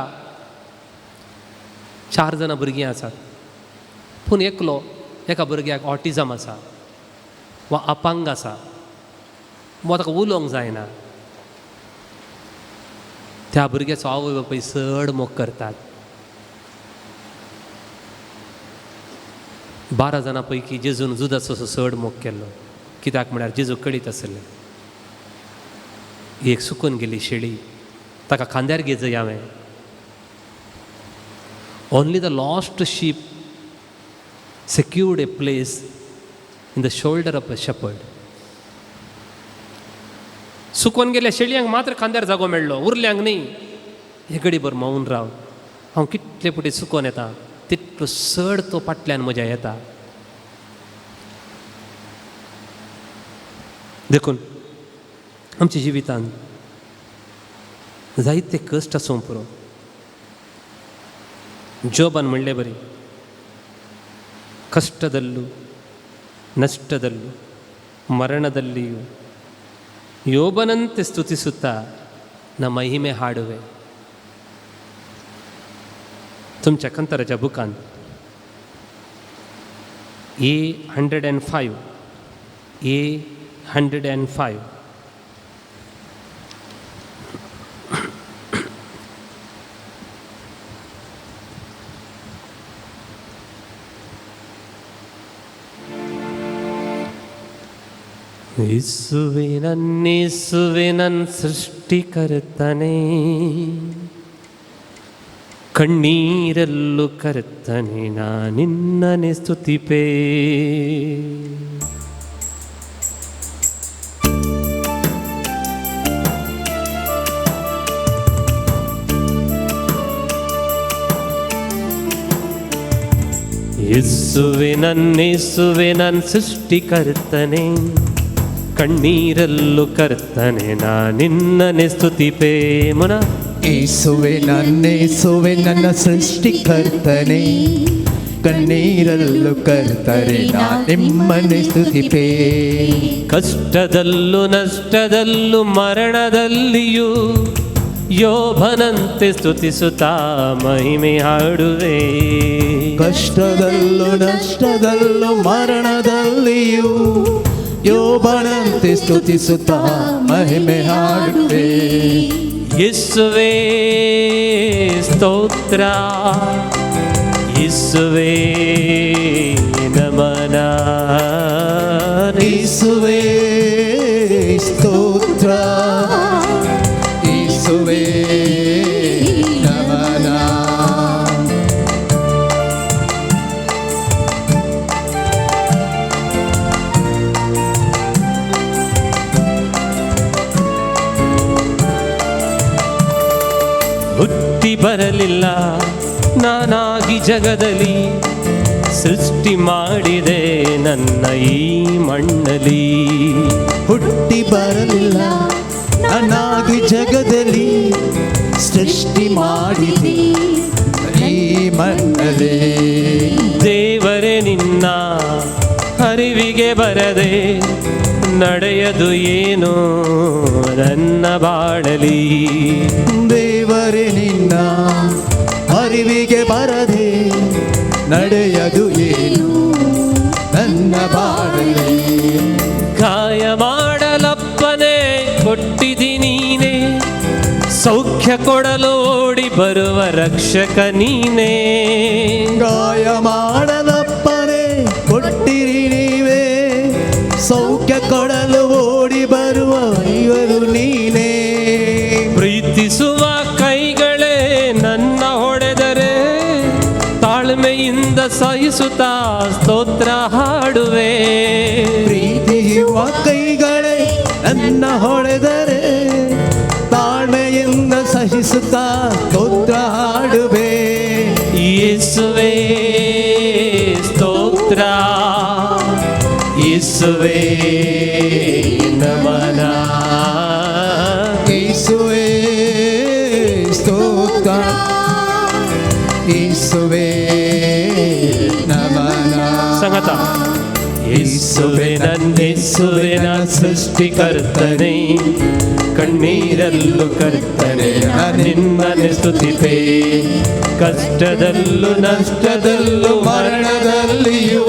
S2: 4 जाणां भुरगीं आसात पूण एकलो एका भुरग्याक ऑटिझम आसा वा अपांग आसा वा ताका उलोवंक जायना. त्या भुरग्याचो आवय बापूय चड मोग करतात. 12 जाणां पैकी जेजून जुदाचो चड मोग केल्लो. कित्याक म्हळ्यार जेजू कडीत आसलें. एक सुकून गेली शेळी ताका खांद्यार घेजय हांवें. Only the lost ship secured a place in the shoulder of a shepherd. सुकून गेल्या शेळयांक मात्र खांद्यार जागो मेळ्ळो उरल्यांक न्ही. हे घडीभर मौन राव हांव कितले पुटी सुकोन येता तितलो चड तो फाटल्यान म्हज्या येता. देखून आमच्या जिवितांत जायते कश्ट आसूं पुरो. जोबान म्हणलें बरी ಕಷ್ಟದಲ್ಲೂ ನಷ್ಟದಲ್ಲೂ ಮರಣದಲ್ಲಿಯೂ ಯೋಬನಂತೆ ಸ್ತುತಿಸುತ್ತಾ ನ ಮಹಿಮೆ ಹಾಡುವೆ. तुमच्या कंतराच्या बुकांत A105 ಯೇಸುವೆ ನನ್ ಸೃಷ್ಟಿಕರ್ತನೇ ಕಣ್ಣೀರಲ್ಲೂ ಕರ್ತನೆ ನಾ ನಿನ್ನನೆ ಸ್ತುತಿಪೇ. ಯೇಸುವೆ ನನ್ ಸೃಷ್ಟಿಕರ್ತನೆ ಕಣ್ಣೀರಲ್ಲೂ ಕರ್ತನೆ ನಾ ನಿನ್ನನೆ ಸ್ತುತಿಪೇ. ಮುನ
S3: ಯೇಸುವೆ ನನ್ನ ಸೃಷ್ಟಿಕರ್ತನೆ ಕಣ್ಣೀರಲ್ಲೂ ಕರ್ತನೆ ನಾ ನಿಮ್ಮನೆ ಸ್ತುತಿಪೇ.
S2: ಕಷ್ಟದಲ್ಲೂ ನಷ್ಟದಲ್ಲೂ ಮರಣದಲ್ಲಿಯೂ ಯೋಬನಂತೆ ಸ್ತುತಿಸುತ್ತಾ ಮಹಿಮೆ ಹಾಡುವೆ.
S3: ಕಷ್ಟದಲ್ಲೂ ನಷ್ಟದಲ್ಲೂ ಮರಣದಲ್ಲಿಯೂ ಯೋಬನಂತೆ ಸ್ತುತಿಸುತ್ತಾ ಮಹಿಮೆ ಹಾಡುವೆ.
S2: ಯೇಸುವೇ ಸ್ತೋತ್ರ ಯೇಸುವೇ ನಮನ
S3: ಯೇಸುವೇ ಸ್ತೋತ್ರ ಯೇಸುವೇ ನಮನ.
S2: ಹುಟ್ಟಿ ಬರಲಿಲ್ಲ ನಾನಾಗಿ ಜಗದಲ್ಲಿ, ಸೃಷ್ಟಿ ಮಾಡಿದೆ ನನ್ನ ಈ ಮಣ್ಣಲ್ಲಿ.
S3: ಹುಟ್ಟಿ ಬರಲಿಲ್ಲ ನಾನಾಗಿ ಜಗದಲ್ಲಿ, ಸೃಷ್ಟಿ ಮಾಡಿದೆ ಈ ಮಣ್ಣಲ್ಲಿ.
S2: ದೇವರೇ ನಿನ್ನ ಅರಿವಿಗೆ ಬರದೆ ನಡೆಯದು ಏನು ನನ್ನ ಬಾಳಲಿ.
S3: ದೇವರೇ ನಿನ್ನ ಅರಿವಿಗೆ ಬರದೆ ನಡೆಯದು ಏನು ನನ್ನ ಬಾಳಲಿ.
S2: ಗಾಯ ಮಾಡಲಪ್ಪನೆ ಕೊಟ್ಟಿದಿ ನೀನೇ, ಸೌಖ್ಯ ಕೊಡಲು ಓಡಿ ಬರುವ ರಕ್ಷಕ ನೀನೇ.
S3: ಗಾಯ ಮಾಡಲಪ್ಪನೆ ಕೊಟ್ಟಿರಿ ನೀವೇ, ಸೌಖ್ಯ ಕೊಡಲು ಓಡಿ ಬರುವ ಇವರು ನೀನೇ.
S2: ಪ್ರೀತಿಸುವ ಕೈಗಳೇ ನನ್ನ ಹೊಡೆದರೆ, ತಾಳ್ಮೆಯಿಂದ ಸಹಿಸುತ್ತಾ ಸ್ತೋತ್ರ ಹಾಡುವೆ.
S3: ಪ್ರೀತಿಸುವ ಕೈಗಳೇ ನನ್ನ ಹೊಡೆದರೆ, ತಾಳ್ಮೆಯಿಂದ ಸಹಿಸುತ್ತಾ ಸ್ತೋತ್ರ ಹಾಡುವೆ.
S2: ಯೇಸುವೇ ಸ್ತೋತ್ರ, ಯೇಸುವೇ ನಮನ,
S3: ಯೇಸುವೇ ಸ್ತೋತ್ರ, ಯೇಸುವೇ ನಮನ.
S2: ಸಂಗತ ಯೇಸುವೇ ನನ್ನೇಸುವೇ ನನ್ನ ಸೃಷ್ಟಿಕರ್ತನೆ, ಕಣ್ಣೀರಲ್ಲೂ ಕರ್ತನೆ ನಿನ್ನನ್ನು ಸ್ತುತಿಪೆ. ಕಷ್ಟದಲ್ಲೂ ನಷ್ಟದಲ್ಲೂ
S3: ಮರಣದಲ್ಲಿಯೂ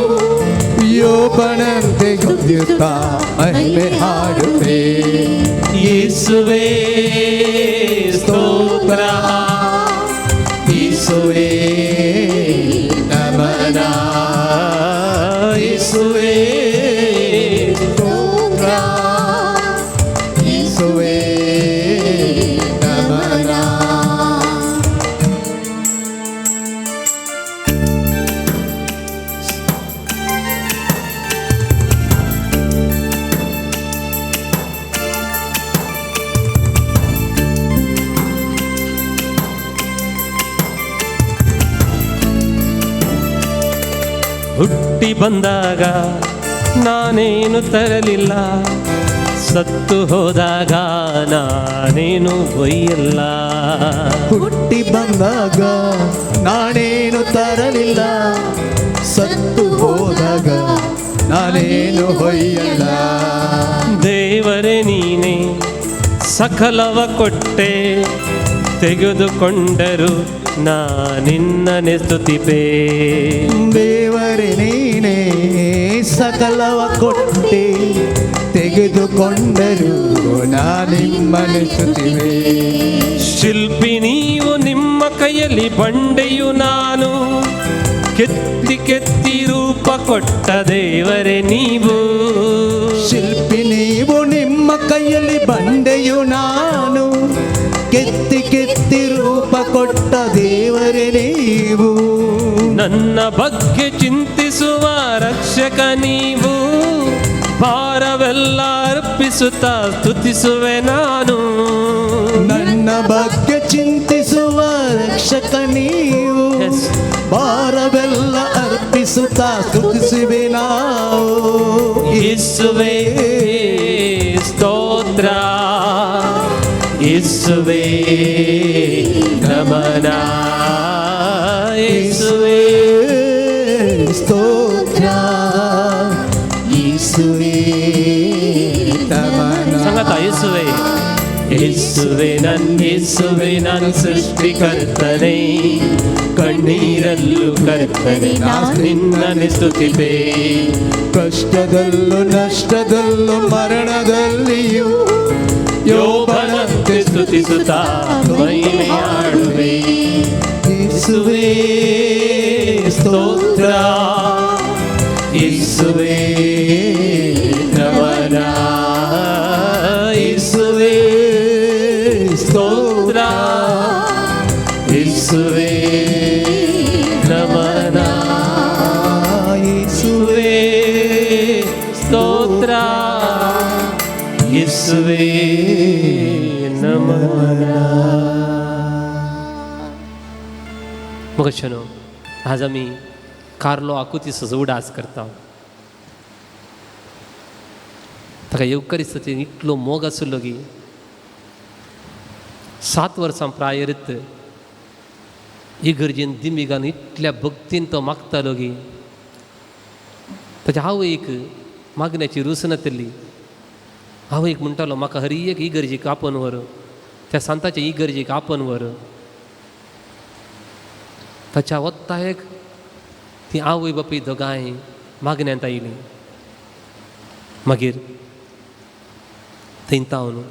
S3: ಯೋಬನಂತೆ ಗುದ್ಯುತ್ತಾ ಮಹಿಮೆ ಹಾಡುವೆ.
S2: ಯೇಸುವೇ ಸ್ತೋತ್ರ, ಯೇಸುವೇ ನಮನ, ಯೇಸುವೇ ಸ್ತೋತ್ರ,
S3: ಯೇಸುವೇ ನಮನ.
S2: ಹುಟ್ಟಿ ಬಂದಾಗ ನಾನೇನು ತರಲಿಲ್ಲ, ಸತ್ತು ಹೋದಾಗ ನಾನೇನು ಒಯ್ಯಲ್ಲ.
S3: ಹುಟ್ಟಿ ಬಂದಾಗ ನಾನೇನು ತರಲಿಲ್ಲ, ಸತ್ತು ಹೋದಾಗ ನಾನೇನು ಹೊಯ್ಯಲ್ಲ.
S2: ದೇವರೇ ನೀನೇ ಸಕಲವ ಕೊಟ್ಟೆ, ತೆಗೆದುಕೊಂಡರು ನಾನಿನ್ನನೆ ಸ್ತುತಿಪೆ.
S3: ದೇವರೇ ನೀನೇ ಸಕಲವ ಕೊಟ್ಟೆ, ತೆಗೆದುಕೊಂಡರು ನಾನಿಮ್ಮನೆ ಸ್ತುತಿವೆ.
S2: ಶಿಲ್ಪಿ ನೀವು ನಿಮ್ಮ ಕೈಯಲ್ಲಿ, ಬಂಡೆಯು ನಾನು, ಕೆತ್ತಿ ಕೆತ್ತಿ ರೂಪ ಕೊಟ್ಟ ದೇವರೇ ನೀವು.
S3: ಶಿಲ್ಪಿ ನೀವು ನಿಮ್ಮ ಕೈಯಲ್ಲಿ, ಬಂಡೆಯು ನಾನು, ಕೆತ್ತಿ ಕೆತ್ತಿ ರೂಪ ಕೊಟ್ಟ ದೇವರೇ ನೀವು.
S2: ನನ್ನ ಬಗ್ಗೆ ಚಿಂತಿಸುವ ರಕ್ಷಕ ನೀವು, ಭಾರವೆಲ್ಲ ಅರ್ಪಿಸುತ್ತಾ ಸ್ತುತಿಸುವೆ ನಾನು.
S3: ನನ್ನ ಬಗ್ಗೆ ಚಿಂತಿಸುವ ರಕ್ಷಕ ನೀವು,
S2: Yes.
S3: ಭಾರವೆಲ್ಲ ಅರ್ಪಿಸುತ್ತಾ ಸ್ತುತಿಸುವೆ ನಾವು.
S2: ಯೇಸುವೇ ಸ್ತೋತ್ರ, ಯೇಸುವೇ ನಮನ, ಯೇಸುವೇ
S3: ಸ್ತೋತ್ರ, ಯೇಸುವೇ ನಮನ.
S2: ಸಂಗತ ಯೇಸುವೇ ಯೇಸುವೇ ನನ್ನ ಸೃಷ್ಟಿಕರ್ತನೆ, ಕಣ್ಣೀರಲ್ಲೂ ಕರ್ತನೆ ನಿನ್ನನ್ನು ಸ್ತುತಿಪೆ.
S3: ಕಷ್ಟದಲ್ಲೂ ನಷ್ಟದಲ್ಲೂ ಮರಣದಲ್ಲಿಯೂ
S2: ಯೋಬನಂತೆ ಸ್ತುತಿಸುತ್ತಾ ಮಹಿಮೆಯಾಡುವೆ. ಯೇಸುವೇ ಸ್ತೋತ್ರ, ಯೇಸುವೇ ನಮನ, ಯೇಸುವೇ ಸ್ತೋತ್ರ, ಯೇಸುವೇ ನಮನ, ಯೇಸುವೇ ಸ್ತೋತ್ರ, ಯೇಸುವೇ ನಮನ. मग न्हू आज आमी कार्लो आकुतीसो उडास करता. ताका येवकरिस्ताचेर इतलो मोग आशिल्लो की 7 वर्सां प्रायरीत इगर्जेन दिमी घालून इतल्या भक्तीन तो मागतालो की ताच्या आवयक मागण्याची रूच नातली. आवयक म्हणटालो म्हाका हर एक इगर्जेक आपन व्हर, त्या सांताच्या इगर्जेक आपन व्हर. ताच्या वत्तायक ती आवय बापूय दोगांय मागण्यांत आयलीं. मागीर थंय तावन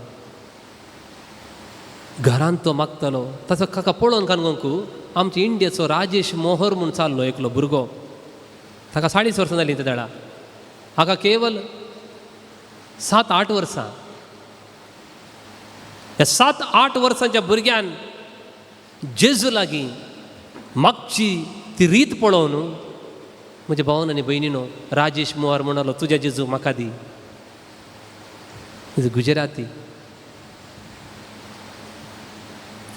S2: घरांत तो मागतालो. ताचो काका पळोवन काणकोंकू आमच्या इंडियेचो राजेश मोहर म्हूण चाललो एकलो भुरगो. ताका 40 वर्सां जालीं त्या देडा. हाका केवल 7-8 वर्सां. ह्या 7-8 वर्सांच्या भुरग्यान जेजू लागीं मागची ती रीत पळोवन म्हज्या भावान आनी भयणीनो राजेश मोहर म्हणलो तुज्या जेजू म्हाका दी. गुजराती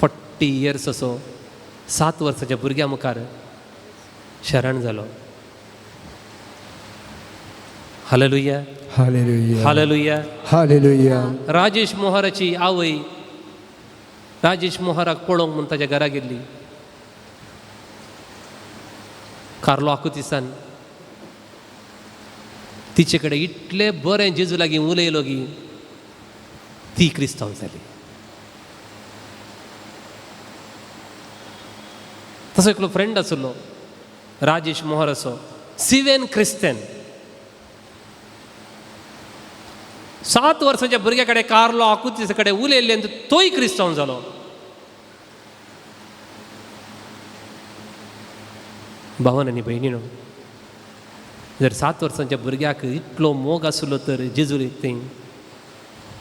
S2: 40 years असो 7 वर्साच्या भुरग्या मुखार शरण जालो. Hallelujah
S3: hallelujah
S2: hallelujah.
S3: Hallelujah.
S2: Rajesh मोहराची आवय राजेश मोहराक पळोवंक म्हूण ताच्या घरा गेल्ली. कार्लो आकुतीसान तिचे कडेन इतले बरें जेजू लागीं उलयलो की ती क्रिस्तांव जाली. तसो एकलो फ्रेंड आसलो राजेश मोहर असो सिवेन क्रिस्तेन. 7 वर्सांच्या भुरग्या कडेन कार्लो आकुतीस कडेन उलयल्ले आनी तोय क्रिस्तांव जालो. भावन आनी भयणीनो जर 7 वर्सांच्या भुरग्याक इतलो मोग आसलो तर जेजू थंय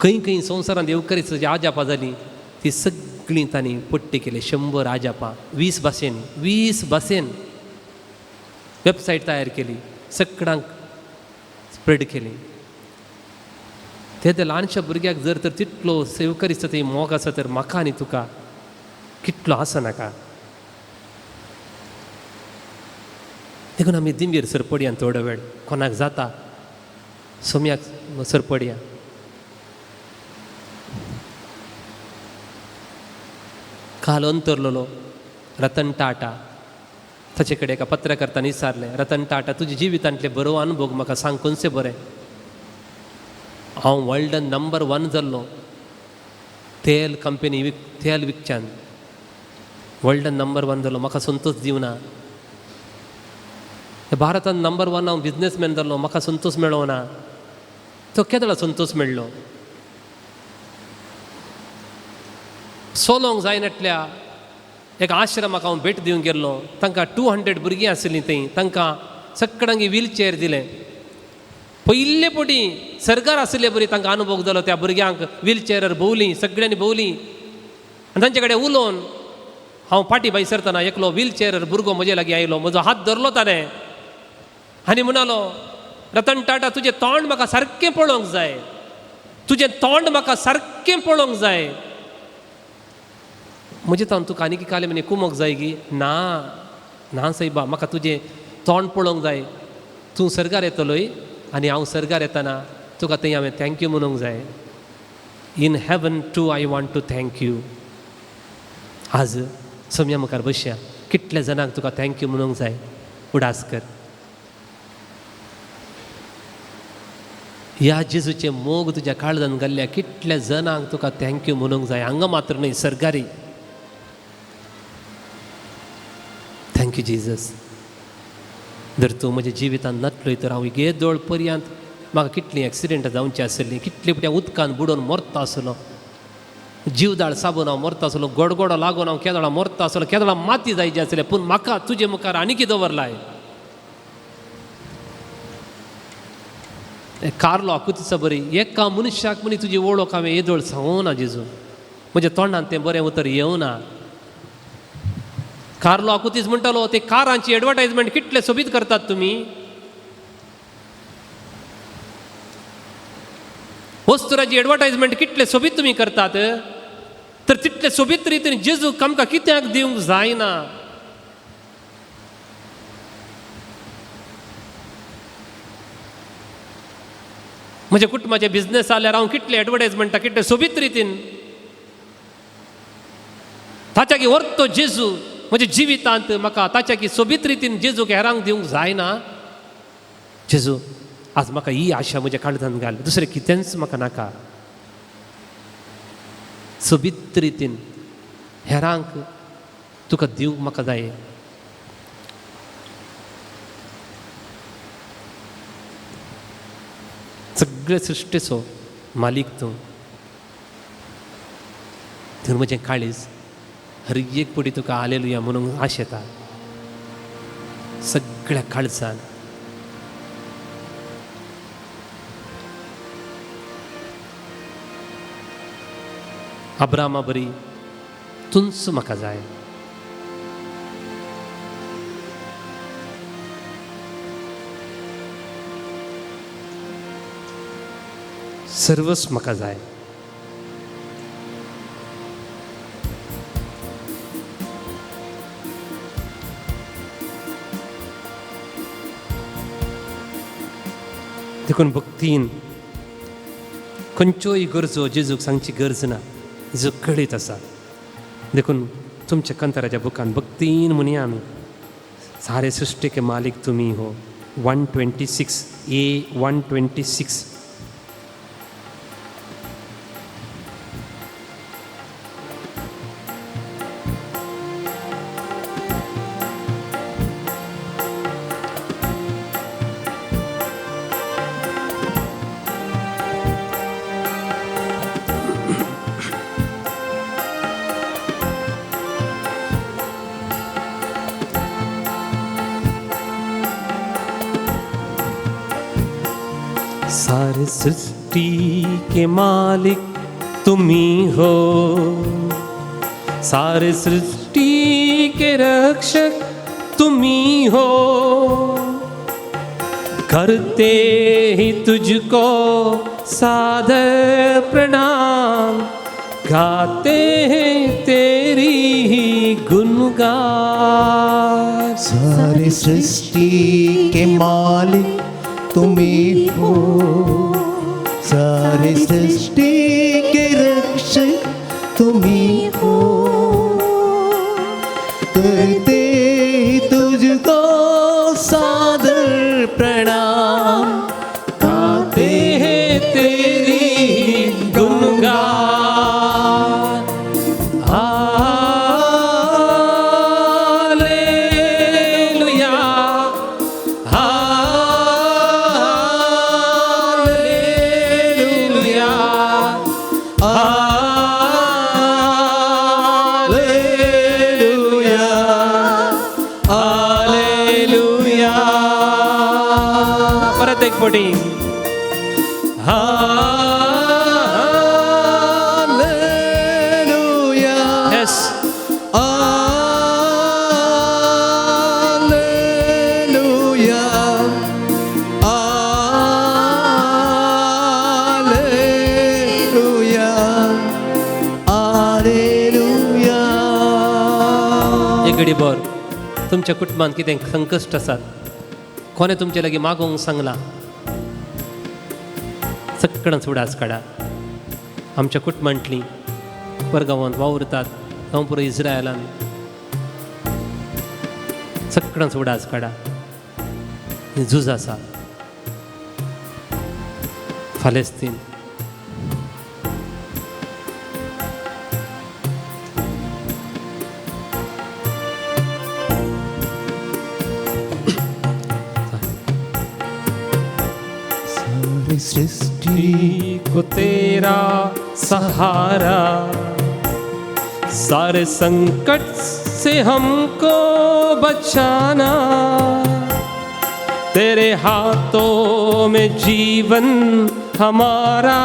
S2: खंय खंय संवसारांत येवकरीची आजापां जालीं ती सगळीं तांणी पट्टी केली. 100 आजापां 20 भाशेन वेबसायट तयार केली, सगळ्यांक स्प्रेड केली. ते ल्हानशा भुरग्याक जर तर तितलो येवकरीचो थंय मोग आसा तर म्हाका आनी तुका कितलो आसा नाका. देखून आमी दिंबीर सरपडया थोडो वेळ कोणाक जाता सोम्याक सरपडया. काल अंतरलेलो रतन टाटा ताचे कडेन एका पत्रकारान विचारलें रतन टाटा तुज्या जिवितांतले बरो अनुभव म्हाका सांग खंयचे बरें. हांव वर्ल्डान नंबर 1 जाल्लो तेल कंपनी तेल विकच्यान वर्ल्डान नंबर 1 जालो म्हाका संतोष दिवना. भारतान नंबर 1 हांव बिजनेसमॅन जाल्लो म्हाका संतोष मेळो ना. तो केदळा संतोष मेळ्ळो. सोलोंक जायनाटल्या एक आश्रमाक हांव भेट दिवंक गेल्लो. तांकां 200 भुरगीं आशिल्लीं थंय. तांकां सगळ्यांक व्हीलचेअर दिलें. पयले पटी सरकार आशिल्ले बरी तांकां अनुभव जालो. त्या भुरग्यांक व्हीलचेअरार भोंवलीं सगळ्यांनी भोंवलीं आनी तांचे कडेन उलोवन हांव फाटीं भायसरतना एकलो व्हीलचेअरार भुरगो म्हजे लागीं आयलो. म्हजो हात धरलो ताणें आनी म्हणलो रतन टाटा तुजें तोंड म्हाका सारकें पळोवंक जाय. तुजें तोंड म्हाका सारकें पळोवंक जाय. म्हणजे तावन तुका आनी काले म्हणे कुमोक जाय की ना ना सायबा म्हाका तुजें तोंड पळोवंक जाय. तूं सरकार येतलोय आनी हांव सरकार येतना तुका थंय हांवें थँक्यू म्हणूंक जाय. In heaven too I want to thank you. आज सोम्या मुखार बसया कितल्या जाणांक तुका थँक्यू म्हणूंक जाय. उडास कर. ह्या जेजूचे मोग तुज्या काळजान घाल्ल्या कितल्या जाणांक तुका थँक्यू म्हणूंक जाय. हांगा मात्र न्हय सरकारी. Thank you Jesus. जर तूं म्हज्या जिवितांत नटलोय तर हांव गेदोळ पर्यंत म्हाका कितलीं एक्सिडेंटां जावची आसलीं. कितले फुट्या उदकान बुडोवन मरता आसलो. जीवदाळ साबून हांव मरता आसलो. गडगडो लागून हांव केदळा मरता आसलो. केदळा माती जायची आसलें. पूण म्हाका तुजे मुखार आनी कितें दवरलाय. कार्लो आकुतीसा बरी एका मनशाक म्हणी तुजी वळख हांवें येदोळ सांगूं ना जेजू. म्हज्या तोंडांत तें बरें उतर येवना. कार्लो आकुतीस म्हणटालो ते कारांची एडवर्टायजमेंट कितले सोबीत करतात तुमी. वस्तुराची एडवर्टायजमेंट कितले सोबीत तुमी करतात. तर तितले सोबीत रितीन जेजूक आमकां कित्याक दिवंक जायना. म्हज्या कुटुंबाचे बिझनेस जाल्यार हांव कितले एडवर्टायजमेंटाक कितले सोबीत रितीन ताच्या व्हरतो जेजू म्हज्या जिवितांत म्हाका ताच्या सोबीत रितीन जेजूक हेरांक दिवंक जायना. जेजू आज म्हाका ही आशा म्हज्या काळजांत घाल, दुसरें कितेंच म्हाका नाका. सोबीत रितीन हेरांक तुका दिवंक म्हाका जाय. सगळे सृश्टीचो मालीक तूं. थंय म्हजें काळीज हर एक पडी तुका हालेलुया म्हणून आशेता सगळ्या काळजान. अब्रामा बरी तुंच म्हाका जाय. सर्वच म्हाका जाय. देखून भक्तीन खंयच्योय गरजो जेजूक सांगची गरज ना, जेजू कळीत आसा. देखून तुमच्या कंतराच्या बुकान भक्तीन म्हणया आमी सारे सृष्टी के मालिक तुमी हो. 126 A126. सारे सृष्टि के मालिक तुम्ही हो, सारे सृष्टि के रक्षक तुम्ही हो. करते ही तुझको सादर प्रणाम, गाते हैं तेरी ही गुणगान.
S3: सारी सृष्टि के मालिक तुम्ही हो, सारी सृष्टि के रक्षक तुम्ही हो. करते तुझको सादर प्रणाम,
S2: गाते हैं तेरी गुणगान. एक पटी
S3: hallelujah,
S2: yes
S3: hallelujah, hallelujah, hallelujah.
S2: एक घडी बर तुमच्या कुटुंबात कितें संकश्ट आसात, कोणे तुमचे लागीं मागोवंक सांगला, सगळ्यांच उडास काडा. आमच्या कुटुंबांतलीं परगांवांत वावुरतात, जावं पुरो इस्रायलान, सगळ्यांच उडास काडा. झूज आसा फालेस्तीन,
S3: सृष्टि
S2: को तेरा सहारा, सारे संकट से हमको बचाना. तेरे हाथों में जीवन हमारा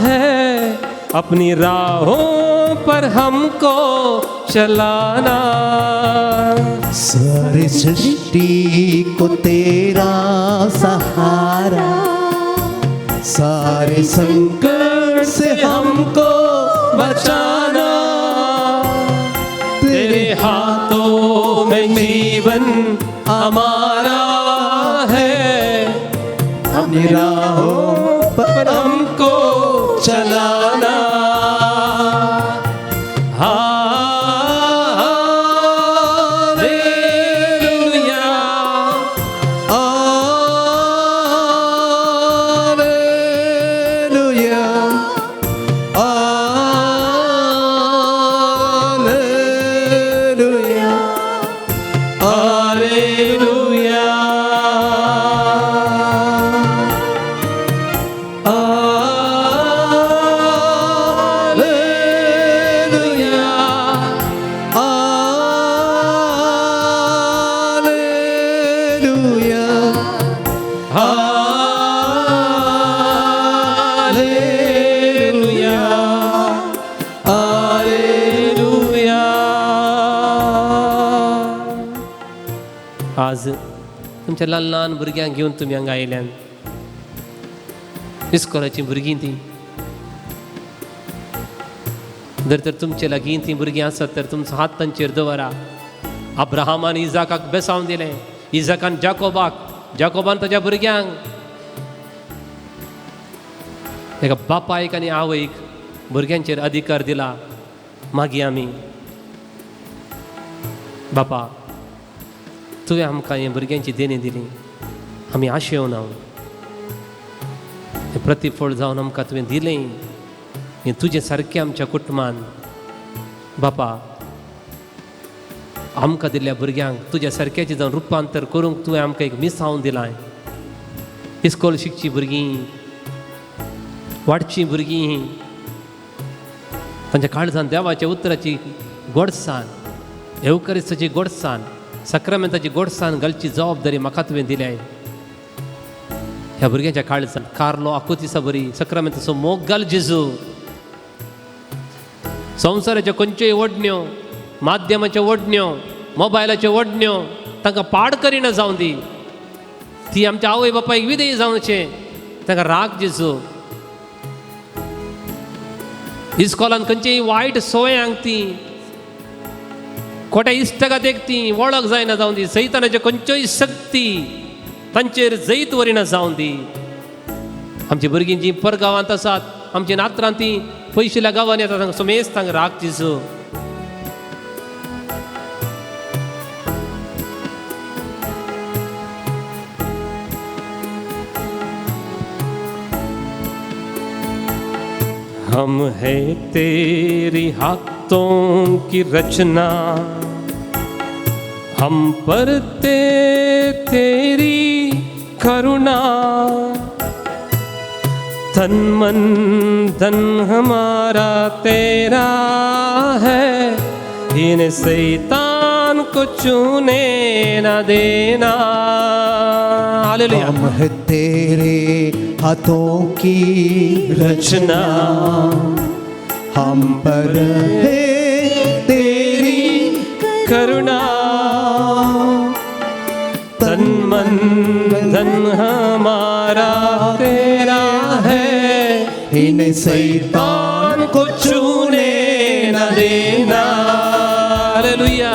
S2: है, अपनी राहों पर हमको चलाना.
S3: सारी सृष्टि को तेरा सहारा, सारे संकट से हमको बचाना.
S2: तेरे हाथों में जीवन हमारा है,
S3: अपनी राहों
S2: आज तुमच्या ल्हान ल्हान भुरग्यांक घेवन तुमी हांगा आयल्यान. इस्कॉलाची भुरगीं ती जर तर तुमचे लागीं ती भुरगीं आसत तर तुमचो हात तांचेर दवरा. अब्राहामान इजाकाक बेसावन दिलें, इजाकान जाकोबान ताच्या भुरग्यांक, ताका बापायक आनी आवयक भुरग्यांचेर अधिकार दिला. मागीर आमी बापा तुवें आमकां हे भुरग्यांची देणी दिली, आमी आशेवून हांव हें प्रतिफळ जावन आमकां तुवें दिलें. हें तुजें सारकें आमच्या कुटुंबान बापा आमकां दिल्ल्या भुरग्यांक तुज्या सारक्याचें जावन रुपांतर करूंक तुवें आमकां एक मिसांव दिलां. इस्कॉल शिकचीं भुरगीं, वाडचीं भुरगीं, तांच्या काळजान देवाच्या उतराची गोडसाण, एवकारिस्ताची गोडसाण, सक्रामेंताची गोडसाण घालची जबाबदारी म्हाका तुवें दिल्या. ह्या भुरग्यांच्या काळजान कार्लो आकुतिसा बरी सक्रामेंताचो मोग घाल जेजू. संवसाराच्यो खंयच्योय ओडण्यो, माध्यमाच्यो ओडण्यो, मोबायलाच्यो ओडण्यो तांकां पाड करिना जावं दी. ती आमच्या आवय बापायक विधेय जावचें, तांकां राग जेजू. इस्कॉलान खंयच्याय वायट सवयांक ती, खोट्या इश्टगातेक ती वळख जायना जावं दी. सैतानाच्यो खंयच्योय शक्ती तांचेर जैत वरिना जावं दी. आमची भुरगीं जीं परगांवांत आसात, आमची नात्रां तीं पयशिल्ल्या गांवांनी येतात, तांकां समेस्त तांकां राग जेजू. हम है तेरी हाथों की रचना, हम पर तेरी करुणा. तन मन धन हमारा तेरा है, इन शैतान को छूने न देना. हालेलुया.
S3: हम है तेरे हाथों की रचना, हम पर है तेरी
S2: करुणा. तन मन धन हमारा तेरा है,
S3: इन शैतान
S2: को छूने न देना. हालेलुया.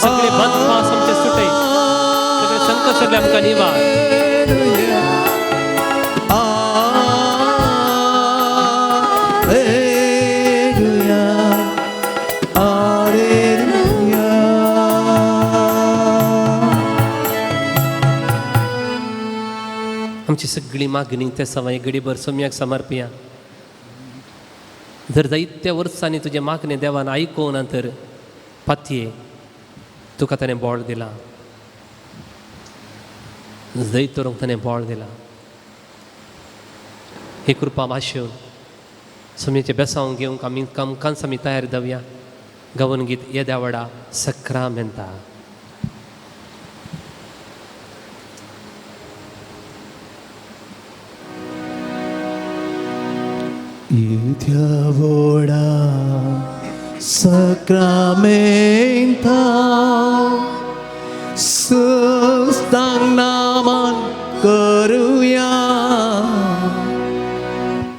S2: सगळे बंद पास आमचे सुटे, सगळे संकट सगळे आमकां निवार. आमची सगळी मागणी त्या सवाय घडीभर सोम्याक समर्पया. जर जायत्या वर्सांनी तुजे मागणे देवान आयकोवना तर पातये तुका ताणें बोळ दिला, जैतरूंक ताणें बोळ दिला. ही कृपा वाशेवन सोम्याचे बेसांव घेवंक आमी कामकांच आमी तयार जावया. गावन गीत येद्या vada सक्रामेंता.
S3: Idia voda sacramenta, sustangnaman करूया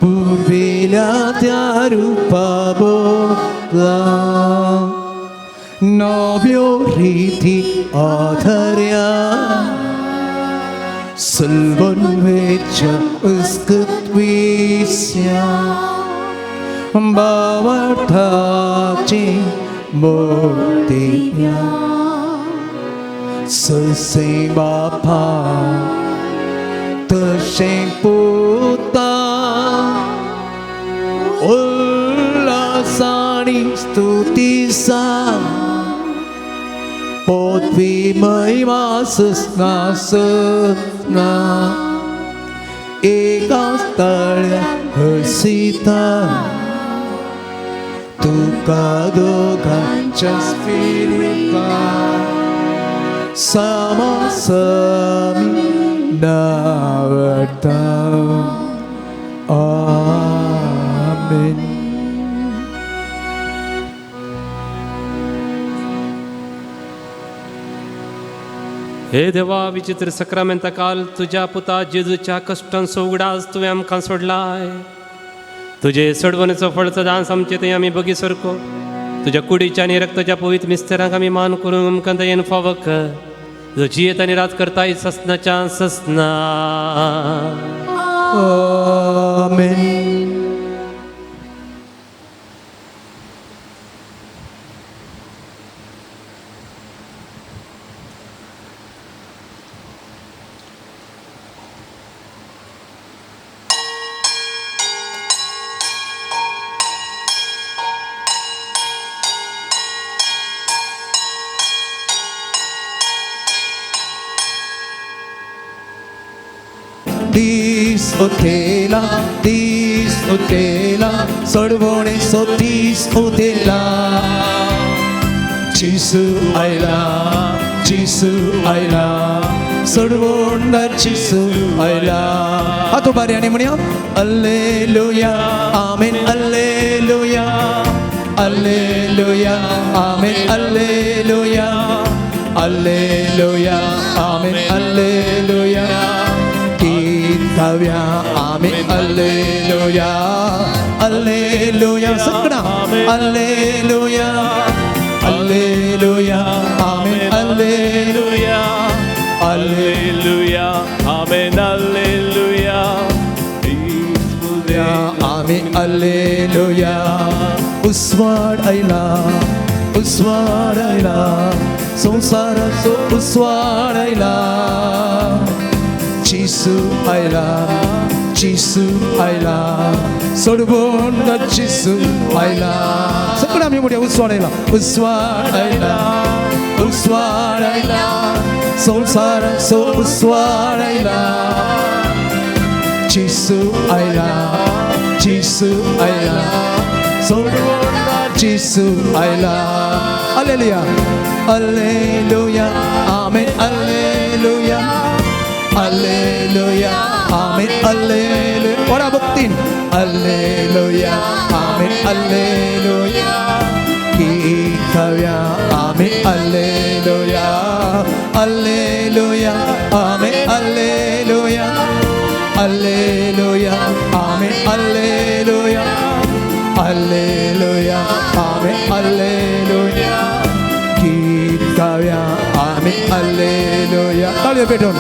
S3: पूर्वीला त्या रूपा बोला. 너별이디 아다랴 슬본 회차 으스긋위스야 바와타지 못디야 스세바파 tersemputa ulasani stutisa potvi maimasas nasna ekastalya hesita tukadokan jaspirika sama-sami Navartam. Amen.
S2: हे देवा विचित्र सक्रामेंता काल तुझ्या पुता जेजूच्या कष्टांचो उगडास तुवें आमकां सोडलाय. तुझे सोडवणेचो फळचो डांस आमचे थंय आमी बगी सरको. तुझ्या कुडीच्या आनी रक्ताच्या पवित्र मिस्तेरांक आमी मान करून आमकां दयेन फावो कर. तुजो जियेत आनी रात करताय ससनाच्या ससना.
S3: Amen. Dis otela, sorbone sotis otela. Jesus aila, sorbonda Jesus aila. Atau bariane munia, Alleluia, Amen, Alleluia, Alleluia, Amen, Alleluia, Alleluia, Amen, Alleluia. Tavya, Amen, Alleluia, Alleluia, Sakna, Alleluia, Alleluia, Amen, Alleluia,
S5: Alleluia, Amen, Alleluia,
S3: Amen, Alleluia, Uswad Aila, Sonsara so Uswad Aila. Jesus aila, sorbonda Jesus aila. Sekarang kami mulia uswar aila, sonsara so uswar aila. Jesus aila, sorbonda Jesus aila. Alleluia, Alleluia, Amen, Alleluia. Alleluia, Amen, Alleluia. Orang buktiin. Alleluia, Amen, Alleluia. Kita ya, Amen, Alleluia. Alleluia, Amen, Alleluia. Alleluia, Amen, Alleluia. Alleluia, Amen, Alleluia. Kita ya, Amen, Alleluia. Kalian bedon.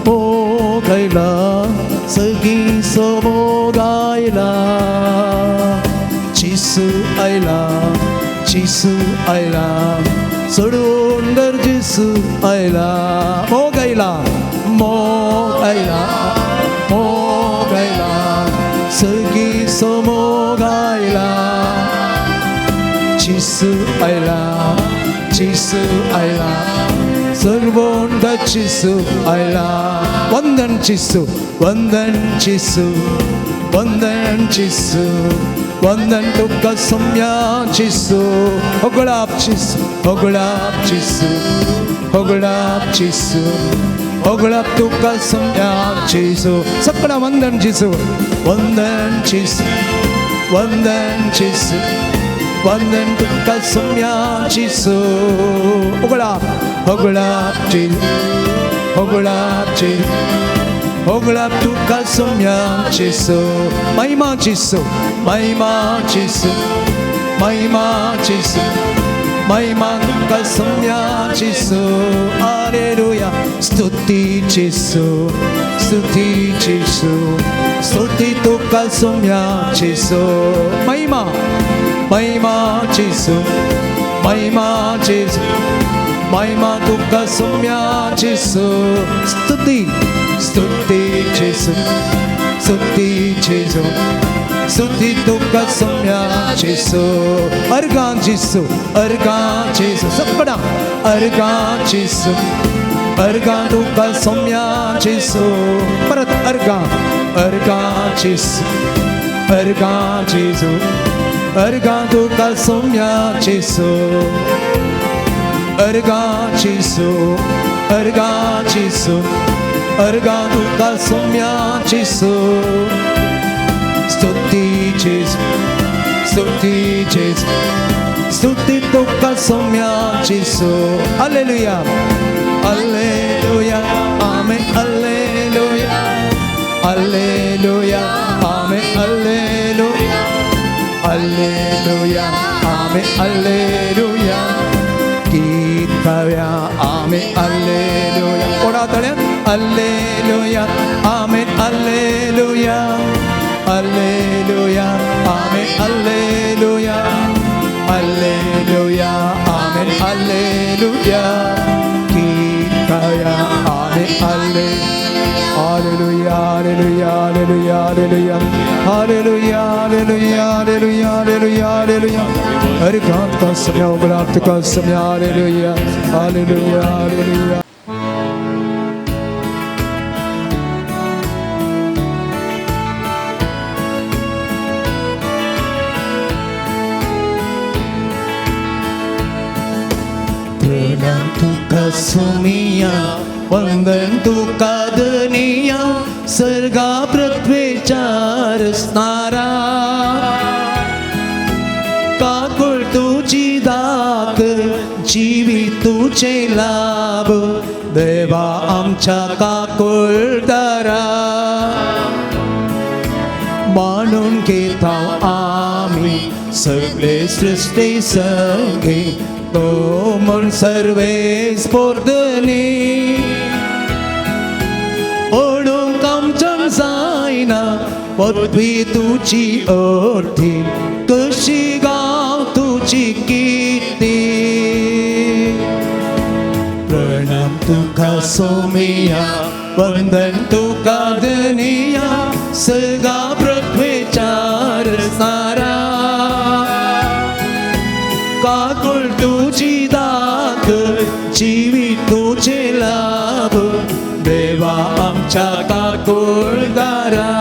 S3: Mogaila, segi somogaila. Jesus aila, surrender Jesus aila. Mogaila, segi somogaila. Jesus aila. Servonda Jesu aila. Vandan Jesu, Vandan tukka samya Jesu. Ogulap Jesu, Ogulap tukka samya Jesu. Sakna Vandan Jesu, Vandan tukka samya Jesu. Ogulap Jesu. Ogolap tuka somya Jesu Mahima Jesu Mahima Jesu Mahima Jesu Mahima tuka somya Jesu Hallelujah Stuti Jesu Stuti Jesu Stuti tuka somya Jesu Mahima Mahima Jesu Mahima Jesu Mahima tuka somya Jesu Stuti Stuti Jesu Stuti Jesu Stuti tuka somya Jesu Argan Jesu Sabda Argan Jesu Argan tuka somya Jesu Parat Argan Jesu Argan Jesu Argan tuka somya Jesu Argan Jesu Argan Jesu Argan tuka somya Jesu Stuti Jesu Stuti Jesu Stuti tuka somya Jesu Hallelujah Hallelujah Amen Hallelujah Hallelujah Amen Hallelujah Hallelujah Amen Hallelujah Kitaya Amen Hallelujah Ora tale Hallelujah Amen Hallelujah Hallelujah Amen Hallelujah Hallelujah Amen Hallelujah Kitaya Amen Hallelujah Hallelujah Hallelujah Hallelujah Hallelujah Hallelujah Hallelujah Hallelujah Hallelujah Argan ka samya Ogolap tuka samya Hallelujah Hallelujah Hallelujah Pranam tuka sumiya Vandan tuka daniya Sarga prathvichar snara Kakul tuji दात जीवी तुझे लाभ देवा आमच्या काकुळदारा मानून घेत आम्ही सगळे सृष्टी संगे तो मन सर्वे स्फोर्दनी ओढून कामचन जायना पदवी तुझी अर्धी कशी गाव तुझी कीर्ती प्रणाम तुका सोमिया वंदन तुका दनिया सगा पृथ्वीचार सारा काकुळ तुझी दात जीवी तुझे लाभ देवा आमच्या काकुळदारा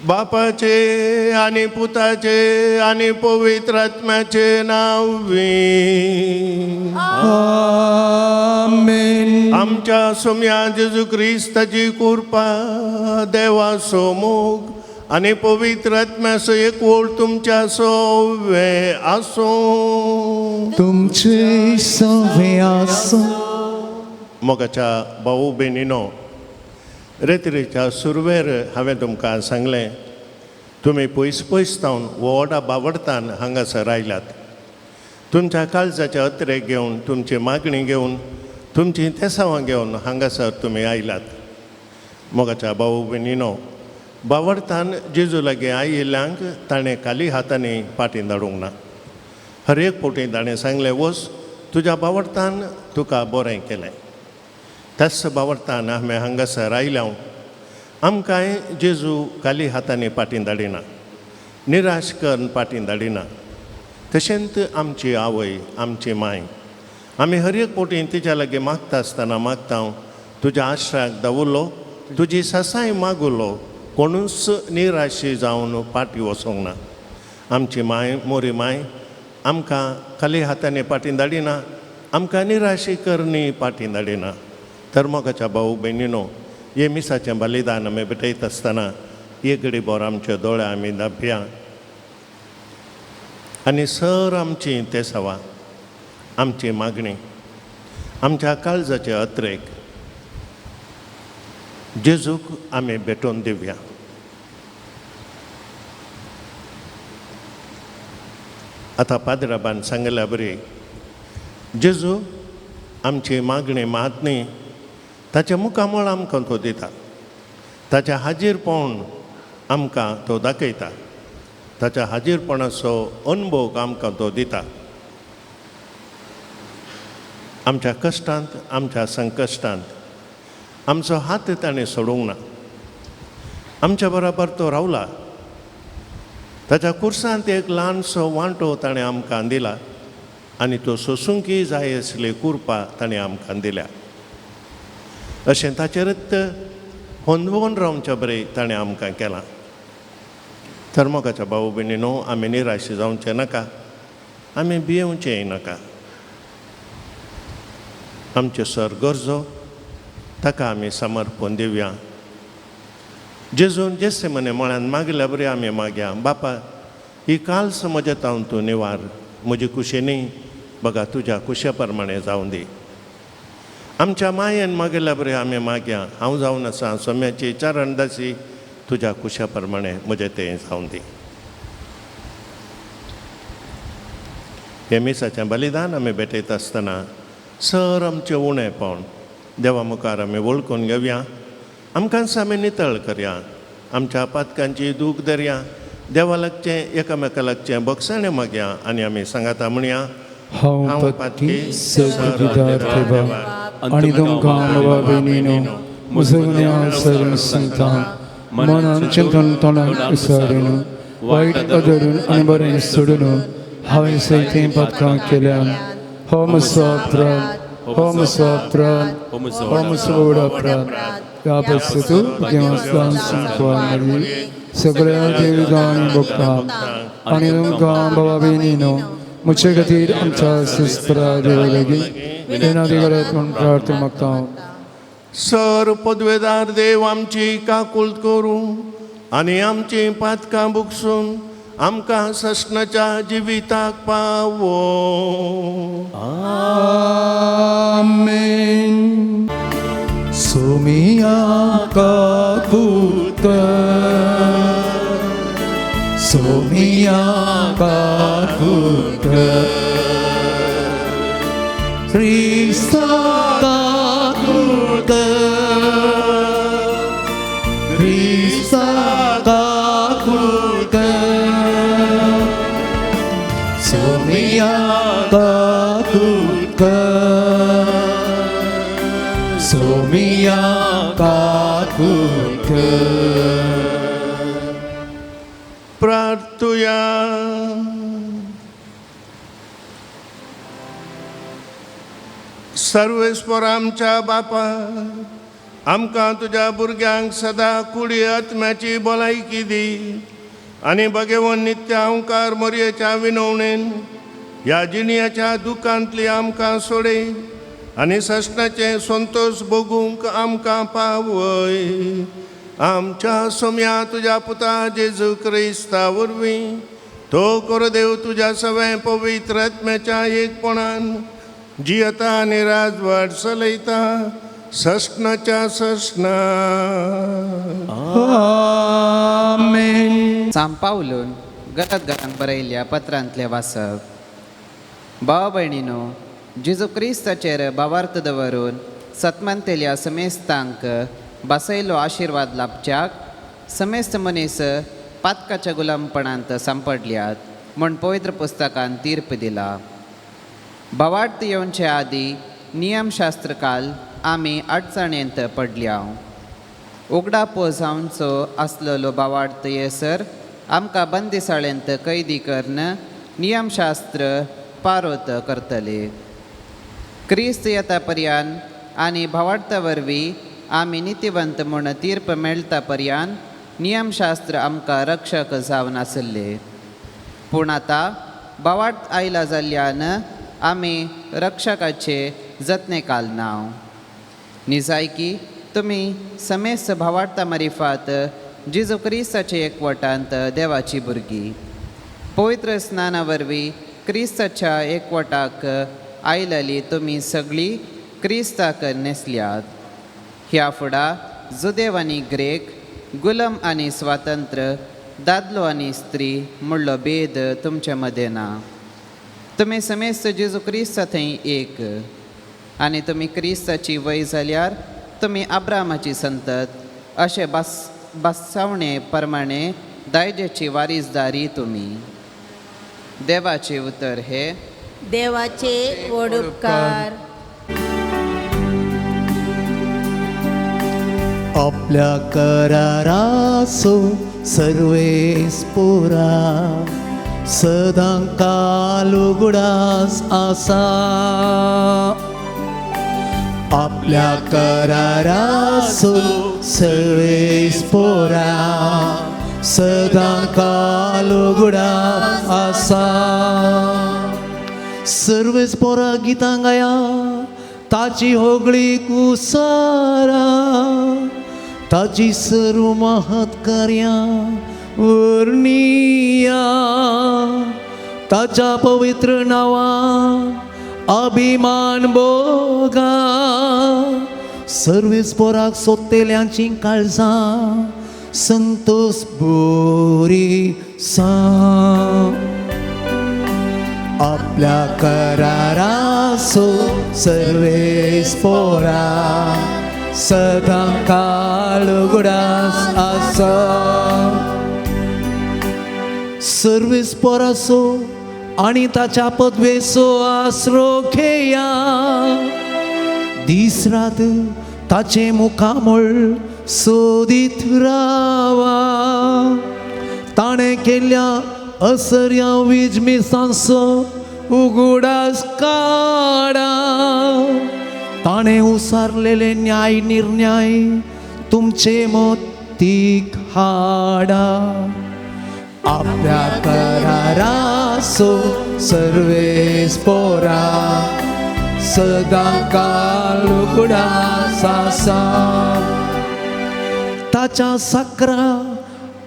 S1: बापाचे आणि पुताचे आणि पवित्र आत्म्याचे नावे
S3: आमेन
S1: आमच्या सोम्या जेजू ख्रिस्ताची कृपा देवा सोमोग आणि पवित्र आत्म्यासो एक ओळ तुमच्या सोवे आसो
S3: तुमचे सवे आसो
S1: मोगाच्या भाऊ बेनिनो रेत्रेच्या सुरवेर हांवें तुमकां सांगलें तुमी पयस पयस तावन व्हडा बावडतान हांगासर आयल्यात तुमच्या काळजाचे अत्रे घेवन तुमची मागणी घेवन तुमची तेसावां घेवन हांगासर तुमी आयल्यात मोगाच्या भाऊ भयणीनो बावडतान जेजू लागीं आयिल्ल्यांक ताणें खाली हातांनी पाटीं धाडूंक ना हर एक फावटी ताणें सांगलें वच तुज्या बावडतान तुका बरें केलें त्याच बावडतान आमी हांगासर आयल्या आमकांय जेजू खाली हातांनी पाटीं धाडिना निराश करून पाटीं धाडिना तशेंच आमची आवय आमची माय आमी हर एक फावटी तिच्या लागीं मागता आसतना मागता तुज्या आश्राक दावुरलो तुजी सासाय मागुलो कोणूच निराशी जावन पाटी वचोंक ना आमची माय मोरी माय आमकां खाली हातांनी पाटीं धाडिना आमकां निराशी करनी पाटीं धाडिना तर मोगाच्या भाऊ भयणीनो हे मिसाचें बलिदान आमी भेटयत आसतना एक घडीभर आमचे दोळे आमी धांपया आनी सर आमची तेसावां आमची मागणी आमच्या काळजाचे अत्रेक जेजूक आमी भेटोवन दिवया. आतां पाद्राबान सांगल्या बरी जेजू आमची मागणी मात न्ही, ताच्या मुखामळ आमकां तो दिता, ताच्या हाजीर पावन आमकां तो दाखयता, ताच्या हाजीरपणाचो अनुभव आमकां तो दिता. आमच्या कश्टांत आमच्या संकश्टांत आमचो हात ताणें सोडूंक ना. आमच्या बरोबर तो रावला. ताच्या कुर्सांत एक ल्हानसो वांटो ताणें आमकां दिला आनी तो सोंसूंकय जाय आसली कुरपा ताणें आमकां दिल्या. अशें ताचे रत्त होंदवून रावच्या बरें ताणें आमकां केलां. तर मोगाच्या भाऊ भयणीनो, आमी निराश जावचें नाका, आमी भियेवचेंय नाका. आमच्यो सर गरजो ताका आमी समर्पण दिवया. जेजून जेसे मने म्हळ्यान मागल्या बरें आमी मागया. बापा, ही काल्स म्हज्या तावन तूं निवार. म्हजी कुशी न्ही, बघा तुज्या कुशे प्रमाणे जावं दी. आमच्या मायेन मागल्या बरें आमी मागया. हांव जावन आसा सोम्याची चरणदासी, तुज्या कुशा प्रमाणे म्हजें तें जावं दी. हे मिसाचें बलिदान आमी भेटयता आसतना सर आमचें उणेंपण देवा मुखार आमी वळखून घेवया. आमकांच आमी नितळ करया. आमच्या पातकांची दूख धरया. देवा लागचें एकामेका लागचें बक्षाणें मागया आनी आमी सांगाता म्हणया,
S3: हांव पातकी सगळीदार देवा आनी तुमकां बाबा भयणीनो मुजगण्या सरण सांगता, मनान चिंतन तोंडाक विसरून वायट धरून आनी बरें सोडून हांवें सैतें पातकां केल्यान हो म्हजो अपराध, हो म्हजो अपराध, हो म्हजो व्हड अपराध. ह्या पसतू देवस्थान संकवारी सगळ्या देविदां आनी भक्तांक आनी तुमकां बाबा भयणीनो म्हजे खातीर आमच्या सुस्परा देवा लागीं विनंती करत म्हूण प्रार्थना मागता.
S1: सर पदवेदार देव आमची काकुळट करूं आनी आमची पातकां बुकसून आमकां सस्नाच्या जिविताक पावो.
S3: आमेन. सोमिया काकुळट, सोमिया काकुळट, क्रिस्ता काकुळट, क्रिस्ता काकुळट, सोमिया काकुळट, सोमिया काकुळट.
S1: प्रार्थुया. सर्वेस्वर आमच्या बापा, आमकां तुज्या भुरग्यांक सदां कुडी आत्म्याची भलायकी दी आनी भगवन नित्य अहंकार मोरयेच्या विनवणेन ह्या जिणयाच्या दुखांतली आमकां सोडय आनी सस्नाचें संतोश भोगूंक आमकां पावय. आमच्या सोम्या तुज्या पुता जेजू क्रिस्ता वरवीं तो कोरदेव तुज्या सगळें पवित्र आत्म्याच्या एकपणान जियेता आनी राजवाट चलयता सस्नाच्या सस्ना.
S3: आमेन.
S6: सांपा उलोवन घरांत बरयल्ल्या पत्रांतलें वाचप. भाव भयणीनो, जेजू क्रिस्ताचेर भावार्थ दवरून सत्मंतेल्या समेस्तांक बसयलो आशिर्वाद लाभच्याक समेस्त मनीस पातकाच्या गुलामपणांत सांपडल्यात म्हूण पवित्र पुस्तकान तीर्प दिला. भावार्थ येवचे आदीं नियमशास्त्र काल आमी अडचणेंत पडल्या. उगडा पोस जावचो आसलेलो भावार्थ येसर आमकां बंदिसाळेंत कैदी करून नियमशास्त्र पारोत करतले. क्रिस्त येता पर्यंत आनी भावार्था वरवीं आमी नितिवंत म्हूण तीर्प मेळटा पर्यंत नियमशास्त्र आमकां रक्षक जावन आसले. पूण आतां भावार्थ आयला जाल्ल्यान आमी रक्षकाचे जतने कालनाव. निजायकी तुमी समेस्त भावार्था मारिफात जेजू क्रिस्ताचे एकवटांत देवाची भुरगीं. पवित्र स्नाना वरवीं क्रिस्ताच्या एकवटाक आयलली तुमी सगळी क्रिस्ताक नेसल्यात. ह्या फुडा जुदेव आनी ग्रेक, गुलाम आनी स्वातंत्र्य, दादलो आनी स्त्री म्हणलो भेद तुमचे मदें ना. तुमी समेस्त जेजू क्रिस्त थंय एक. आनी तुमी क्रिस्ताची वय जाल्यार तुमी अब्रामाची संतत अशें बसवणे प्रमाणे दायजेची वारीसदारी तुमी. देवाचे उतर हे
S4: देवाचे व्हड उपकार.
S7: आपल्या करारासो सर्वेस पोरा सदां काल उगडास आसा. आपल्या करारासो सर्वेस पोरा सदां काल उगडास आसा. सर्वेस पोरा गितां गाया ताची होगळी कुसारा, ताची सर्व महत्कार्यां वर्णिया. ताच्या पवित्र नांवां अभिमान बोगा. सर्वेस पोराक सोदतेल्यांची काळजां संतोष बोरी सा. आपल्या करारासो सर्वेस पोरा सदां काळ उगडास आसा. सर्वेस पोरासो आनी ताच्या पदवेचो आसरो घेया. दीस रात ताचे मुखामळ सोदीत रावा. ताणें केल्ल्या असर्या विजमिसांचो उगडास काडा. ताणें उसारलेले न्याय निर्णय तुमचे मोतीक हाडा. आपल्या करारासो सर्वेस पोरा सदां काल उगडास आसा. ताच्या साकरा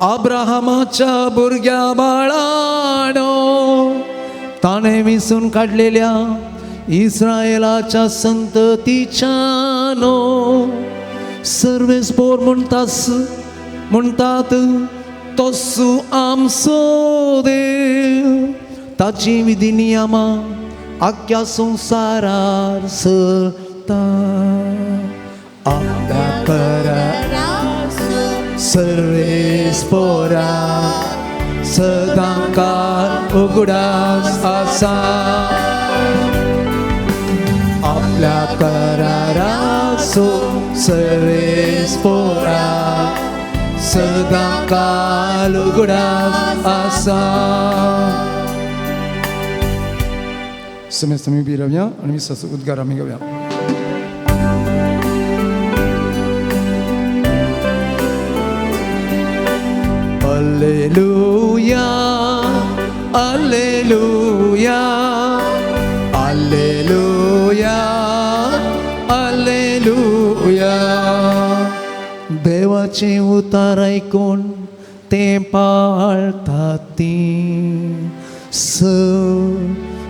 S7: अब्राहमाच्या भुरग्या बाळानो ताणें विसून काडलेल्या इस्रायेलाच्या संततीच्यानो. सर्वेस पोर म्हणटात तोसू आमचो देव. ताची विधी नियमां आख्या संवसारार सरता. आपल्या करारासो सर्वेस पोरा सदां काल उगडास आसा. आपल्या करारासो सर्वेस पोरा सदां काल उगडास आसा.
S3: समेस्त आमी उबी रावया आनी विश्वासाचो उद्गार आमी घेवया.
S7: Alleluia, Alleluia, Alleluia, Alleluia. देवाचे उतार ऐकून ते पाळतात ती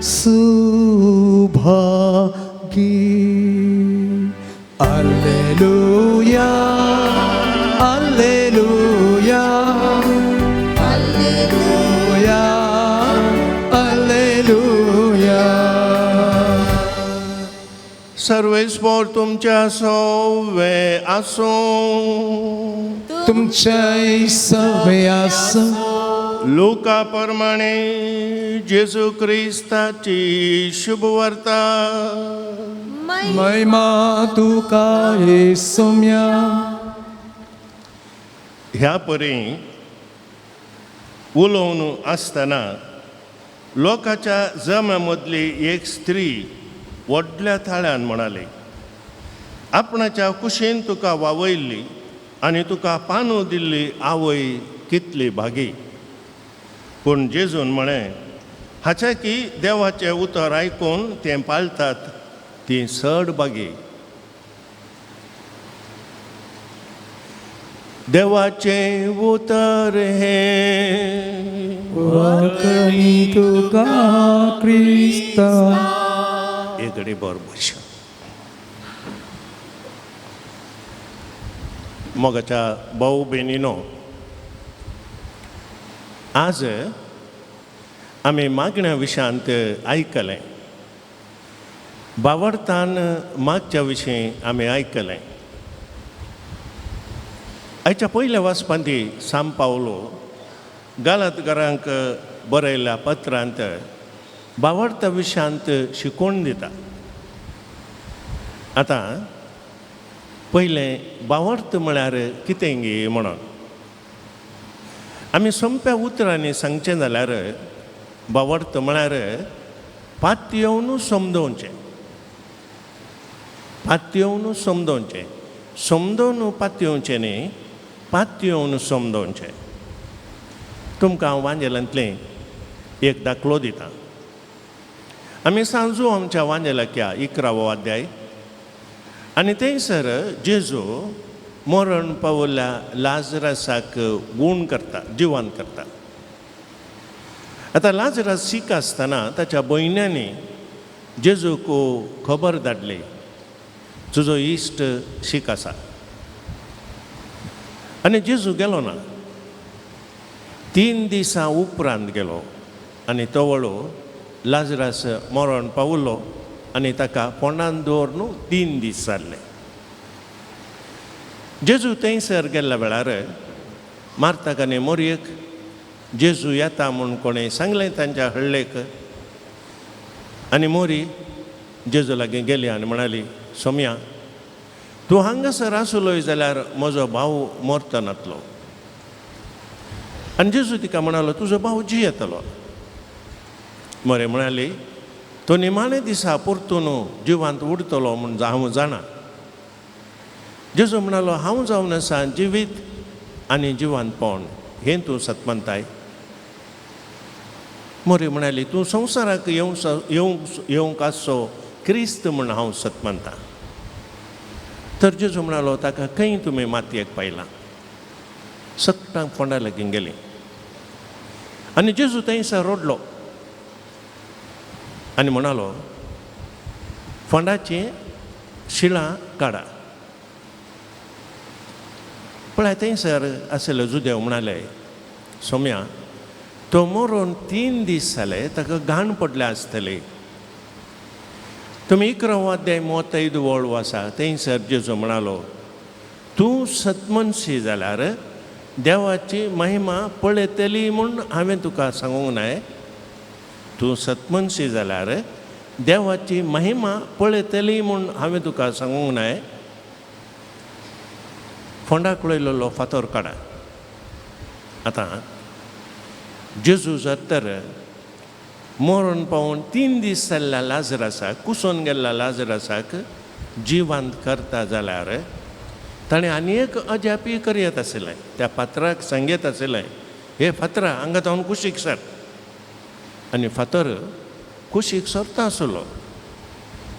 S7: Subhagi. Alleluia, Alleluia, Alleluia, Alleluia.
S1: सर्वेस्पोर तुमच्या सोवे आसो.
S3: तुमचे सवे आसो.
S1: लोका प्रमाणे जेजू क्रिस्ताची शुभ वार्ता.
S3: महिमा तुका येसुम्या.
S1: ह्या परी उलोवन आसतना लोकाच्या जम्या मदली एक स्त्री व्हडल्या थाळ्यान म्हणाली, आपणाच्या कुशीन तुका वावयल्ली आनी तुका पानू दिल्ली आवय कितली भागी. पूण जेजून म्हळें, हाचे की देवाचें उतर आयकून तें पाळटात ती चड भागी. देवाचें उतर हे
S3: वाकणी तुका क्रिस्ता.
S1: एक घडी बर बस मोगाच्या भाऊ बहिणीनो आज आम्ही मागण्या विशयांत ऐकलें भावार्थान मागच्या विशीं आमी आयकलें आयच्या पयल्या वाचपांती सांत पावलो गालातकारांक बरयल्ल्या पत्रांत भावार्था विशयांत शिकोवन दिता आतां पयलें भावार्थ म्हळ्यार कितें गे म्हणून आमी सोंप्या उतरांनी सांगचें जाल्यार भावार्थ म्हळ्यार पातयेवन समजोवचें पातयेवन समजोवचें समजोवन पातयेवचें न्ही पातयेवन समजोवचें तुमकां हांव वांजेलांतलें एक दाखलो दितां आमी सांजू आमच्या वांजेलाच्या 11वो अध्याय आनी थंयसर जेजू मरण पावल्ल्या लाजरासाक गूण करता जिवंत करता आतां लाजरास सीक आसतना ताच्या भयण्यांनी जेजूक खबर धाडली तुजो इश्ट शीक आसा आनी जेजू गेलो ना 3 दिसां उपरांत गेलो आनी तो वळो लाजरास मरण पावलो आनी ताका पोंडान दवरून 3 दीस जाल्ले जेजू थंयसर गेल्ल्या वेळार मार्ताक आनी मोरयेक जेजू येता म्हूण कोणें सांगलें तांच्या हळ्ळेक आनी मोरी जेजू लागीं गेली आनी म्हणाली सोम्या तूं हांगासर आसलोय जाल्यार म्हजो भाव मरता नातलो आनी जेजू तिका म्हणालो तुजो भाव जियेतलो मोरे म्हणाली तो निमाणे दिसा परतून जिवांत उरतलो म्हूण हांव जाणा जेजू म्हणालो हांव जावन आसा जिवीत आनी जिवंतपण हें तूं सतमंताय मोरी म्हणाली तूं संवसाराक येवंक आसचो क्रिस्त म्हूण हांव सतमंता तर जेजू म्हणालो ताका खंय तुमी मातयेक पायलां सक्टांक फोंडा लागीं गेली आनी जेजू थंयसर रोडलो आनी म्हणालो फोंडाची शिळां काडा पळय थंयसर आशिल्ले जुदेव म्हणाले सोम्या तो मरून 3 दीस जाले ताका घाण पडले आसतली तुमी 11वो अध्याय 35 वळो आसा थंयसर जेजू म्हणालो तूं सतमनशी जाल्यार देवाची महिमा पळयतली म्हूण हांवें तुका सांगूंक नाय तूं सतमनशी जाल्यार देवाची महिमा पळयतली म्हूण हांवें तुका सांगूंक नाय फोंडाक उडयल्लो फातर काडा आतां जेजू तर मरण पावून 3 दीस जाल्ल्या लाजरासाक कुसोन गेल्ल्या लाजरासाक जिवंत करता जाल्यार ताणें आनी एक अजापी करीत आशिल्लें त्या फातराक सांगीत आशिल्लें हे फातरा हांगा जावन कुशीक सर आनी फातर कुशीक सरता आसलो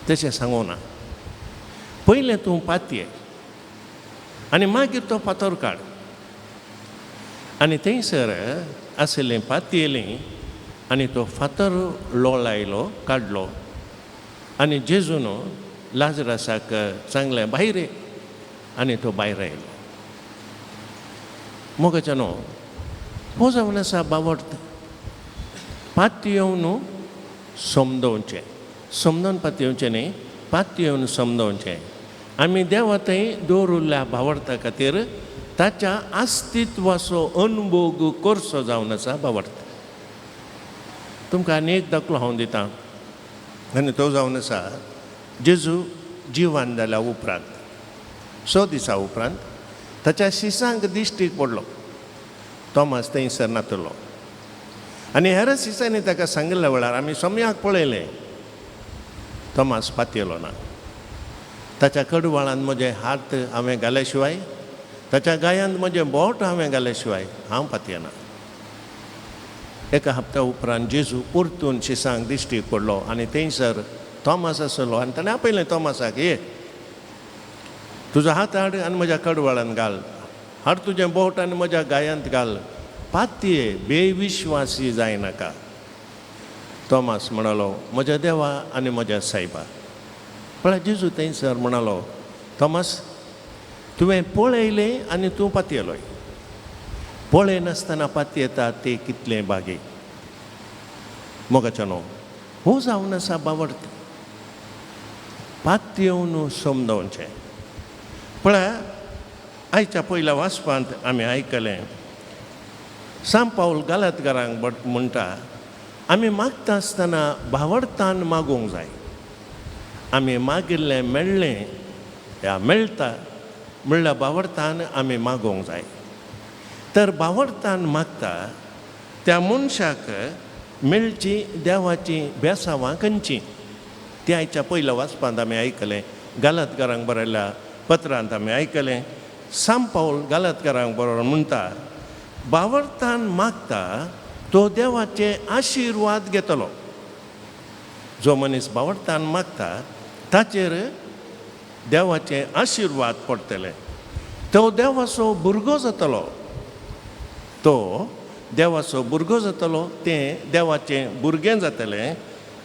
S1: तशें सांगूं ना पयलें तूं पातये आनी मागीर तो फातर काड आनी थंयसर आशिल्लें पातयेलीं आनी तो फातर लोळायलो काडलो आनी जेजून लाजरासाक सांगलें भायर ये आनी तो भायर आयलो मोगाच्यानो हो जावन आसा बावट पातयेवन समजोवचें समजोवन पातयेवचें न्ही पातयेवन समजोवचें आमी देवा थंय दवरिल्ल्या भावार्था खातीर ताच्या अस्तित्वाचो अनुभव करचो जावन आसा भावार्थ तुमकां आनी एक दाखलो हांव दितां आनी तो जावन आसा जेजू जिवंत जाल्या उपरांत 6 दिसां उपरांत ताच्या शिसांक दिश्टीक पडलो तोमास थंयसर नातलो आनी हेर शिसांनी ताका सांगिल्ल्या वेळार आमी सोम्याक पळयलें तोमास पातयेलो ना ताच्या कडवाळांत म्हजे हात हांवें घाल्या शिवाय ताच्या गायांत म्हजें बोट हांवें घाल्या शिवाय हांव पातयेना एका हप्त्या उपरांत जेजू परतून शिसांक दिश्टीक पडलो आनी थंयसर तोमास आसलो आनी ताणें आपयलें तोमासाक ये तुजो हात हाड आनी म्हज्या कडवाळांत घाल हाड तुजें बोट आनी म्हज्या गायांत घाल पातये बेविश्वासी जायनाका तोमास म्हणलो म्हज्या देवा आनी म्हज्या सायबा पण जेजू थंयसर म्हणालो, थॉमस, तुवें पळयलें आनी तूं पातयेलोय. पळय नासतना पातयेता ते कितले बागे. मोगाच्यानो, हो जावन आसा बावडत पातयेवन समजावचें. पळय, आयच्या पयल्या वाचपांत आमी आयकलें, सांत पावल गालातकारांक म्हणटा, आमी मागता आसतना भावडतान मागोवंक जाय. आमी मागिल्लें मेळ्ळें या मेळटा म्हणल्यार भावडतान आमी मागोवंक जाय. तर भावडतान मागता त्या मनशाक मेळची देवाची बेसांवां खंयची. ती आयच्या पयल्या वाचपांत आमी आयकलें. गालातकारांक बरयल्या पत्रांत आमी आयकलें, सांत पावल गालातकारांक बरोबर म्हणटा, भावडतान मागता तो देवाचे आशिर्वाद घेतलो. जो मनीस भावडतान मागता ताचेर देवाचे आशिर्वाद पडटले. तो देवाचो भुरगो जातलो. तो देवाचो भुरगो जातलो, तें देवाचें भुरगें जातलें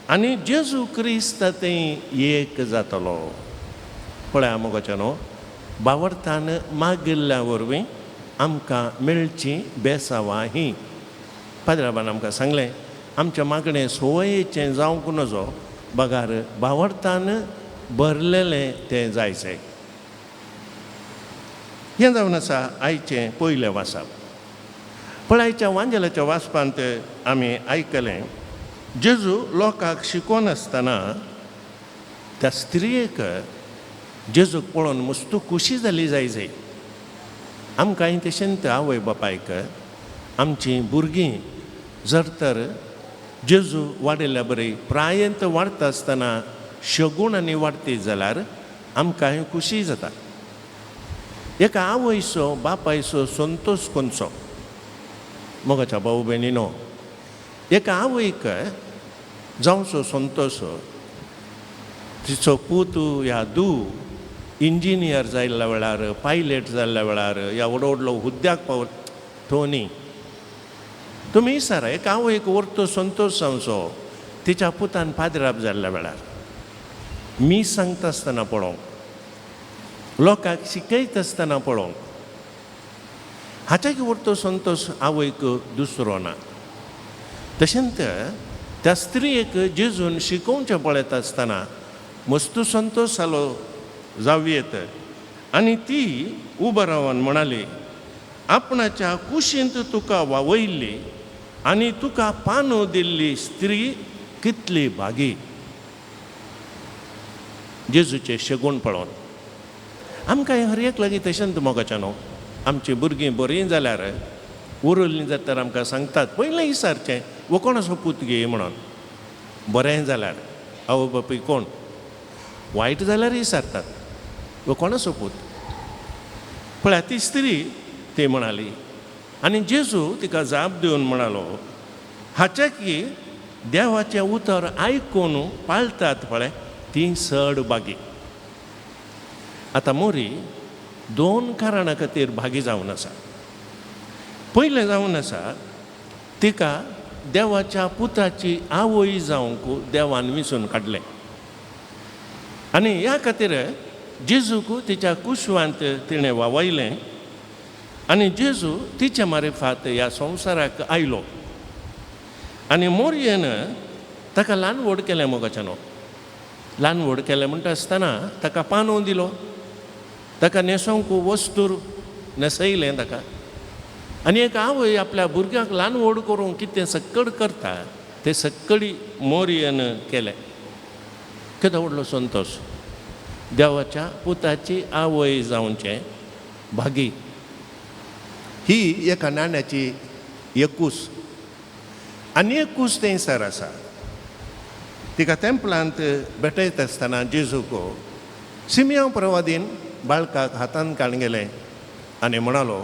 S1: आनी जेजू क्रिस्त तें एक जातलो. पळय मोगाच्यानो, भावडतान मागिल्ल्या वरवीं आमकां मेळची बेसांवां ही. पाद्राबान आमकां सांगलें, आमचें मागणें सोयेचें जावंक नजो, बगार भावडतान भरलेलें तें जायचें. हें जावन आसा आयचें पयलें वाचप. पण आयच्या वांजेलाच्या वाचपांत आमी आयकलें, जेजू लोकांक शिकोवन आसतना त्या स्त्रियेक जेजूक पळोवन मस्त खुशी जाली जायचे. आमकांय तशेंच आवय बापायक आमचीं भुरगीं जर तर जेजू वाडयल्या बरी प्रायेंत वाडटा आसतना शगूण आनी वाडटी जाल्यार आमकांय खुशी जाता. एका आवयचो बापायचो संतोश खंयचो. मोगाच्या भाऊ भयणीनो, एका आवयक जावचो संतोश तिचो पूत या धूव इंजिनियर जाल्ल्या वेळार, पायलट जाल्ल्या वेळार, या व्हडलो व्हडलो हुद्द्याक पावत तो न्ही. तुमी विचारा, एक आवयक व्हरतो संतोश जावचो तिच्या पुतान पाद्राप जाल्ल्या वेळार. मी सांगता आसतना पळोवंक, लोकांक शिकयता आसतना पळोवंक, हाच्याक व्हरतो संतोश आवयक दुसरो ना. तशेंच त्या स्त्रियेक जेजून शिकोवचें पळयता आसतना मस्त संतोश जालो जावयेत. आनी ती उबो रावन म्हणाली, आपणाच्या कुशींत तुका वावयल्ली आनी तुका पानो दिल्ली स्त्री कितली भागी. जेजूचें शेगूण पळोवन आमकां हर एक लागीं तशेंच मोगाच्यानो, आमचीं भुरगीं बरीं जाल्यार उरलीं जाल्यार आमकां सांगतात, पयलें विचारचें वो कोणाचो पूत गे म्हणून. बरें जाल्यार आवय बापूय कोण, वायट जाल्यार विचारतात वो कोणाचो पूत. पळय ती स्त्री ती म्हणाली आनी जेजू तिका जाप दिवन म्हणालो, हाच्या की देवाचें उतर आयकून पाळटात पळय ती चड बागी. आतां मोरी दोन कारणां खातीर भागी जावन आसा. पयलें जावन आसा तिका देवाच्या पुताची आवय जावंक देवान विंचून काडलें. आनी ह्या खातीर जेजूक तिच्या कुशवांत तिणें वावयलें आनी जेजू तिच्या मार्फत ह्या संवसाराक आयलो. आनी मोरयेन ताका ल्हान व्हड केलें मोगाच्यानो. ल्हान व्हड केलें म्हणटा आसतना ताका पानो दिलो, ताका न्हेसोंक वस्तूर न्हेसयलें ताका. आनी एक आवय आपल्या भुरग्याक ल्हान व्हड करूंक कितें सक्कड करता तें सक्कडी मोरयेन केलें. केदो व्हडलो संतोश, देवाच्या पुताची आवय जावचें भागी. ही एका नाण्याची एकूस. आनी एकूस थंयसर आसा. तिका तेंपलांत भेटयता आसतना जेजूक सिमियोन प्रवादीन बाळकाक हातान काडून गेलें आनी म्हणालो,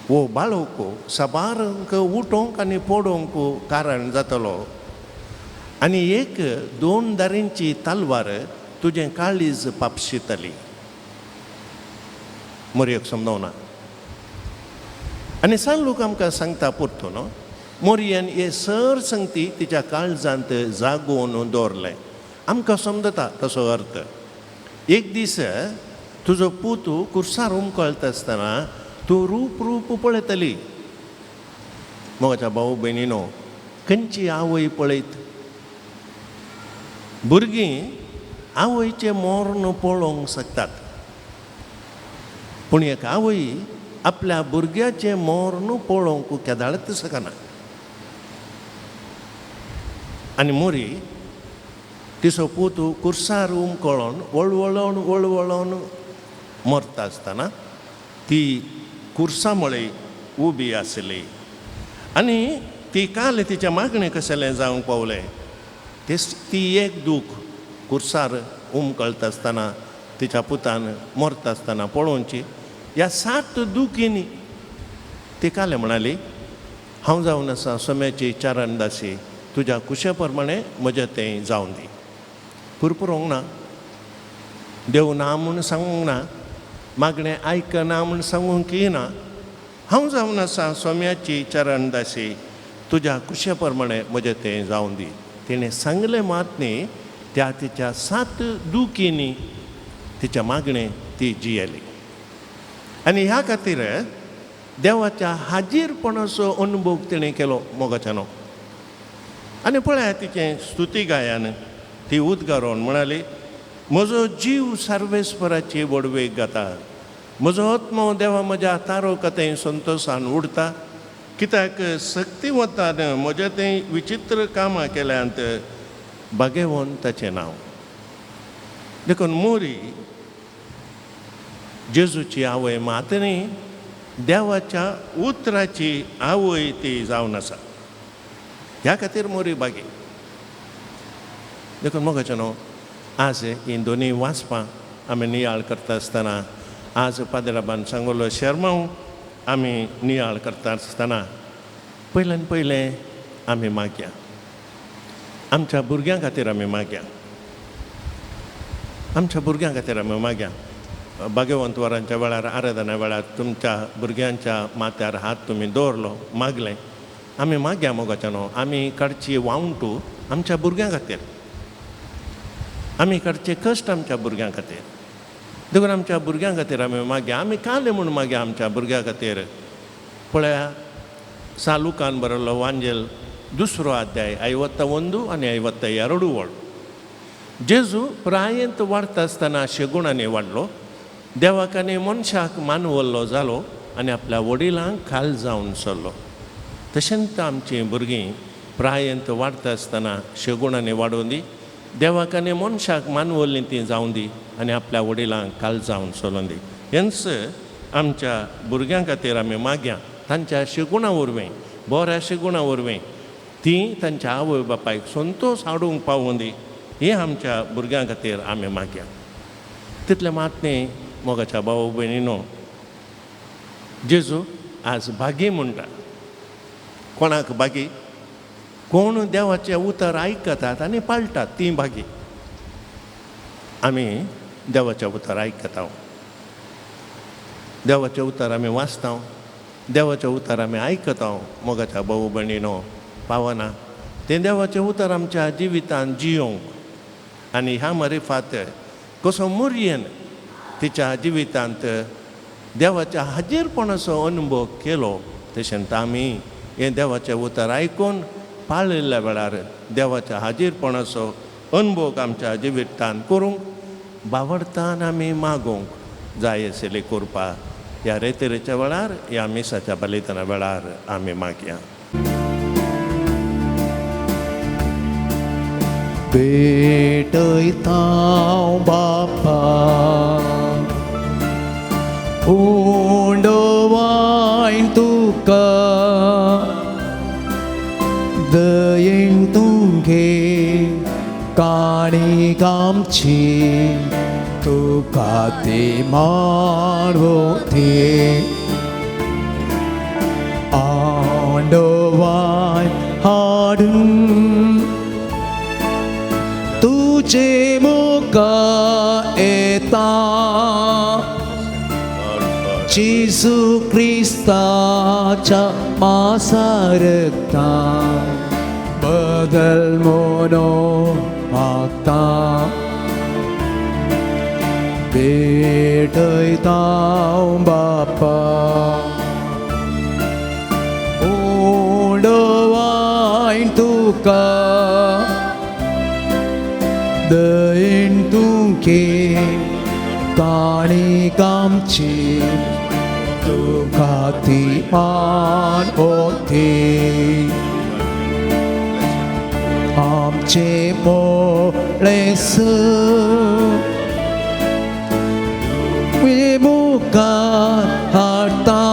S1: वो बाळक सबारंक उठोवंक आनी पडोवंक कारण जातलो आनी एक 2 दारींची तलवार तुजें काळीज पापशितली. मोरयेक समजवना. आनी सांग लोक आमकां सांगता पुरतो मोरयेन हे सर संगती तिच्या काळजांत जागोवन दवरलें आमकां समजता तसो अर्थ. एक दीस तुजो पूत कुर्सार उमकळटा आसतना तूं रूप पळयतली. मोगाच्या भाऊ भयणीनो, खंयची आवय पळयत? भुरगीं आवयचें मोर्न पळोवंक शकतात, पूण एक आवय आपल्या भुरग्याचें मोर्न पळोवंक केदाळत शकना. आनी मोरी तिचो पूत कुर्सार उमकळोन वळवळोन मरता आसतना ती कुर्सा मळी उबी आसली. आनी ती काल तिच्या मागणें कसलें जावंक पावलें. ती एक दूख कुर्सार उमकळटा आसतना तिच्या पुतान मरता आसतना पळोवची. ह्या 7 दुखींनी ती काले म्हणाली, हांव जावन आसा सोम्याची चारण दासी, तुज्या कुशे प्रमाणे म्हजें तें जावन दी. पुरपुरोंक ना, देव ना म्हूण सांगूंक ना, मागणें आयकना म्हूण सांगूंक ना. हांव जावन आसा सोम्याची चरण दासी, तुज्या कुशे प्रमाणे म्हजें तें जावन दी. तिणें सांगलें मात न्ही, त्या तिच्या 7 दुखींनी तिच्या मागणें ती जियेली. आनी ह्या खातीर देवाच्या हाजीरपणाचो अनुभव तिणें केलो मोगाच्यानो. आनी पळया तिचें स्तुती गायन ती उद्गारोवन म्हणाली, म्हजो जीव सर्वेस्पराची वडवेक घाता, म्हजो आत्मो देवा म्हज्या तारो कथें संतोशान उडता. कित्याक शक्तिवंतान म्हजें तें विचित्र कामां केल्यांत भाग्यवान ताचें नांव. देखून मोरी जेजूची आवय मात न्ही, देवाच्या उतराची आवय ती जावन आसा. ह्या खातीर मोरी बागी. देखून मोगाच्यानो, आज ही दोनी वाचपां आमी नियाळ करता आसतना, आज पादेराबान सांगलो शर्मांव आमी नियाळ करता आसतना पयल्यान पयलें आमी मागया. आमच्या भुरग्यां खातीर आमी मागया. आमच्या भुरग्यां खातीर आमी मागया. भाग्यवंत वरांच्या वेळार आराधना वेळार तुमच्या भुरग्यांच्या माथ्यार हात तुमी दवरलो, मागलें. आमी मागया मोगाच्यानो, आमी काडची वावंटू आमच्या भुरग्यां खातीर, आमी काडचे कश्ट आमच्या भुरग्यां खातीर. देखून आमच्या भुरग्यां खातीर आमी मागया. आमी काले म्हूण मागया आमच्या भुरग्यां खातीर. पळया, सालुकान बरयल्लो वांजेल 2 अध्याय 51 आनी 52 वळ. जेजू प्रायेंत वाडटा आसतना शेगुणांनी वाडलो, देवाक आनी मनशाक मानवल्लो जालो आनी आपल्या वडिलांक खाल जावन सरलो. तशेंच आमचीं भुरगीं प्रायेंत वाडटा आसतना शेगुणांनी वाडोवन दी, देवाक आनी मनशाक मानवल्लीं तीं जावन दी आनी आपल्या वडिलांक काल जावन सोलोवन दी. हेंच आमच्या भुरग्यां खातीर आमी मागया. तांच्या शेगुणा वरवीं, बऱ्या शेगुणा वरवीं तीं तांच्या आवय बापायक संतोश हाडूंक पावोवन दी. हें आमच्या भुरग्यां खातीर आमी मागया. तितलें मात न्ही मोगाच्या भाव भयणीनो, जेजू आज भागी म्हणटा. कोणाक भागी? कोण देवाचें उतर आयकतात आनी पाळटात तीं भागी. आमी देवाचें उतर आयकता, देवाचें उतर आमी वाचता, देवाचें उतर आमी आयकता. मोगाच्या भाऊ भयणीनो, पावना तें देवाचें उतर आमच्या जिवितांत जियोंक. आनी ह्या मारिफात कसो मोरयेन तिच्या जिवितांत देवाच्या हाजीरपणाचो अनुभव केलो, तशेंच आमी हें देवाचें उतर आयकून पाळिल्ल्या वेळार देवाच्या हाजीरपणाचो अनुभव आमच्या जिवितांत करूंक बावडतान आमी मागोवंक जाय आशिल्ली कृपा. ह्या रेतेरेच्या वेळार, ह्या मिसाच्या बलिदाना वेळार आमी मागया.
S7: भेटयता बापा उंडवायन तुका, दयेन तुमगे काणीक आमची, तुका ती मारवोती. आंडवाय हाडून तुजे मुखा येता, जेजू क्रिस्ताच्या मांसा रक्तां बदल म्हणून मागता भेटयता बापा ओडवायन तुका दयेन तुमके काणीक आमची तुका ती मान ओते आमचे मोळेस मुखार हाडटा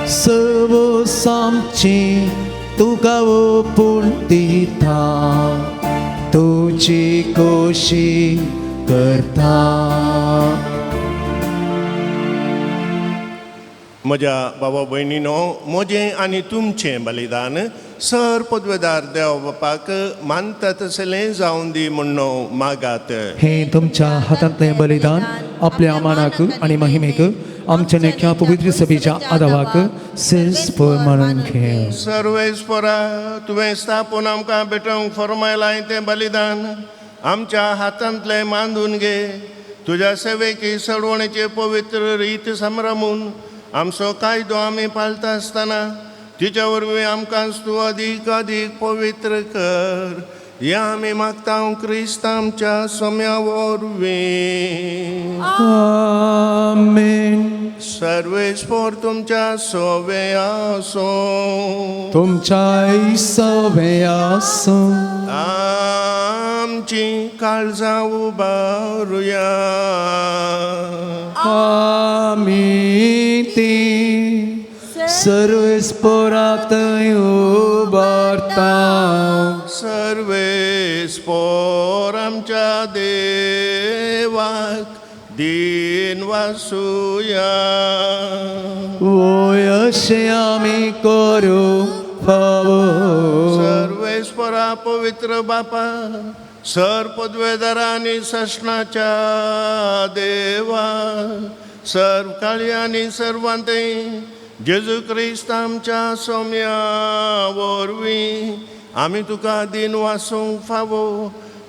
S7: सर्व आमची तुका ओपून दिता तुजी खोशी करता
S1: म्हज्या भावा भयणीनो म्हजें आनी तुमचें बलिदान सर पदवेदार देव बापाक मानता तसलें जावन दी म्हणून मागात.
S3: हे तुमच्या हातांतलें बलिदान आपल्या मानाक आणि महिमेक आमच्या नेख्या पवित्र सभेच्या आदावाक सेस्पर म्हणून घेव.
S1: सर्वेस्परा तुवें स्थापून आमकां भेटोवंक फरमायलां तें बलिदान आमच्या हातांतलें मांडून घे. तुज्या सेवेकी सडवणेचे पवित्र रीत संभ्रमून आमचो कायदो आमी पाळटा आसतना तिच्या वरवीं आमकां तूं अदीक अदीक पवित्र कर. या आमी मागता क्रिस्त आमच्या सोम्या वरवीं.
S3: आमेन.
S1: सर्वेस्पर तुमच्या सोवे आसो.
S3: तुमच्या सवे आसो.
S1: आमची काळजां उबारुया.
S3: आमी ती सर्वेस्परात उबारता.
S1: सर्वेस्पर आमच्या देवाक दिन वासुया.
S3: वय अशें आमी करू फावो.
S1: सर्वेस्परा पवित्र बापा सर पदवेदारा आनी सशनाच्या देवा सर्व काळी आनी सर्वांते जेजू क्रिस्त आमच्या सोम्या वरवीं आमी तुका दिन वासूंक फावो.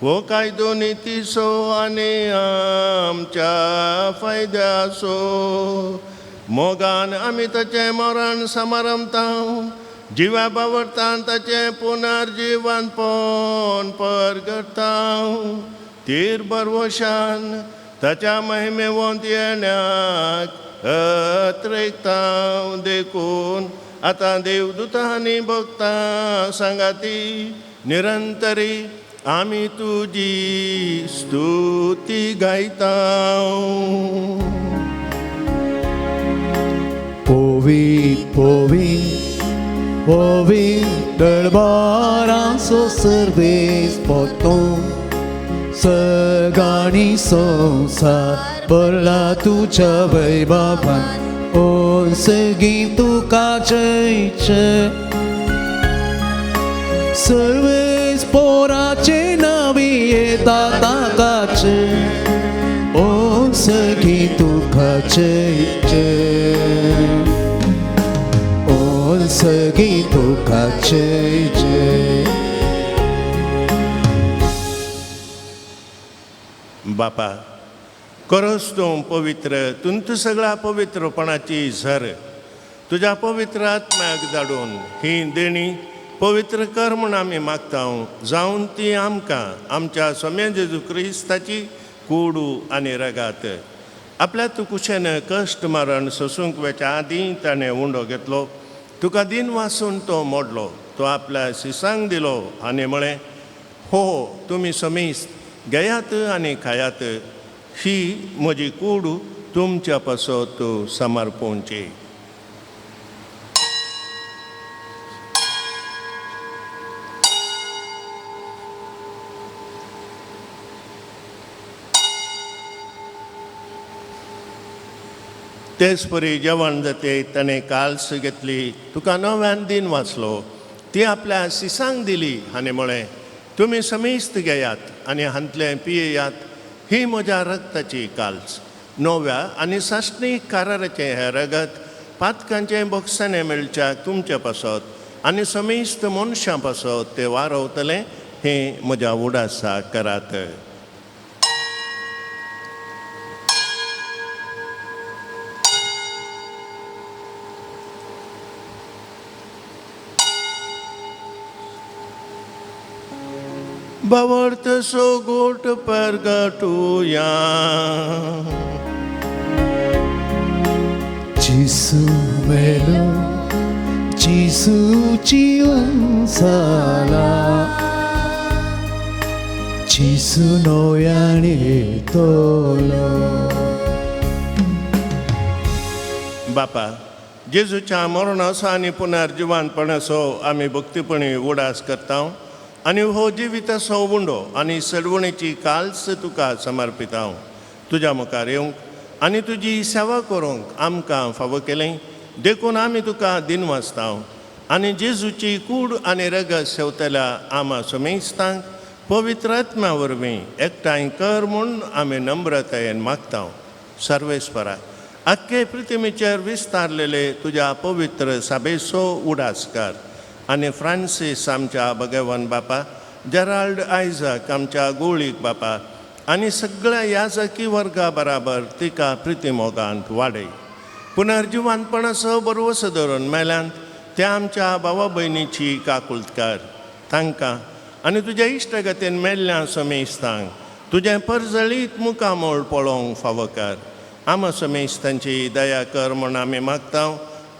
S1: हो कायदो नितीसो आनी आमच्या फायद्याचो. मोगान आमी ताचें मरण समारंभता जिवा बावरतान ताचें पुनर्जिवनपण परगटा. तीर बरवशान ताच्या महिमेवंत येण्याक अत्रेकता देखून आतां देवदूतां आनी भक्तां सांगाती निरंतरी आमी तुजी स्तुती गायता.
S7: पोवीत पोवीत पोवीत दरबारांचो सर्वेस पोतो सगाणी संसार भरला तुझ्या वैभवान. ओ सगळीं तुका जय जय. सर्वेस्पराचे नावी येता ताकाचे. ओ सगळीं तुका जय जय. ओ सगळीं तुका जय जय.
S1: बापा करोस तूं पवित्र तुंत सगळ्या पवित्रपणाची झर तुझ्या पवित्र आत्म्याक धाडून ही देणी पवित्र कर म्हूण आमी मागता. जावन ती आमकां आमच्या सोम्या जेजू क्रिस्ताची कूडू आनी रगात. आपल्या तूं कुशेन कश्ट मरण सोसूंक वेच्या आदीं ताणें उंडो घेतलो. तुका दिन वासून तो मोडलो. तो आपल्या शिसांक दिलो आनी म्हळें हो तुमी समेस्त घेयात आनी खायात. ही म्हजी कूड तुमच्या पासत समर्पोवची. तेच परी जेवण जाते ताणें काल्स घेतली. तुका नव्यान दिन वाचलो. ती आपल्या शिसांक दिली आनी म्हळें तुमी समेस्त घेयात आनी हांतलें पियेयात. ही म्हज्या रगताची काल्स नव्या आनी साश्णीक काराराचें हें रगत पातकांचें बक्षाने मेळच्याक तुमचे पासत आनी समेस्त मनशां पासत तें वारवतलें हे म्हज्या उडासा करात. Bawarth so gut pergatuya.
S7: 지수 멜로 지수 지원사라 지수 노야니 돌로.
S1: बापा, जेजूच्या मरणाचो आनी पुनर्जिवानपणाचो आमी भक्तीपणी उडास करता आनी हो जिविताचो उंडो आनी सडवणेची काल्स तुका समर्पिता. तुज्या मुखार येवंक आनी तुजी सेवा करूंक आमकां फावो केलें देखून आमी तुका दिनवासता आनी जेजूची कूड आनी रगत सेवतल्या आमा सुमेस्तांक पवित्र आत्म्या वरवीं एकठांय कर म्हूण आमी नम्रतायेन मागता. सर्वेस्परा, आख्खे पृथ्वीचेर विस्तारलेले तुज्या पवित्र सभेचो उडासकार आनी फ्रांसीस आमच्या भगवान बापा, जेराल्ड आयझक आमच्या गोळीक बापा आनी सगळ्या याजकी वर्गा बराबर तिका प्रितीमोगांत वाडय. पुनर्जिवानपणाचो बरवसो धरून मेल्यांत त्या आमच्या भावा भयणीची काकुळट कर. तांकां आनी तुज्या इश्टगतीन मेल्ल्या समेस्तांक तुजें परजळीत मुखामोळ पळोवंक फावो कर. आमा समेस्तांची दया कर म्हूण आमी मागता.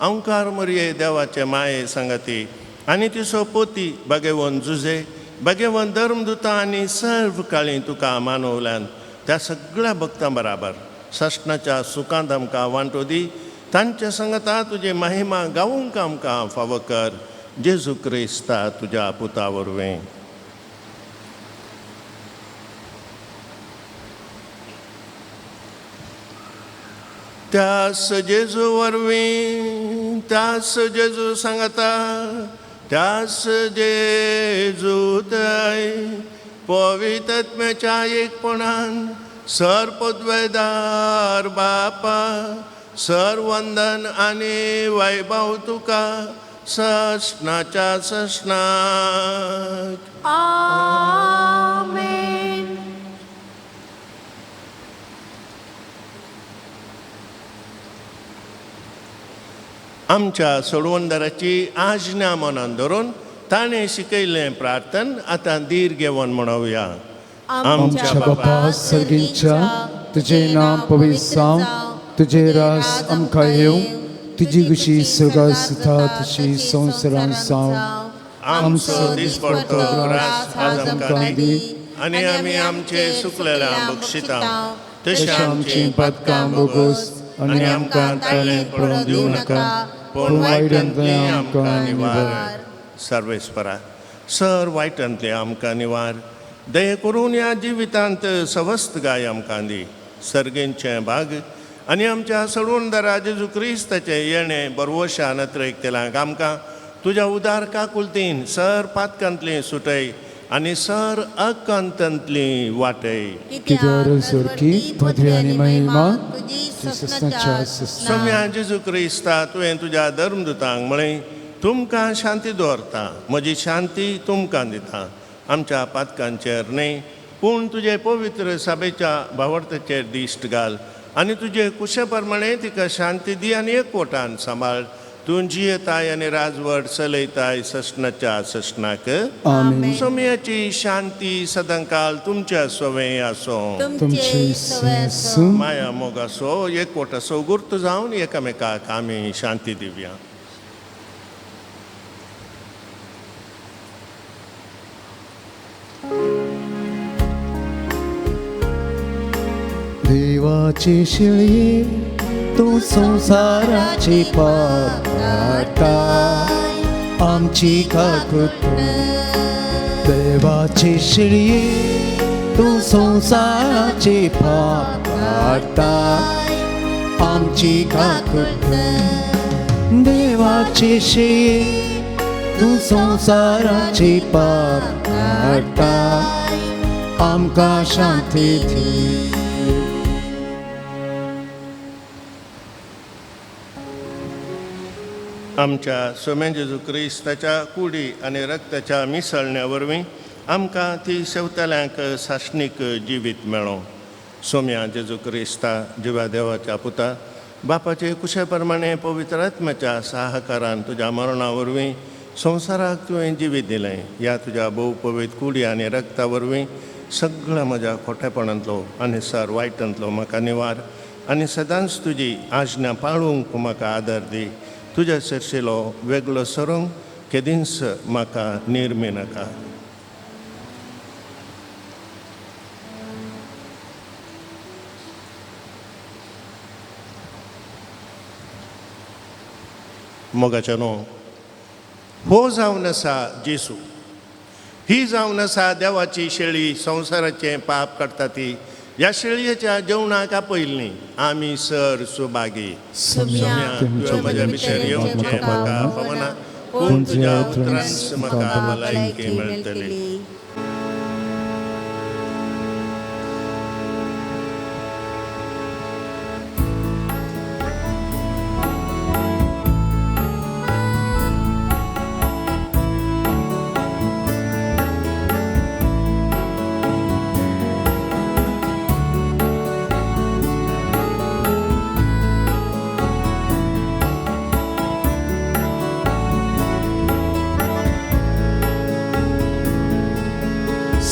S1: अवकार मरये देवाचे माये सांगती आनी तिचो पोती भगवन जुजे भगवन धर्मदुता आनी सर्व काळी तुका मानवल्यान त्या सगळ्या भक्तां बराबर सशनाच्या सुखांत आमकां वांटो दी. तांच्या संगता तुजी महिमा गावूंक आमकां फावो कर. जेजू क्रिस्ता तुज्या पुता वरवीं. त्यास जेजू वरवीं त्यास जेजू सांगता त्यास जेजू थंय पवित्र आत्म्याच्या एकपणान सरपदवेदार बापा सर्वंदन आनी वैभव तुका सशनाच्या सशनाक.
S4: आमेन.
S1: आमच्या सोडवंदराची आज्ञा मनान धरून ताणें शिकयल्लें प्रार्थन आतां धीर घेवन म्हणोवया.
S3: आमच्या बापा सर्गीच्या तुझे नाम पवित्र जावं, तुझे रास आमकां येवं, तुजी कशी सगळ्या सुथा तशी संवसारांत जावं.
S1: आमचो दिसपडटो रास आज आमकां दी आनी आमी आमचे सुकलेल्या बक्षिता तशें आमची
S3: पदकां बोगोस आनी आमकां ताळें पडूंक दिवं नाका, पूण वायटांतले आमकां निवार.
S1: सर्वेस्परा, सर वायटांतले आमकां निवार. दये करून ह्या जिवितांत सवस्त गाय आमकां दी. सर्गेंचे भाग आनी आमच्या सोडवणदारा जेजू क्रिस्ताचे येणें बरवशा नत्रेक तेलांक आमकां तुज्या उदार काकुलतीन सर पातकांतली सुटय आनी सर अकांतांतली वाटय.
S3: कित्यार सरकी पदवी आनी महिमा ससनाच्या ससना.
S1: सोम्या जेजू क्रिस्ता तुवें तुज्या धर्मदुतांक म्हळें तुमकां शांती दवरता, म्हजी शांती तुमकां दिता. आमच्या पातकांचेर न्हय पूण तुजे पवित्र सभेच्या भावार्थाचेर दिश्ट घाल आनी तुजे कुशे प्रमाणे तिका शांती दी आनी एकवटान सांबाळ. तूं जियेताय आनी राजवट चलयताय सशनाच्या सशनाक.
S3: आमीन.
S1: सोम्याची शांती सदांकाल तुमच्या सोवें आसूं.
S3: तुमची सू
S1: माया मोग आसो एकवट आसो गुर्त जावन एकामेकाक आमी शांती दिवया.
S7: देवाचे शिळये तू संसाराचे पाप काटा आमची काकुट. देवाचे शिळये तू संसाराचे पाप काटा आमची काकुट. देवाचे शिळये तू संसाराचे पाप काटा आमकां शांती दी.
S1: आमच्या सोम्या जेजू क्रिस्ताच्या कुडी आनी रक्ताच्या मिसळण्या वरवीं आमकां ती शेवतल्यांक साश्णीक जिवीत मेळो सोम्या जेजू क्रिस्ता जिवा देवाच्या पुता बापाचे कुशे प्रमाणे पवित्र आत्म्याच्या साहकारान तुज्या मरणा वरवीं संवसाराक तुवें जिवीत दिलें ह्या तुज्या भोव पवित्र कुडी आनी रक्ता वरवीं सगळ्या म्हज्या खोटेपणांतलो आनी सर वायटांतलो म्हाका निवार आनी सदांच तुजी आज्ञा पाळूंक म्हाका आदार दी तुज्या सर्शेलो वेगळो सरूंक केदींच म्हाका निर्मी नाका. मोगाच्या न्हू हो जावन आसा जेसू ही जावन आसा देवाची शेळी संवसाराचें पाप काडटा ती ह्या शेळयेच्या जेवणाक आपयल्ली आमी सर सुभागी सोम्या तुवें म्हज्या भितर येवचें म्हाका पवना पूण तुज्या उतरांच म्हाका भलायकी मेळटली.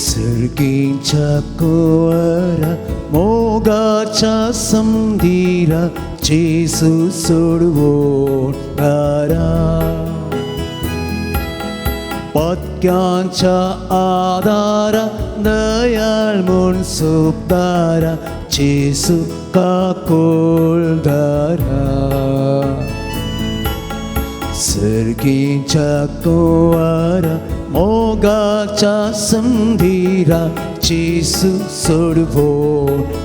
S7: सर्गीच्या कुवरा मोगाच्या समधीरा जेसू सोडवणारा पत्क्यांच्या आदारा दयाळ म्हूण सोपदारा जेसू काकोळदारा सर्गीच्या कुवरा मोगाच्या समधीरा जेसू सोडवणारा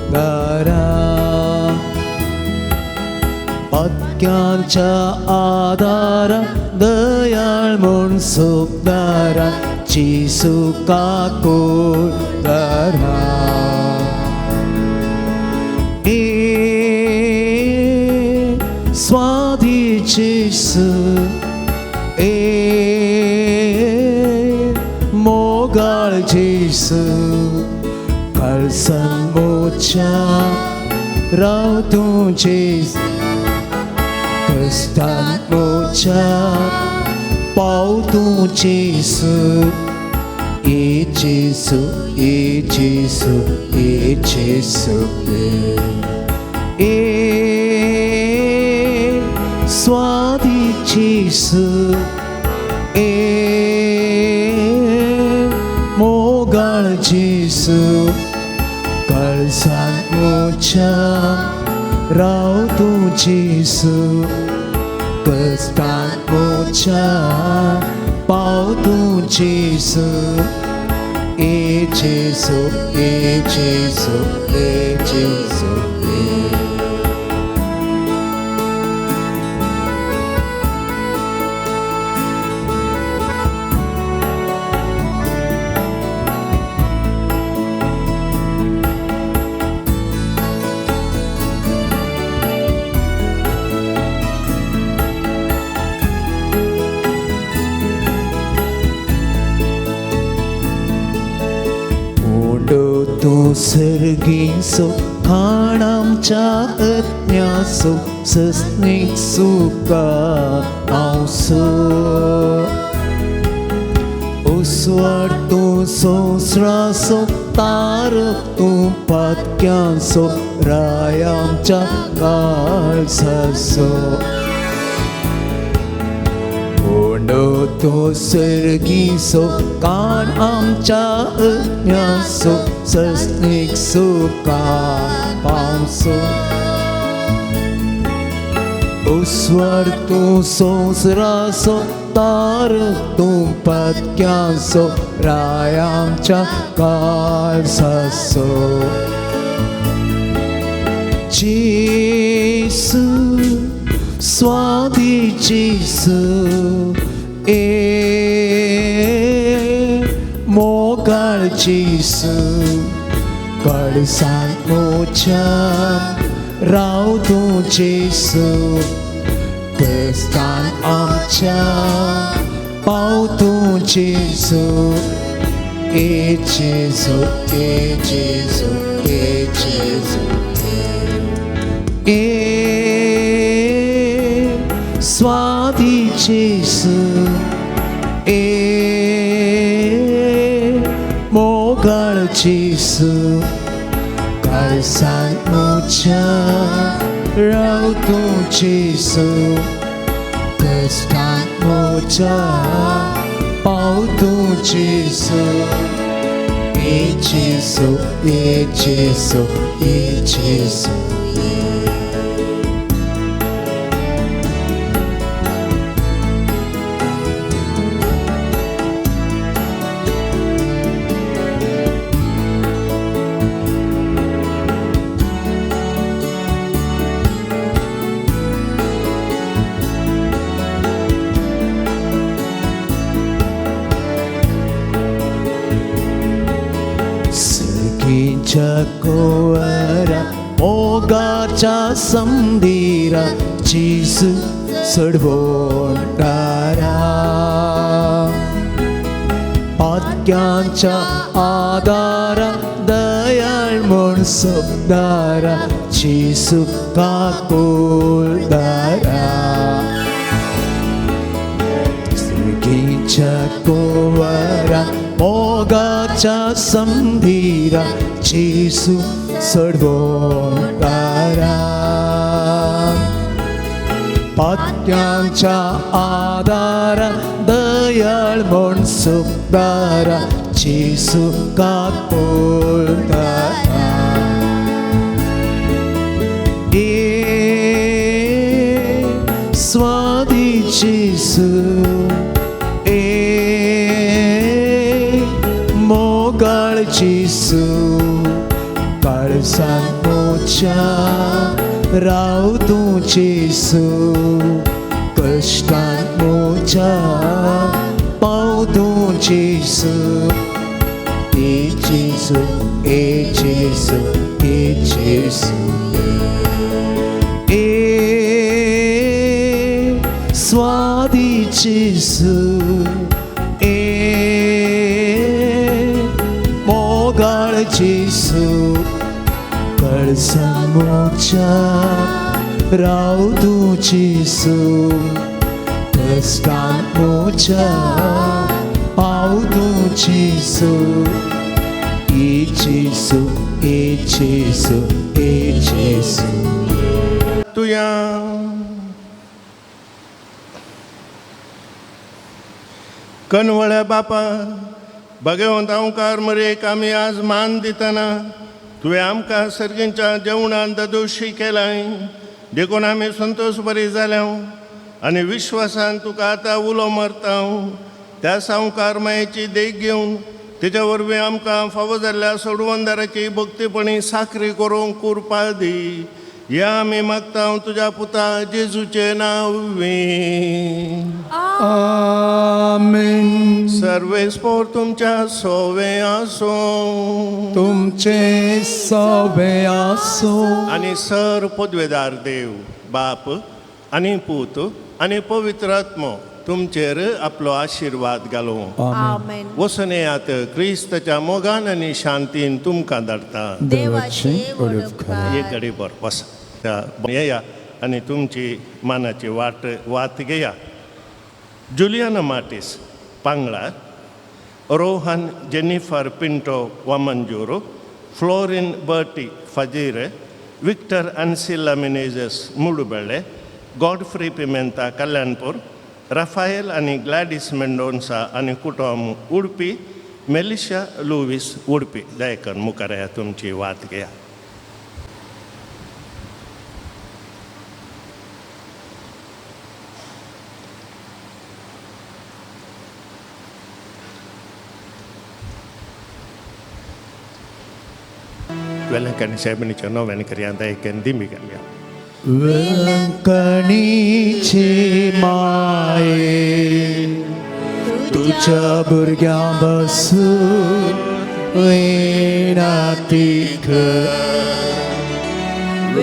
S7: पत्क्यांच्या आदारा दयाळ म्हूण सोपदारा जेसू काकोळदारा स्वादी जेसू मोगाळ जेसू कळसन मोच्या राव तूं जेसू कस्तान मोच्या पाव तूं जेसू ए जेसू ए जेसू ए जेसू ए स्वादी जेसू मोगाळ जेसू कळसान मोच्या राव तूं जेसू कस्तान मोच्या पाव तूं जेसू ए जेसू ए जेसू ए जेसू तूं सर्गीचो खाण आमच्या अज्ञाचो सस्नीक सुका हांवसो उसवाड तूं संवसाराचो तारक तूं पातक्यांचो राय आमच्या काळजाचो तूं सर्गीचो काण आमच्या अज्ञाचो सस्नीक सुका पावसो उसवाड तूं संवसाराचो तारक तूं पातक्यांचो राय आमच्या काळजाचो जेसू स्वादी जेसू मोगाळ जेसू कळसान मोच्या राव तूं जेसू कस्तान आमच्या पाव तूं जेसू ए जेजू ए जेजू ए जेजू ए स्वादी जेजू ए मोगाळ जेजू काळजात मोच्या रावतो जेजू कष्टात मोच्या पावतो जेजू ए जेजू ए जेजू ए जेजू कोवरा मोगाच्या समंदिरा जेजू चढवणारा पातक्यांच्या आदारा दयाळ म्हूण सोबदारा जेजू काकुळदारा सर्गीच्या कोवरा मोगाच्या समंदिरा जेजू चढवणारा पातक्यांच्या आदारा दयाळ म्हूण सोबदारा जेजू काकुळदारा ए स्वादी जेजू ए मोगाळ जेजू काळजात मोच्या रावतो जेजू कष्टात मोच्या पावतो जेजू ए जेजू ए जेजू ए जेजू ए स्वादी जेजू ए मोगाळ जेजू काळजात मोच्या रावतो जेजू कष्टात मोच्या पावतो जेजू ए जेजू ए जेजू ए जेजू
S1: तुया कनवळ्या बापा भगवंत ओंकार मरेक आमी आज मान दितना तुवें आमकां सर्गींच्या जेवणांत दोशी केलाय देखून आमी संतोश बरी जाल्या आनी विश्वासान तुका आतां उलो मारता त्या संवकार मायेची देख घेवन तेच्या वरवीं आमकां फावो जाल्ल्या सोडवंदाराची भक्तीपणी साखरी करूंक कृपा दी या आमी मागता तुज्या पुता जेजूचे नांवी
S3: आमेन.
S1: सर्वेस्पोर तुमच्या सोवे आसूं
S3: तुमचे सवे आसो
S1: आनी सर पदवेदार देव बाप आनी पूत आनी पवित्र आत्मो तुमचेर आपलो आशिर्वाद घालूं
S4: आमेन.
S1: वचून येयात क्रिस्ताच्या मोगान आनी शांतीन तुमकां धाडटा
S3: देवाचे उडोवकार.
S1: एक घडी भर बसा येया आनी तुमची मानाची वात घेया. Juliana Martis Pangala Rohan Jennifer Pinto Vamanjoor Florine Bertie Fajir Victor Ancilla Menezes Mudubelle Godfrey Pimenta Kalyanpur Raphael आनी ग्लॅडिस मेंडोन्सा आनी कुटुंब उडपी मेलिशा लुवीस उडपी दयेकन मुखार येया तुमची वात घेया. वेलंकणी साहेबांच्या नव्यान करियांत दयेकन दिमी घालया.
S7: वेलंकणीचे माये तुझ्या भुरग्यां बसून वेणातीक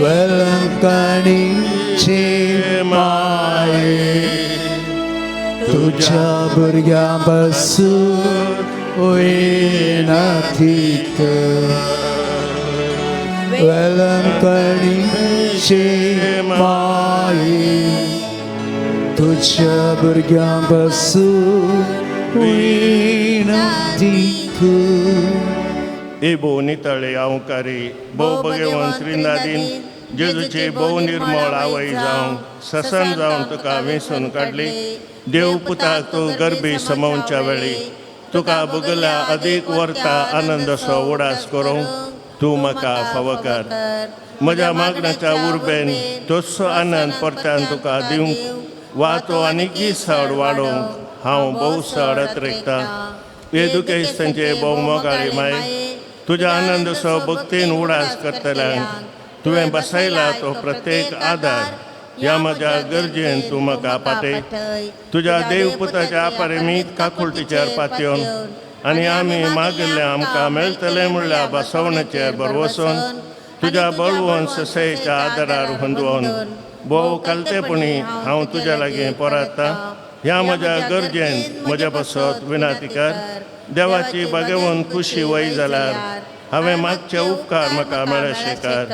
S7: वेलंकणीचे माये तुझ्या भुरग्यां बसून
S3: होईनातीत वेलंकणीचे माये तुझ्या भुरग्यांपासून होईनातीत
S1: ए भोव नितळे आवकारी भोव बगेवन श्रीनादीन जेजूचे भोव निर्मळ आवय जावं ससन जावन तुका वेंसून काडली देव पुताक तूं गर्भी समावच्या वेळी तुका बगल्या अदीक वर्ता आनंदसो उडास करूंक तूं म्हाका फावो कर म्हज्या मागण्याच्या उर्बेन तोचसो आनंद परत्यान तुका दिवंक वा तो आनीकय सड वाडोवंक हांव भोव सड अत्रेकता हे दुखेस्तांचे भोव मोगाळी माय तुज्या आनंदसो भक्तीन उडास करतल्यांक तुवें बसयला तो प्रत्येक आदार ह्या म्हज्या गरजेन तूं म्हाका पाटय तुज्या देवपुताच्या आपारेमीत काकुळटीचेर पातयोन आनी आमी मागिल्लें आमकां मेळटलें म्हणल्या बसवणेचेर बरवसून तुज्या बळवून ससयेच्या आदारार हुंदोवन भोव कालतेपणी हांव तुज्या लागीं पोराडटा ह्या म्हज्या गरजेन म्हज्या बसत विनाती कर देवाची बागेवन खुशी वय जाल्यार हांवें मागचे उपकार म्हाका मेळशे कर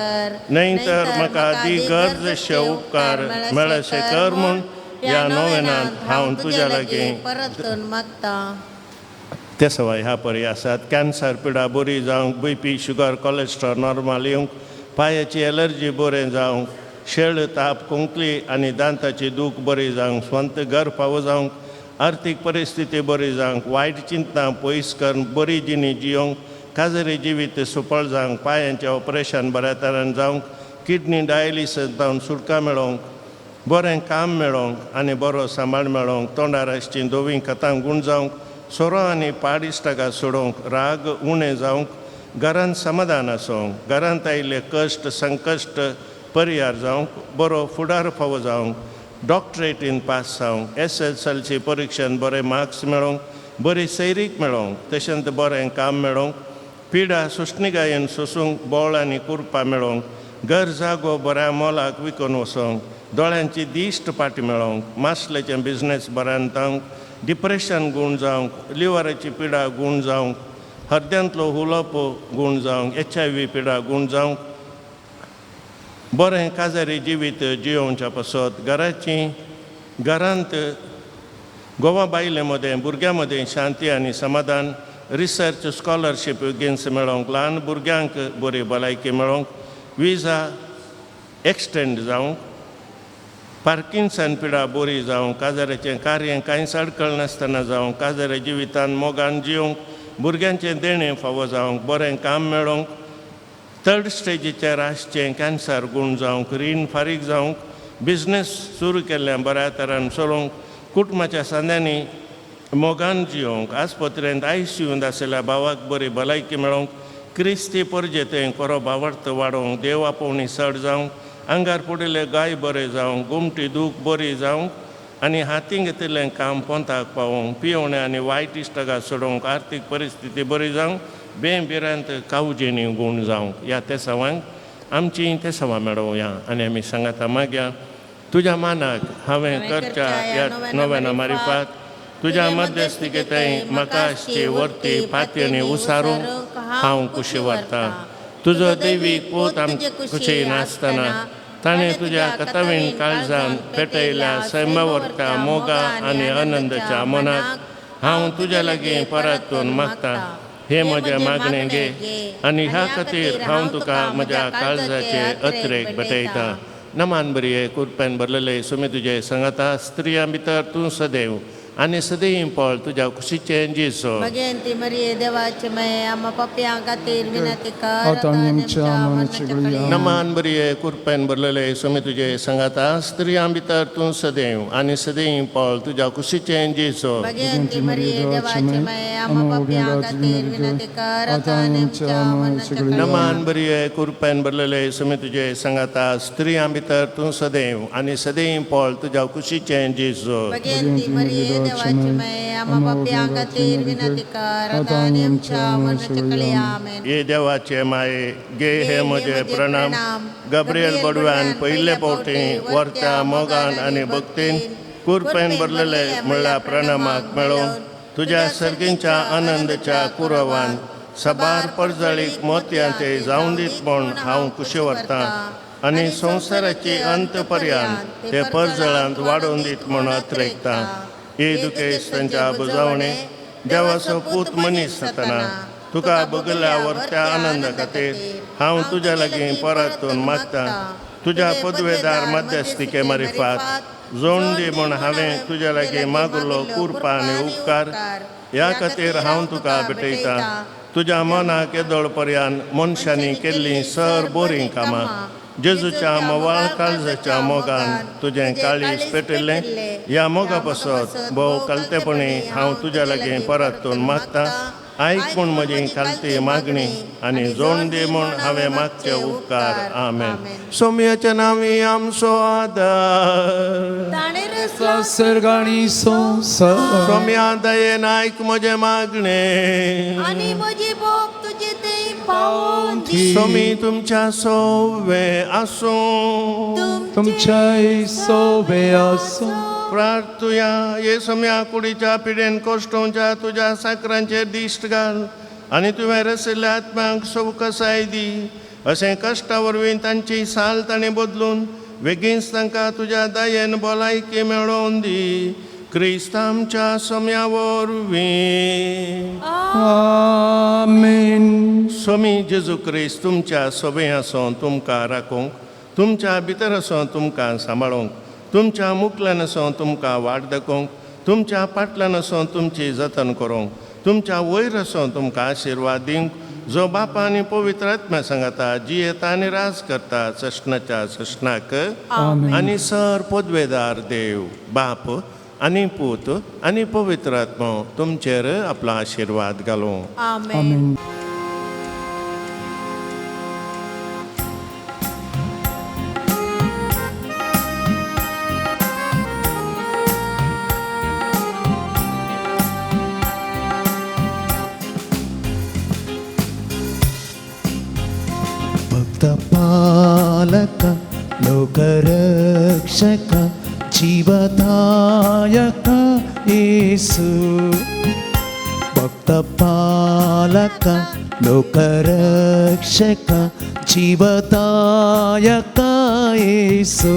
S1: न्हय तर म्हाका दी गरजेचे उपकार मेळशे कर म्हूण ह्या नोवेनांत हांव तुज्या लागीं
S4: परतून मागता
S1: ते सवाय ह्या परी आसात कॅन्सर पिडा बरी जावंक बीपी शुगर कोलेस्ट्रॉल नॉर्मल येवंक पांयाची एलर्जी बरें जावंक शेळ ताप कुंकली आनी दांताची दूख बरी जावंक स्वंत घर फावो जावंक आर्थीक परिस्थिती बरी जावंक वायट चिंतां पयस करून बरी जिणी जियोंक काजरी जिवीत सुपळ जावंक पांयांचें ऑपरेशन बऱ्या तरेन जावंक किडनी डायलिसीस जावन सुटका मेळोवंक बरें काम मेळोवंक आनी बरो सांबाळ मेळोवंक तोंडार आसचीं दोवी खतां गूण जावंक सोरो आनी पाडिश्टाका सोडोवंक राग उणें जावंक घरांत समाधान आसूंक घरांत आयिल्ले कश्ट संकश्ट परिहार जावंक बरो फुडार फावो जावंक डॉक्टरेटीन पास जावंक SSLC परिक्षेन बरे मार्क्स मेळोवंक बरी सैरीक मेळोवंक तशेंच बरें काम मेळोवंक पिडा सुश्णिगायेन सोसूंक बोळ आनी कुरपा मेळोवंक घर जागो बऱ्या मोलाक विकून वचोवंक दोळ्यांची दिश्ट पाटी मेळोवंक मासलेचें बिझनेस बऱ्यान जावंक डिप्रेशन गूण जावंक लिव्हराची पिडा गूण जावंक हृदयांतलो हुलोपो गूण जावंक HIV पिडा गूण जावंक बरें काजारी जिवीत जियोवच्या पासत घरांत गोवा बायले मदें भुरग्यां मदें शांती आनी समाधान रिसर्च स्कॉलरशीप गेन्स मेळोवंक ल्हान भुरग्यांक बरी भलायकी मेळोवंक विजा एक्सटेंड जावंक पार्किन्सन पिडा बरी जावंक काजाराचें कार्य कांयच अडखळ नासतना जावंक काजाऱ्या जिवितान मोगान जियोंक भुरग्यांचें देणें फावो जावंक बरें काम मेळोवंक थर्ड स्टेजीचेर आसचें कॅन्सर गूण जावंक रीण फारीक जावंक बिझनेस सुरू केल्लें बऱ्या तरेन चलोवंक कुटुंबाच्या सांद्यांनी मोगान जियोंक आस्पत्रेंत ICUंत आशिल्ल्या भावाक बरी भलायकी मेळोवंक क्रिस्ती परजेतें खरो भावार्थ वाडोवंक देव आपोवणी चड जावंक आंगार पडिल्ले गाय बरे जावंक गुमटी दूख बरी जावंक आनी हातीन घेतिल्लें काम पोंताक पावोवंक पियोवण्या आनी वायट इश्टागा सोडोवंक आर्थीक परिस्थिती बरी जावंक बेबिरांत कावजेनी गूण जावंक ह्या ते सवांक आमची ते सवा मेळोवया आनी आमी सांगाता मागया तुज्या मानाक हांवें करच्या ह्या नव्याना मारिफात तुज्या मध्यस्थिकेताय म्हाका आसची वर्ती फाती उसारूंक हांव कुशी व्हरता तुजो दैवीक पोत आमचे कुशीन आसतना ताणें तुज्या कथावीण काळजान पेटयल्या सैमावर्त्या मोगा आनी आनंदाच्या मनाक हांव तुज्या लागीं परतून मागता हे म्हजे मागणें घे आनी ह्या खातीर हांव तुका म्हज्या काळजाचे अत्रेक भेटयता नमान बरी कुरपेन भरलेले सुमी तुजे सांगाता स्त्रियां भितर तूं सदैव आनी सदैव पळ तुज्या कुशीचें जेसो
S4: भगवंती मरिये देवाचे माये आम्हा पप्प्यां खातीर विनंती कर
S3: आता आमच्या मनाची गळया
S1: नमान बरी कुरपेन भरलेले सुमी तुजे सांगाता स्त्रियां भितर तूं सदैव आनी सदैव पळ तुज्या कुशीचें जेसो
S4: भगवंती मरिये देवाचे माये आम्हा पप्प्यां खातीर विनंती कर आता आमच्या मनाची गळया
S1: नमान बरी कुरपेन भरलेले सुमी तुजे सांगाता स्त्रियां भितर तूं सदैव आनी सदैव पळ तुज्या कुशीचें जेसो
S4: भगवंती मरिये देवाचे माये आम्हा पप्प्यां खातीर विनंती कर आता आमच्या मनाची गळया आमेन
S1: ये देवाचे माये गे हे म्हजे प्रणाम गब्रियल बडव्यान पयले फावटी वर्त्या मोगान आनी भक्तीन कुरपेन भरलेले म्हणल्यार प्रणामाक मेळोवन तुझ्या सर्गींच्या आनंदाच्या कुरवान सबार पडजळीक मोतयांचे जावं दीत म्हूण हांव कुशी व्हरतां आनी संवसाराची अंत पर्यंत ते परजळांत वाडोवन दीत म्हूण अत्रेकता. दुखेस तांच्या बुजावणे देवाचो पूत मनीस जातना तुका बगल्या त्या आनंदा खातीर हांव तुज्या लागीं परतून मागतां. तुज्या पदवेदार मध्यस्तिके मारिफात जोड दी म्हूण हांवें तुज्या लागीं मागुल्लो कुरपा आनी उपकार ह्या खातीर हांव तुका भेटयतां. तुज्या मनाक येदोळ पर्यंत मनशांनी केल्लीं सर बोरीं कामां जेजूच्या मोवाळ काळजाच्या मोगान तुजें काळीज पेटयल्लें ह्या मोगा पासत भोव कालतेपणी हांव तुज्या लागीं परतून मागतां. आयक म्हूण म्हजी कालती मागणी आनी जोड दी म्हूण हांवें मागचे उपकार. आमेन. सोम्याच्या नांवी आमचो आदार
S3: सर्गाणी संसार
S1: सोम्या दयेन आयक म्हजें मागणें
S4: आणि म्हजी भोग तुजे ते पावून दी.
S1: सोमी तुमच्या सोवे आसूं
S3: तुमच्या सोबे आसूं
S1: प्रार्थुया येसम्या कुडीच्या पिडेन कोश्टोवच्या तुज्या साकरांचेर दिश्ट घाल आनी तुवें रसिल्ल्या आत्म्यांक सवकसाय दी. अशें कश्टा वरवीं तांची साल ताणें बदलून बेगीनच तांकां तुज्या दयेन भलायकी मेळोवन दी. क्रिस्त आमच्या सोम्या वरवीं.
S3: आमेन.
S1: स्वामी जेजू क्रिस्त तुमच्या सोबे आसूं तुमकां राखूंक तुमच्या भितर आसूं तुमकां सांबाळूंक तुमच्या मुखल्यान आसूं तुमकां वाट दाखोवंक तुमच्या फाटल्यान आसूं तुमची जतन करूंक तुमच्या वयर आसूं तुमकां आशिर्वाद दिवंक जो बापा आनी पवित्र आत्म्या सांगाता जी येता आनी राज करता सशनाच्या सशनाक. आनी सर पदवेदार देव बाप आनी पूत आनी पवित्र आत्मो तुमचेर आपलो आशिर्वाद घालूं.
S4: आमेन.
S7: ಭಕ್ತಪಾಲಕ ಲೋಕರಕ್ಷಕ ಜೀವದಾಯಕ ಯೇಸು. ಭಕ್ತಪಾಲಕ ಲೋಕರಕ್ಷಕ ಜೀವದಾಯಕ ಯೇಸು.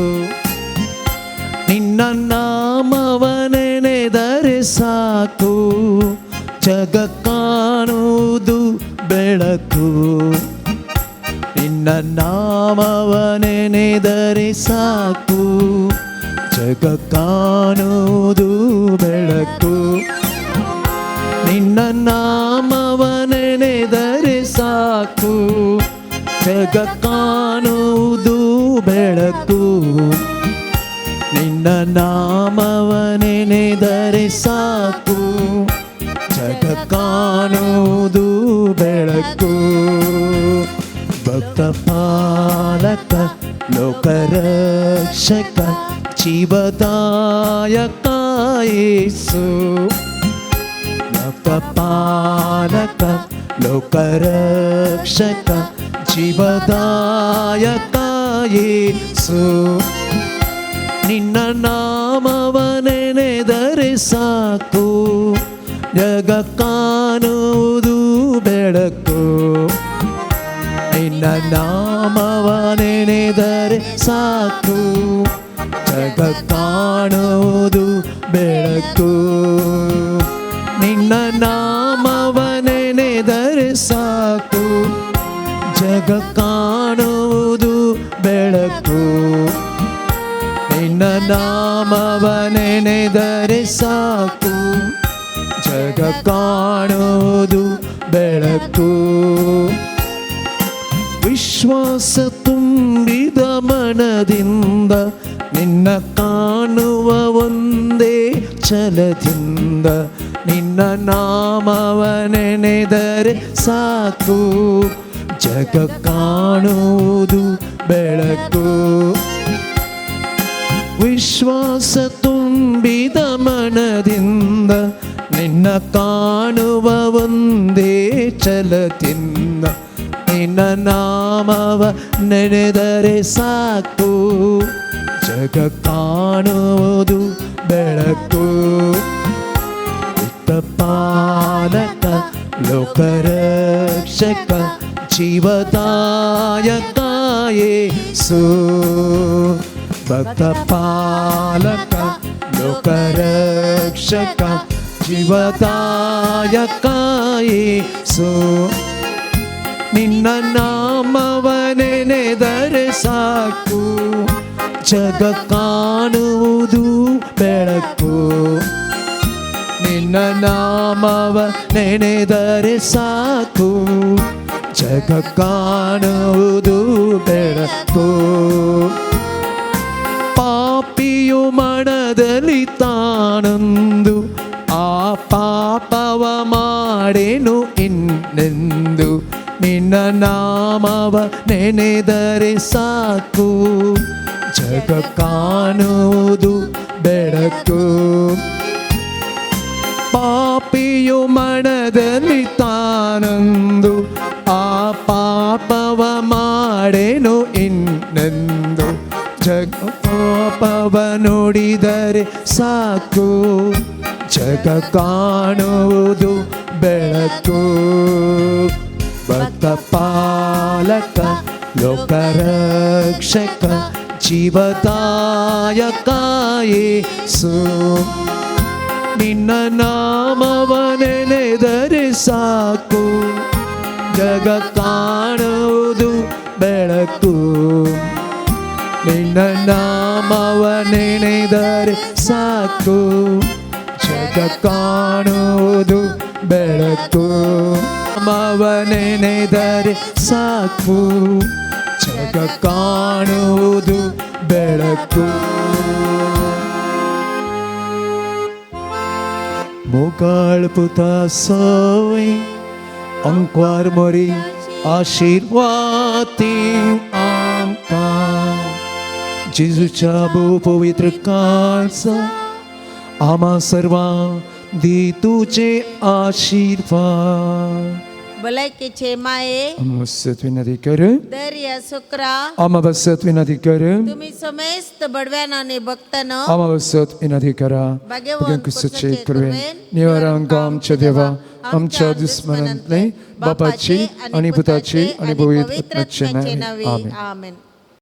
S7: ನಿನ್ನ ನಾಮವನೆನೆದರೆ ಸಾಕು ಜಗ ಕಾಣುವುದು ಬೆಳಕು. ನಿನ್ನ ನಾಮವನೆನೆದರೆ ಸಾಕು ಜಗ ಕಾಣುವುದು ಬೆಳಕು. ನಿನ್ನ ನಾಮವನೆನೆದರೆ ಸಾಕು ಜಗ ಕಾಣುವುದು ಬೆಳಕು. ನಿನ್ನ ನಾಮವನೆನೆದರೆ ಸಾಕು ಜಗ ಕಾಣುವುದು ಬೆಳಕು. ಭಕ್ತಪಾಲಕ ಲೋಕರಕ್ಷಕ ಜೀವದಾಯಕ ಯೇಸು. ಭಕ್ತಪಾಲಕ ಲೋಕರಕ್ಷಕ ಜೀವದಾಯಕ ಯೇಸು. ನಿನ್ನ ನಾಮವನೆನೆದರೆ ಸಾಕು ಜಗ ಕಾಣುವುದು ಬೆಳಕು. ನಿನ್ನ ನಾಮವನೆನೆದರೆ ಸಾಕು ಜಗ ಕಾಣುವುದು ಬೆಳಕು. ನಿನ್ನ ನಾಮವನೆನೆದರೆ ಸಾಕು ಜಗ ಕಾಣುವುದು ಬೆಳಕು. ನಿನ್ನ ನಾಮವನೆನೆದರೆ ಸಾಕು ಜಗ ಕಾಣುವುದು ಬೆಳಕು. ವಿಶ್ವಾಸ ತುಂಬಿದ ಮನದಿಂದ ನಿನ್ನ ಕಾಣುವ ಒಂದೇ ಛಲದಿಂದ ನಿನ್ನ ನಾಮವನೆನೆದರೆ ಸಾಕು ಜಗ ಕಾಣುವುದು ಬೆಳಕು. ವಿಶ್ವಾಸ ತುಂಬಿದ ಮನದಿಂದ ನಿನ್ನ ಕಾಣುವ ಒಂದೇ ಛಲದಿಂದ ನಿನ್ನ ನಾಮವ ನೆನೆದರೆ ಸಾಕು ಜಗ ಕಾಣುವುದು ಬೆಳಕು. ಭಕ್ತಪಾಲಕ ಲೋಕರಕ್ಷಕ ಜೀವದಾಯಕ ಯೇಸು ಭಕ್ತಪಾಲಕ ಲೋಕರಕ್ಷಕ ಜೀವದಾಯಕ ಯೇಸು ನಿನ್ನ ನಾಮವ ನೆನೆದರೆ ಸಾಕು ಜಗ ಕಾಣುವುದು ಬೆಳಕು ನಿನ್ನ ನಾಮವ ನೆನೆದರೆ ಸಾಕು ಜಗ ಕಾಣುವುದು ಬೆಳಕು ಪಾಪಿಯು ಮನದಲ್ಲಿ ತಾನೊಂದು ಆ ಪಾಪವ ಮಾಡೆನು ಇನ್ನೆಂದು ನಿನ್ನ ನಾಮವ ನೆನೆದರೆ ಸಾಕು ಜಗ ಕಾಣುವುದು ಬೆಳಕು ಪಾಪಿಯು ಮನದಲ್ಲಿ ತಾನೊಂದು ಆ ಪಾಪವ ಮಾಡೆನು ಇನ್ನೆಂದು ಜಗ ಪಾಪವ ನೋಡಿದರೆ ಸಾಕು ಜಗ ಕಾಣುವುದು ಬೆಳಕು ಭಕ್ತಪಾಲಕ ಲೋಕರಕ್ಷಕ ಜೀವದಾಯಕ ಯೇಸು ನಿನ್ನ ನಾಮವ ನೆನೆದರೆ ಸಾಕು ಜಗ ಕಾಣುವುದು ಬೆಳಕು ನಿನ್ನ ನಾಮವ ನೆನೆದರೆ ಸಾಕು ಜಗ ಕಾಣುವುದು ಬೆಳಕು ನಾಮವ ನೆನೆದರೆ ಸಾಕು ಜಗ ಕಾಣುವುದು ಬೆಳಕು Mogal puta soy angkwar mori आशीर्वादीं आमकां जेजूच्या भोव पवित्र काळजा आम्हा सर्वांक दी तुझे आशीर्वाद
S4: भलायकेचे माये
S3: आम्हा सत्विन अधिकार
S4: दर या शुक्रा
S3: आम्हा सत्विन अधिकार
S4: तुम्ही समेस्त बडव्यानाने बघताना
S3: आम्हा सत्विन अधिकार
S4: भाग्यवान
S3: कुसचे करुवेन निवारांक आमच्या देवा आमच्या दुश्मनांतले बापाचे आणि पुताचे आणि पवित्र आत्म्याचे नावे आमेन.